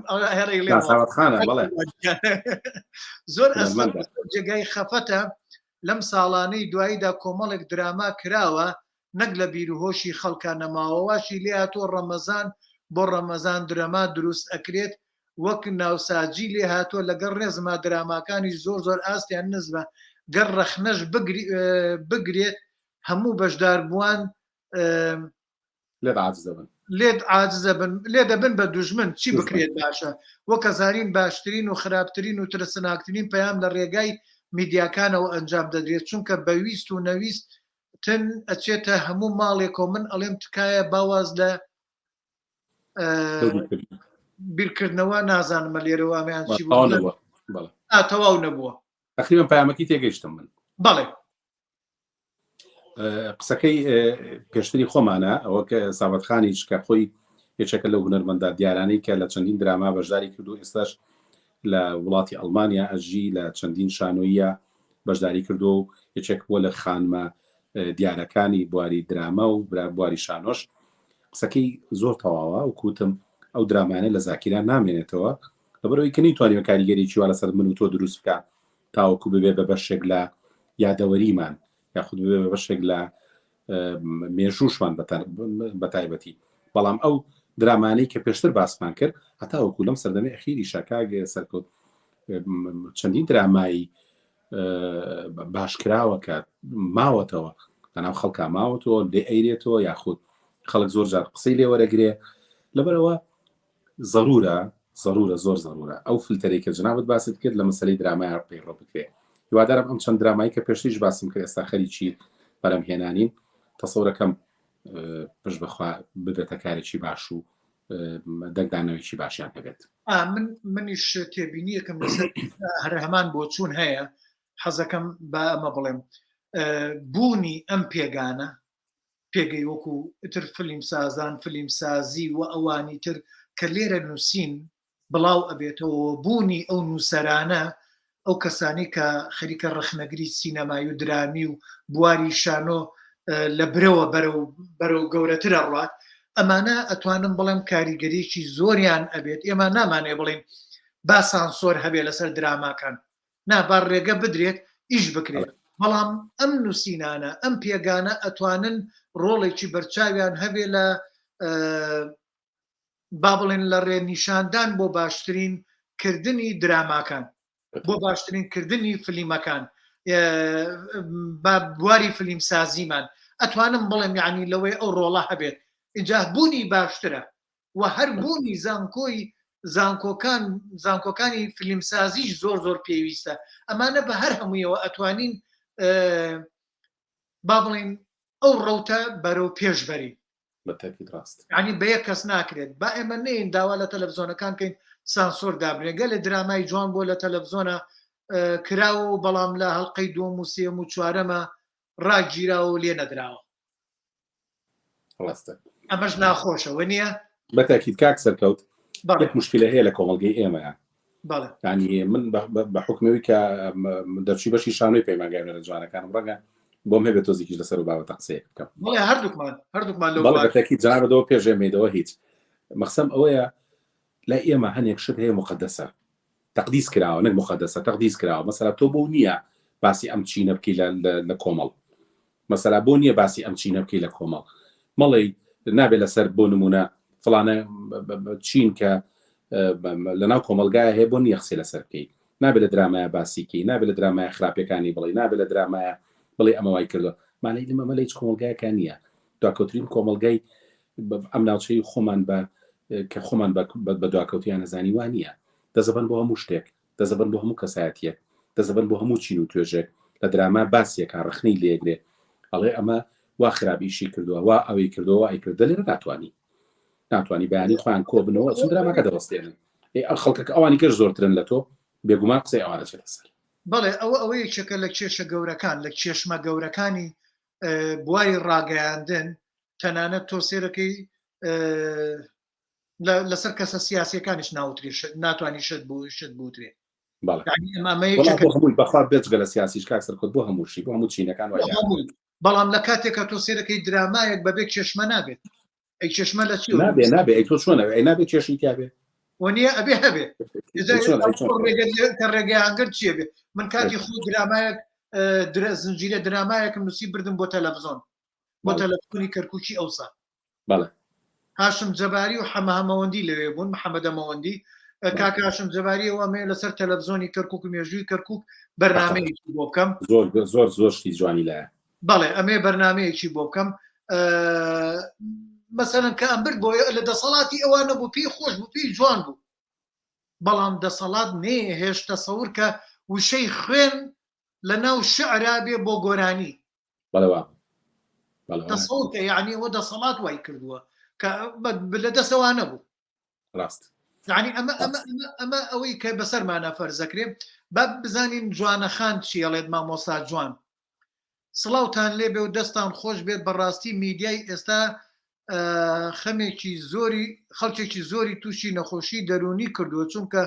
زۆر جێگای خەفەتە لەم ساڵانەی دواییدا کۆمەڵێک دراما کراوە نەک لە بیرروهۆشی خەڵکان نەماوەواشی لێ هاتۆ ڕەمەزان بۆ ڕەمەزان درەما دروست ئەکرێت وەک ناوساجی لێ هاتۆ لەگەڵ ڕێزما دراماکانی زۆر ئاستیان نزبە گەر ڕەخنەش بگرێت هەموو بەشدار بووان لێت عاجزە بن لێ دەبن بە دوژمن چی بکرێت باشە وەکە زارین باشترین و خراپترین و ترسناکترین پەیام لە ڕێگای میدیاکانەوە ئەنجام دەدرێت چونکە بەویست و نەویست تن ئەچێتە هەموو ماڵێکۆ من ئەڵێم تکایە باواز لە بیرکردنەوە نازانمە لێرەوەمیان چی تەواو نەبووە تقریبا پامەکی تێگەیشتم من بەڵێ قسەکەی پێشتری خۆمانە ئەوە کە سابەتخانیش کە خۆی یەکێکە لەو هونەرمەندە دیارانەی کە لە چەندین دراما بەشداری کردو ئێستاش لە وڵاتی ئەڵمانیا ئەژی لە چەندین شانۆیە بەشداری کردو و یەکێک بۆ لە خانمە دیارەکانی بواری درامە و بواری شانۆش قسەکەی زۆر تەواوە و کوتم ئەو درامانە لە زاکیران نامێنێتەوە لەبەرەوەی کە نەیتوانین کاریگەریی وە لەسەر من و تۆ دروست بکە تاوەکو ببێ بە بەشێک لە یادەوەریمان یاخود ببێ بە بەشێک لە مێژووشمان بە تایبەتی بەڵام ئەو درامانەی کە پێشتر باسمان کرد هەتاوەکو لەم سەردەمەی ئەخیری شاکاگە سەرکەوت چەندین درامایی باشکراوە کە ماوەتەوە بەناو خەڵکا ماوەتەوە لێ ئەیرێتەوە یاخود خەڵک زۆر جار قسەی لێ وەرەگرێ لەبەرەوە زۆر زەرورە ئەو فلتەرێک کە جنابەت باست کرد لە مەسەلەی درامای پەیڕۆ بکرێ هیوادارم ئەم چەند درامایی کە پێشتریش باسم کرد ئێستا خەریکی بەرەمهێنانین تەسەورەکەم پشت بەخوا ببێتە کارێکی باش و دەنگدانەوەیکی باشیان هەبێت. منیش تێبینیەکەم لەسەر هەر هەمان بۆ چوون هەیە حەزەکەم بە ئەمە بڵێم بوونی ئەم پێگانە پێگەی وەکو تر فلیم سازان فلیم سازی و ئەوانی تر کە لێرە نووسین بڵاو ئەبێتەوە بوونی ئەو نووسەرانە ئەو کەسانی کە خەریکە ڕخنەگری سینەمای و درامی و بواری شانۆ لە برەوە بەرەو گەورەترە ڕات ئەمانە ئەتوانم بڵێم کاریگەریکی زۆریان ئەبێت ئێمە نامانێ بڵێن با سانسۆر هەبێ لەسەر دراماکان نابار ڕێگە بدرێت ئیش بکرێت بەڵام ئەم نووسینانە ئەم پێگانە ئەتوانن ڕۆڵێکی بەرچاویان هەبێ لە با بڵێن لە ڕێنیشاندان بۆ باشترین کردنی دراماکان بۆ باشترین کردنی فلیمەکان بواری فلیم سازیمان ئەتوانم بڵێم یعنی لەوەی ئەو ڕۆڵە هەبێت اینجا بوونی باشترە و هەر بوونی زانکۆکانی فلیمسازیش زۆر پێویستە ئەمانە بە هەر هەموویەوە ئەتوانین با بڵێن ئەو ڕەوتە بەرەو پێشبەری ڕاست ینی بە یەک کەس ناکرێت با ئێمە نین داوا لە تەلەڤزۆنەکان کەین سانسۆر دابنێگە لە درامای جوان بۆ لە تەلەڤزۆنە کراوە و بەڵام لە هەڵلقەی دووەم و سێم و چوارەمە ڕاگیراوە و لێ نەدراوە ئەمەش ناخۆشەوە نییە بەتاکیید کاک سەرکەوت یەک مشکلە هەیە لە کۆمەڵگەی ئێمەیە ینی من بە حکمەوەی کە دەرچی بەشی شانۆی پەیمانگای لە جوانەکانم ڕەنگە بۆم هەبێت تۆزێکیش لەسەر و بابەتە قسەیەک بکەم هەردووکمان بەتاکیید جانەوە پێشێمێدەوە هیچ مەقسەم ئەوەیە لە ئێمە هەنێک شت هەیە مقدسە تەقدیس کراوە نەک مقدسە تەقدیس کراوە مەسەلا تۆ بۆ نییە باسی ئەم چینە بکەی لە کۆمەڵ مەسەلا بۆ نییە باسی ئەم چینە بکەی لە کۆمەڵ مەڵی نابێت لەسەر بۆ نمونە فڵانە چین کە لە ناو کۆمەلگایە هەیە بۆ نییە قسەی لەسەر بکەی نابێت لە درامایە باسیکەی نابێت لە درامایە خراپەکانی بڵێ نابێت لە درامایە بڵێ ئەمە وای کردووە مانای لەمە هیچ کۆمەلگایەکان نییە دواکەوترین کۆمەلگای ئەم ناوچەی خۆمان کە خۆمان بە دواکەوتیان نەزانی وان نییە دەزەبن بۆ هەموو شتێک دەزەبن بۆ هەموو کەسایەتیەک دەزەبن بۆ هەموو چین و توێژێک لە دراما باسیەکە ڕخنەی لێگرێ ئەڵێ ئەمە وا خراپیشی کردووە وا ئەوەی کردەوە ئەی کرد لێرە ناتوانانی بەیانی خۆیان کۆ بنەوە چون دراماکە دەوەستێنن خەڵکە ئەوانی کەش زۆرترن لە تۆ بێگومان قسەی ئەوانە چێتە سەر بەڵێ ئەوە یەکێکە لە کێشە گەورەکان لە کێشمە گەورەکانی بواری ڕاگەیاندن تەنانەت تۆ سێرەکەی لەسەر کەسە سیاسیەکانیش ناتوانانی شت بوترێ بەخوا بێجگە لە سیاسیش کاک سەرکەوت بۆ هەمووشی بۆ هەموو چینەکان بەڵام لە کاتێکە تۆ سێرەکەی درامایەک بەبێ کێشمە نابێت ئەی کێشمە لە چی نابێ ئەی تۆ چۆنەوە ئەی نابێت کێشی تیاابێ وەنیە ئەبێ هەبێ کە ڕێگەیانگەر چیە بێت من کاتی خۆ درامایەک زنجیرە درامایەکم نووسی بردم بۆ تەلەڤزۆن بۆ تەلەڤزۆنی کەرکووکی ئەوسا هاشم جەباری و حەمەوەندی لەوێ بوون محەممەد ئەمەوەندی کاک هاشم جەباریەوە ئەمێ لەسەر تەلەڤزۆنی کەرکووک و مێژووی کەرکووک بەرنامەیەکی بۆ بکەم زۆر شتی جوانی لایە بەڵێ ئەمێ بەرنامەیەکی بۆ بکەم مەسەرەن کە ئەم برد بۆ لە دەسەڵاتی ئەوانە بوو پێی خۆش بوو پێی جوان بوو بەڵام دەسەڵات نێ هێشتا سەور کە وشەی خوێن لە ناو شعرا بێ بۆ گۆرانی دەسەڵکە یعنی ئەوە دەسەڵات وای کردووە کە لە دەسەوانە بوو ڕاست یعنی ئەمە ئەوەی کە بەسەرمانە فەرزەکرێ با بزانین جوانەخان چیەڵێت مامۆستا جوان سڵاوتان لێبێ و دەستان خۆش بێت بەڕاستی میدیای ئێستا خەڵکێکی زۆری تووشی نەخۆشی دەرونی کردووە چونکە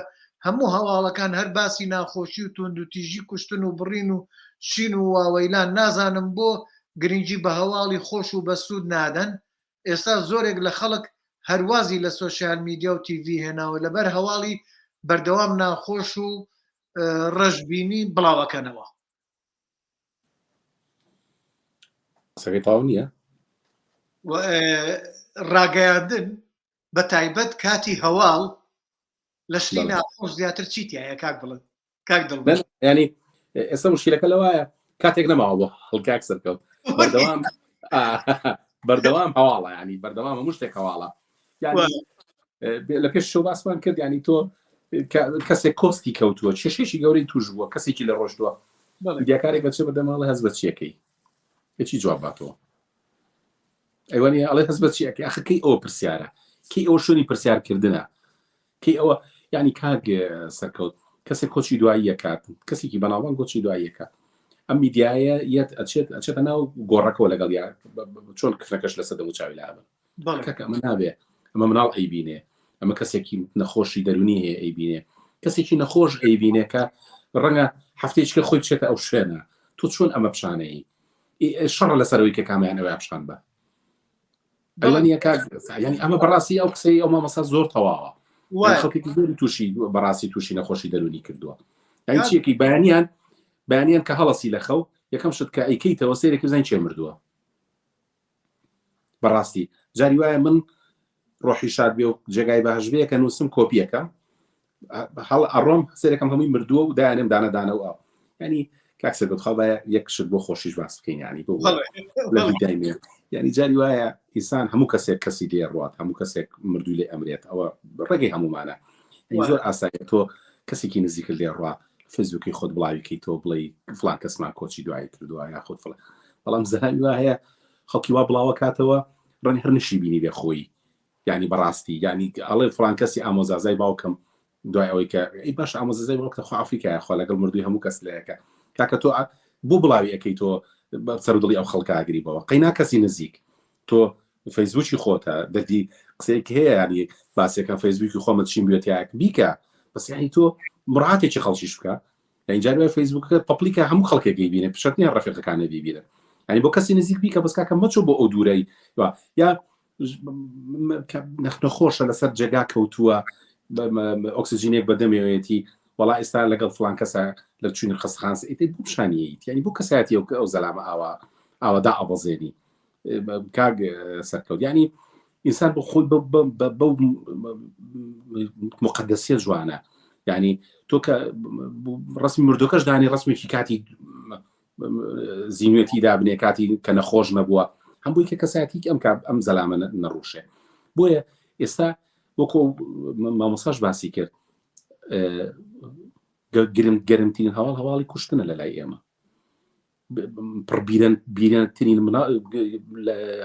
هەموو هەواڵەکان هەر باسی ناخۆشی و توندوتیژی کوشتن و بڕین و شین و واوەیلان نازانم بۆ گرنگی بە هەواڵی خۆش و بەسوود نادەن ئێستا زۆرێک لە خەڵک هەروازی لە سۆشیال میدیا و تیڤی هێناوە لەبەر هەواڵی بەردەوام ناخۆش و ڕەشببینی بڵاوەکەنەوە سەگەی تاو نییە ڕاگەیاندن بە تایبەت کاتی هەواڵ لە شتی ناخۆش زیاتر چیتیایە کاک بڵێن کاک دڵ ینی ئێستا مشکلەکە لەوایە کاتێک نەماوە بۆ هەڵکاک سەرکەوت بەردەوام هەواڵە ینی بەردەوام هەموو شتێک هەواڵە لە پێش شەو باسمان کرد ینی تۆ کەسێک کۆستی کەوتووە کێشێکی گەورەی توش بووە کەسێکی لە ڕۆژدووە دیاکارێک بەچێ بەدەماڵی هەز بە چیەکەی هیچی جواب باتەوە ئەیوانی ئەڵێ هەز بە چیەکەی ئەخەکەی ئەوە پرسیارە کەی ئەوە شوێنی پرسیارکردنە کەی ئەوە ینی کاک سەرکەوت کەسێک کۆچی دوایی کات کەسێکی بەناوان گۆچی دواییەکە ئەم میدیایە یەت ئەچێتە ناو گۆڕەکەەوە لەگەڵ چۆن کفرەکەش لەسەر دەموچاوی لابن ئەمە نابێ ئەمە مناڵ ئەیبینێ ئەمە کەسێکی نەخۆشی دەرونی هەیە ئەیبینێ کەسێکی نەخۆش ئەیبینێ کە ڕەنگە هەفتەیەکە خۆی بچێتە ئەو شوێنە تۆ چۆن ئەمە پیشانەی شەڕ لەسەرەوەی کە کامیان ئەوە پیشان بە ینی ئەمە بەڕاستی ئەو قسەی ئەو مامەسا زۆر تەواوە خەڵکێکی زۆری تووشی بەڕاستی تووشی نەخۆشی دەرونی کردووە یان چیەکی بەیانیان کە هەڵەسی لە خەو یەکەم شت کە ئەیکەیتەوە سێرێکی بزانین چێ مردووە بەڕاستی جاری وایە من ڕۆحی شاد بێ و جێگای باش بێ کە نووسم کۆپیەکە هەڵ ئەڕۆم سێرەکەم هەمووی مردووە و دایانێم دانەدانەوە ینی کاکسەگوت خەڵبایە یەک شت بۆ خۆشیش باس بکەین ینی دایمێ ینی جاری وایە ئینسان هەموو کەسێک کەسی لێ ڕات هەموو کەسێک مردووی لێ ئەمرێت ئەوە ڕێگەی هەمومانە زۆر ئاسایە تۆ کەسێکی نزیکە لێ ڕوا فێسبووکی خۆت بڵاویکەی تۆ بڵێ فلان کەسمان کۆچی دوایی کردووە یا خۆت فڵە بەڵام زەهامی وا هەیە خەڵکی وا بڵاوە کاتەوە ڕەنی هەر نشی بینی بێ خۆی ینی بەڕاستی ینی ئەڵێ فلان کەسی ئامۆزازای باوکەم دوای ئەوەی کە ئەی باش ئامۆزازای باوکە خۆ ئافریکایە خۆ لەگەڵ مردووی هەموو کەس لەیەکە کاکە تۆ بۆ بڵاوی ئەەکەی تۆ سەر و دڵی ئەو خەڵکە ئاگریبەوە قەینا کەسی نزیک تۆ فەیسبووکی خۆتە دەردی قسەیەک هەیە ینی باسێکە فەیسبووکی خۆمە چین بێتیاک بیکە بەس ینی تۆ مڕاتێکی خەڵکیش بکە اینجا فەیسبووکەکە پەپلیکە هەموو خەڵکێکی بینێ پشتنیان ڕەفیقەکانە بیبینە ینی بۆ کەسی نزیک بیکە بەس کاکە مەچۆ بۆ ئەو دوورەی یا نەخۆشە لەسەر جێگا کەوتووە ئۆکسسیژینێک بەدەمێوێتی وڵا ئێستا لەگەڵ فلان کەسە لە چوونی خستخانس ئیتی بۆ پیشانیت ینی بۆ کەسایەتی ئەو زەلامە ئاوادا ئەبەزێنی کاگ سەرکەوت ینی ئینسان بۆ خۆی بەو مقدسیە جوانە ینی تۆ کە ڕسمی مردوەکەش دانی ڕسمێکی کاتی زیینوێتی دابنێ کاتی کە نەخۆش نەبووە هەم بۆی کە کەسایەتی ئەم زەلامە نەڕوشێ بۆیە ئێستا وەکو مامۆساش باسی کرد گەرمترین هەواڵی کوشتنە لە لای ئێمە بیرەنترین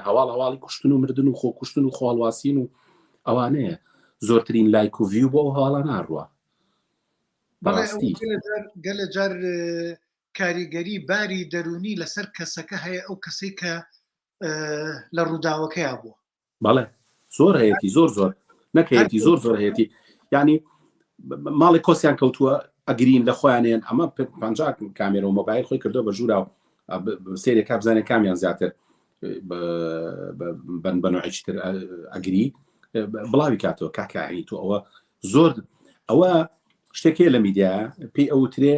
هەواڵی کوشتن و مردن و خۆ کوشتن و خۆڵواسین و ئەوانەیە زۆرترین لایک و ڤیو بۆ ئەو هەواڵە ناڕوە گەلە جار کاریگەری باری دەرونی لەسەر کەسەکە هەیە ئەو کەسەی کە لە ڕووداوەکەیە بووە بەڵێ زۆر هەیەی زۆر نەکەیەتی زۆر هەیەی ینی ماڵی کۆسیان کەوتووە ئەگرین لە خۆیانێن ئەمە 50 کامێرە و مۆبایل خۆی کردو بە ژوورا و سێرێکا بزانێت کامیان زیاتر بەنوعیتر ئەگری بڵاوی کاتەوە کاکانی تۆ ئەوە زۆر ئەوە شتێکێ لە میدیا پێی ئەوترێ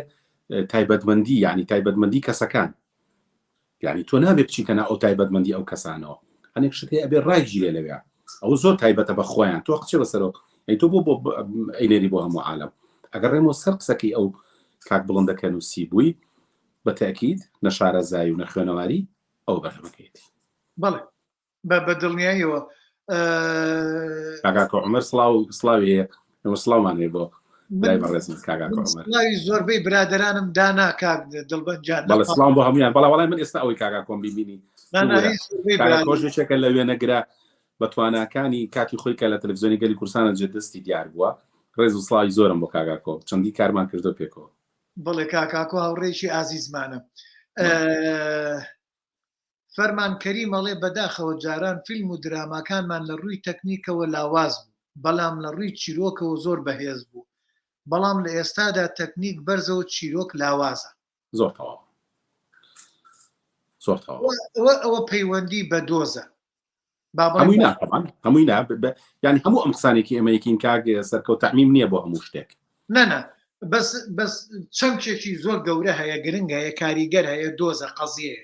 تایبەتمەندی ینی تایبەتمەندی کەسەکان ینی تۆ نابێت بچیتەنە ئەو تایبەتمەندی ئەو کەسانەوە هەنێک شتێ ئەبێ ڕایگیرێ لەوێ ئەو زۆر تایبەتە بە خۆیان تۆ قچێ بەسەرەوە ئەی تۆ بۆ ئەینێری بۆ هەموو عالم ئەگەر ڕێمەوە سەر قسەکەی ئەو کاک بڵندەکە نووسی بووی بە تاکید نە شارەزایی و نە خوێنەواری ئەو بەرهەمەکەیەتی بەڵێ بە دڵنیاییەوە کاکا عومەر سڵاوی ئەوە سڵاومان هەیە بۆ لای بەڕێزم کاکا عومەر زۆربەی برادرانم دانا کاک دڵبەنجان بەڵێ سڵام بۆ هەمویان بەڵام وەڵای من ئێستا ئەوەی کاکا کۆم ببینی خۆشێکە لە وێنەگرا بە تواناکانی کاتی خۆی کە لە تەلەڤیزیۆنی گەلی کورسانە جێدەستی دیار بووە ڕێز و سڵاوی زۆرم بۆ کاکاکۆ چەندی کارمان کردو پێکەوە بڵێ کاکاکۆ هاوڕێکی ئازیزمانە فەرمان کەری مەڵێ بەداخەوە جاران فیلم و دراماکانمان لە ڕووی تەکنیکەوە لاواز بوو بەڵام لە ڕووی چیرۆکەوە زۆر بەهێز بوو بەڵام لە ئێستادا تەکنیک بەرزەوە چیرۆک لاوازە زۆر ئەوە پەیوەندی بە دۆزە هەمووی ینی هەموو ئەم قسانێکی ئەمەیەکین کاگ سەرکەوت تەعمیم نییە بۆ هەموو شتێک نەنە بەس چەمکێکی زۆر گەورە هەیە گرنگ هەیە کاریگەر هەیە دۆزە قەزیەیە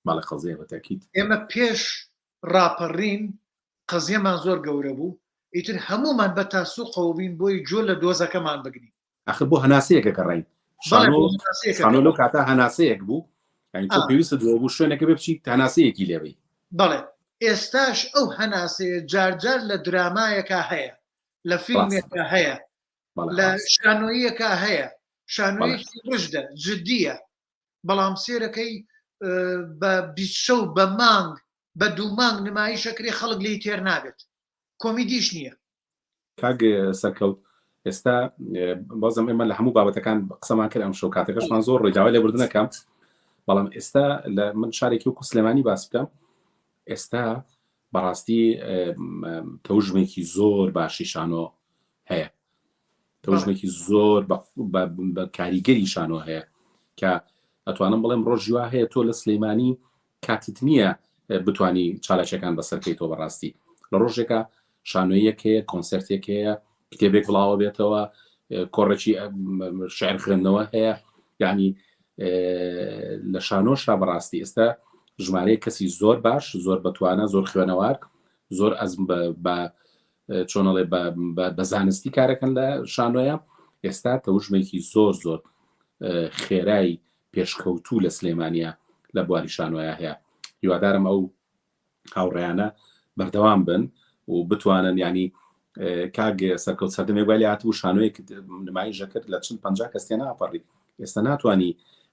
باڵە قەزیە بە تاکید ئێمە پێش ڕاپەڕین قەزیەمان زۆر گەورە بوو ئیتر هەمومان بە تاسووقەوە بین بۆی جۆ لە دۆزەکەمان بگرین ئەخر بۆ هەناسەیەکە کەڕین شانۆ لەو کاتە هەناسەیەک بوو ینی تۆ پێویستە دۆ بوو شوێنەکە بێ بچیت هەناسەیەکی لێبی بەڵێ ئێستاش ئەو هەناسەیە جارجار لە درامایەکە هەیە لە فیلمێکە هەیە لە شانۆیەکە هەیە شانۆیەکی ڕژدە جددیە بەڵام سێرەکەی بە بیشە و بە مانگ بە دوو مانگ نمایشەکری خەڵک لی تێر نابێت کۆمیدیش نییە. کاگ سەرکەوت ئێستا بازم ئێمە لە هەموو بابەتەکان قسەمان کرد ئەم شەو کاتەکەشمان زۆر ڕێداوای لێبوردنەکەم، بەڵام ئێستا لە من شارێکی وەکو سلێمانی باس بکەم. ئێستا بەڕاستی تەوژمێکی زۆر باشی شانۆ هەیە، تەوژمێکی زۆر بە کاریگەری شانۆ هەیە کە ئەتوانم بڵێم ڕۆژی وا هەیە تۆ لە سلەیمانی کاتت نییە بتانی چالەکەەکان بەسەرکەیتەوە. بەڕاستی لە ڕۆژێکە شانۆیەک هەیە، کۆنسرتێک هەیە، کتێبێک بڵاوە بێتەوە، کۆڕێکی شعر خوێندنەوە هەیە. یعنی لە شانۆشا بەڕاستی ئێستا ژمارەیە کەسی زۆر باش، زۆر بەتوانە، زۆر خوێنەوار، زۆر ئەزم بە چۆنەڵێ بە زانستی کارەکەن لە شانۆیە. ئێستا تەوژمێکی زۆر زۆر خێرایی پێشکەوتوو لە سلێمانیا لە بواری شانۆیە هەیە. هیوادارم ئەو هاوڕێیانە بەردەوام بن و بتوانن، ینی کاگ سەرکەوت سەردەمێک وای هاتوو شانۆیەک نمایشە کرد لە 40-50 کەستێ ناپەڕی. ئێستا ناتوانانی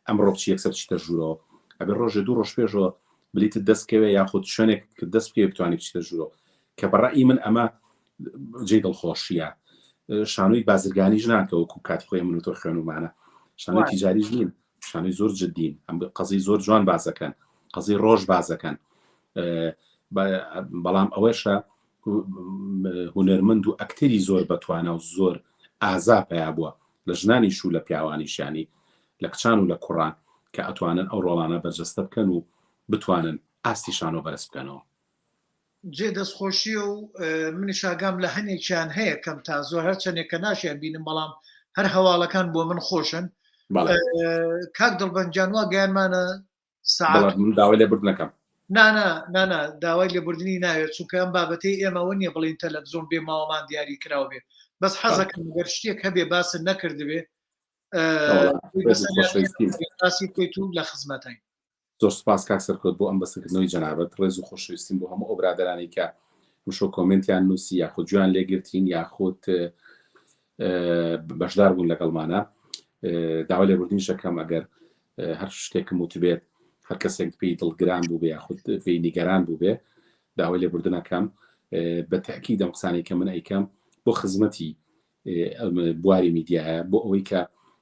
ئەمڕۆ بچی یەکسەر بچیتە ژوورەوە، ئەبێ ڕۆژێ دوو ڕۆژ پێشەوە بلیتت دەستکەوێ یاخود شوێنێک دەست پێ بتوانانی بچیتە ژوورەوە، کە بەڕای من ئەمە جێ دڵخۆشیە. شانۆی بازرگانیش ناکە وەکو کاتی خۆی من و تۆ خوێنومانە، شانۆی تیجاریش نین، شانۆی زۆر جددین، ئەم قەزی زۆر جوان بازەکەن، قەزی ڕۆژ بازەکەن. بەڵام ئەوەشە هونەرمەند و ئەکتەری زۆر بەتوانە و زۆر ئازا پیا بووە لە ژنانیش و لە پیاوانیشانی، لە کچان و لە کوڕان، کە ئەتوانن ئەو ڕۆڵانە بەرجەستە بکەن و بتوانن ئاستی شانۆ بەرز بکەنەوە. جێ دەستخۆشیە و منیش ئاگام لە هەنێکیان هەیە کەم تا زۆر هەرچەندێک کە ناشیان بینم، بەڵام هەر هەواڵەکان بۆ من خۆشن. کاک دڵبەنجان وا گەیانمانە ساعت من داوای لێبوردنەکەم. نانا داوای لێبوردنی ناوێت، چونکە ئەم بابەتەی ئێمەوە نییە بڵین تەلەڤیزۆن بێ ماوەمان دیاری کراوە بێ، بەس حەزەکەم گەر شتێک هەبێ باسن نەکردبێ باسی بکەیت و لە خزمەتین. زۆر سپاس کاک سەرکەوت بۆ ئەم بەسەکردنەوەی جەنابەت. ڕێز و خۆشەویستیم بۆ هەموو ئەو برادەرانی کە مشۆ کۆمنتیان نووسی یاخود گوێیان لێگرتین یاخود بەشدار بوون لەگەڵمانە. داوای لێبوردنی شەکەم ئەگەر هەر شتێکم وت بێت، هەر کەسێک پێی دڵگران بوو بێ یاخود پێی نیگەران بوو بێ، داوای لێبوردنەکەم بە تەکید ئەم قسانەی کە من ئەیکەم بۆ خزمەتی بواری میدیایە، بۆ ئەوەی کە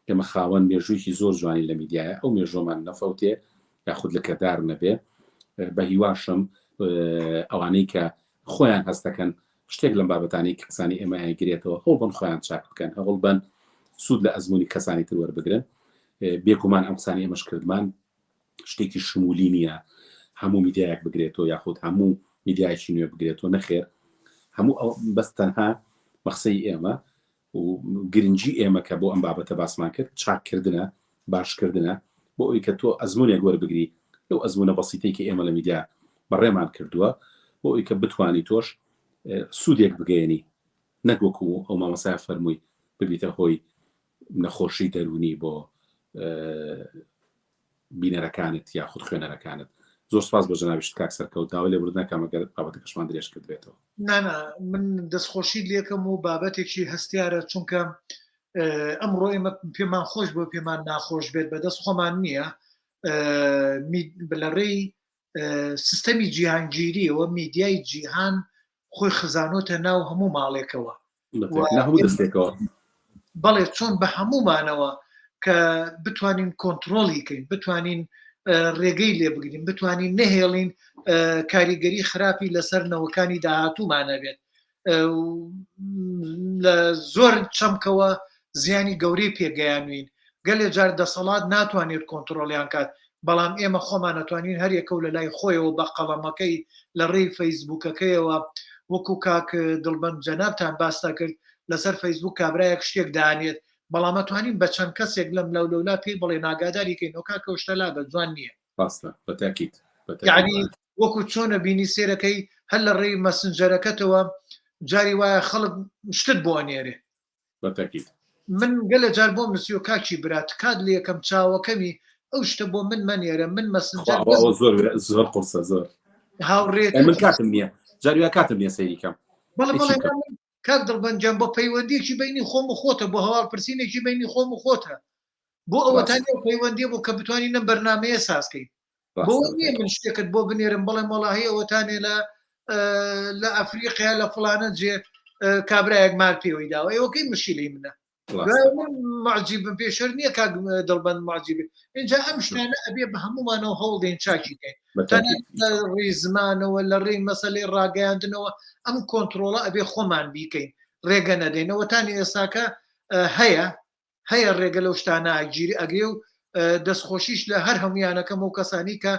ئێمە خاوەن مێژوویکی زۆر جوانی لە میدیایە، ئەو مێژۆمان نەفەوتێ یاخود لە کەدار نەبێ. بە هیواشم ئەوانەی کە خۆیان هەستەکەن شتێک لەم بابەتانی کە قسانی ئێمە هەیەگرێتەوە هەوڵ بن خۆیان چاک بکەن، هەوڵ بن سوود لە ئەزمموی کەسانی تر وەربگرن. بێگومان ئەم قسانی ئێمەش کردمان شتێکی شمولی نییە هەموو میدیایەک بگرێتەوە یاخود هەموو میدیایکی نوێ بگرێتەوە، نەخێر. هەموو ئەو بەس تەنها مەخسەی ئێمە و گرنگی ئێمە کە بۆ ئەم بابەتە باسمان کرد چاککردنە، باشکردنە، بۆ ئەوی کە تۆ ئەزمونێک وەربگری لەو ئەزمونە بەسیتێکی ئێمە لە میدیا بەڕێمان کردووە، بۆ ئەوی کە بتوانی تۆش سوودێک بگەێنی، نەکوەکو ئەو مامەسای فەرمووی ببیتە هۆی نەخۆشی دەرونی بۆ بینەرەکانت یاخود خوێنەرەکانت. زۆر سپاس بۆ جەنابیشت کاک سەرکەوت، داوای لێبوردنەکەم ئەگەر بابەتەکەشمان درێژ کردبێتەوە. من دەستخۆشی لێکم و بابەتێکی هەستیارە، چونکە ئەمڕۆ ئێمە پێمان خۆش بۆ پێمان ناخۆش بێت بەدەست خۆمان نییە. لە ڕێی سیستەمی جیهانگیریەوە میدیای جیهان خۆی خزانۆتە ناو هەموو ماڵێکەوە، هەموو دەستێکەوە. بەڵێ چۆن بە هەمومانەوە کە بتوانین کۆنتترۆلی کەین، بتوانین ڕێگەی لێ بگرین، بتوانین نەهێڵین کاریگەری خراپی لەسەر نەوەکانی داهاتوومانە بێت. لە زۆر چەمکەوە زیانی گەورەی پێگەیانوین، گەلێ جار دەسەڵات ناتوانێت کۆنتترۆلیان کات، بەڵام ئێمە خۆمان ناتوانین هەر یەکەو لە لای خۆیەوە بە قەڵەمەکەی لە ڕێی فەیسبوکەکەیەوە وەکو کاک دڵبەند جەنابتان باستا کرد لەسەر فەیسبوک کابراایەک شتێک دانێت، بەڵام ئەتوانین بە چەند کەسێک لەم لەولا پێی بڵێ ناگاداریکەین ئەو کاکە شتەلا بە جوان نییە. یعنی وەکو چۆنە بینی سێرەکەی هەر لە ڕێی مەسنجەرەکەتەوە جاری وایە خەڵک شتت بۆ نێرێ. من گەلە جار بۆ نووسیۆ کاکی برات کات لە یەکەم چاوەکەمی ئەو شتە بۆ من مەنێرە، من مەسنجەر زۆر قرسە زۆر هاوڕێت من کاتم نییە، جاری کاتم نییە سەیریکەم. کاک دڵبەنجان بۆ پەیوەندیەکی بینی خۆم و خۆتە، بۆ هەواڵ پرسینێکی بینی خۆم و خۆتە، بۆ ئەوەتان پەیوەندی بۆ کە بتوانین نە بەرنامەیە سازکەین. بۆ نییە من شتێکت بۆ بنێرم بەڵێ مەڵاهی ئەوەتانێ لە لە ئەفریقیا لە فڵانە جێ کابراایەک مار پێوەی داوە ئێوەکەی مشیلی منە معجیبم پێشەر نییە کاک دڵبند معجیبێ اینجا ئەم شتانە ئەبێ بە هەمومانەوە هەوڵدەین چاکیکەین لە ڕێی زمانەوە لە ڕێی مەسەلەی ڕاگەیاندنەوە ئەم کۆنتترۆڵە ئەبێ خۆمان بیکەین ڕێگە نەدەینەوە تانی ئێستاکە هەیە ڕێگە لەو شتانە گیری ئەگەێ و دەستخۆشیش لە هەر هەمویانەکەم و کەسانی کە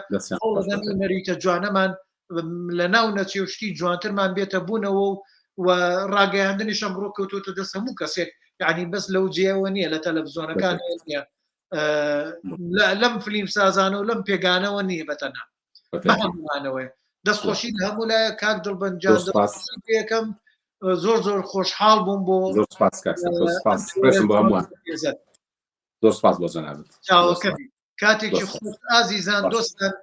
نەریتە جوانەمان لە ناو نەچێشتی جوانترمان بێتە بوونەوە و ڕاگەیاندنیش ئەمڕۆ کەوتۆتە دەست هەموو کەسێک یعنی بەس لەو جێەوە نییە لە تەلەڤزۆنەکان نیە لەم فلیم سازانە و لەم پێگانەوە نییە بەتەنها بەهەمومانەوەی دەستخۆشی لە هەموو لایە کاک دڵبەنجان یەکەم زۆر زۆر خۆشحاڵ بووم بۆ کاتێکی خۆش ئازیزان دۆستان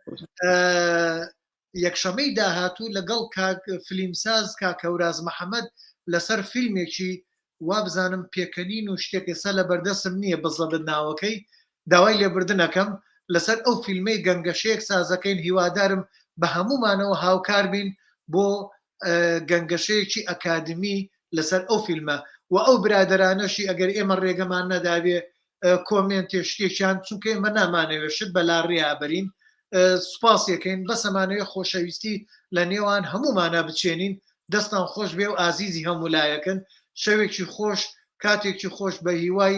یەکشەمەی داهاتوو لەگەڵ کاک فلیمساز کاکەوراز محەممەد لەسەر فیلمێکی وا بزانم پێکەنین و شتێک ئێستا لە بەردەسم نییە بەزەبت ناوەکەی داوای لێبردنەکەم لەسەر ئەو فیلمەی گەنگەشەیەک سازەکەین هیوادارم بە هەمومانەوە هاوکار بین بۆ گەنگەشەیەکی ئەکادمی لەسەر ئەو فیلمە و ئەو برادرانەشی ئەگەر ئێمە ڕێگەمان نەداوێ کۆمنتێ شتێکیان چونکە ئێمە نامانەوێت شت بەلا ڕێابرین سوپاسیەکەین بەسەمانەوەی خۆشەویستی لە نێوان هەمومانە بچێنین دەستان خۆش بێ و ئازیزی هەمولایەکەن شەوێکی خۆش کاتێکی خۆش بە هیوای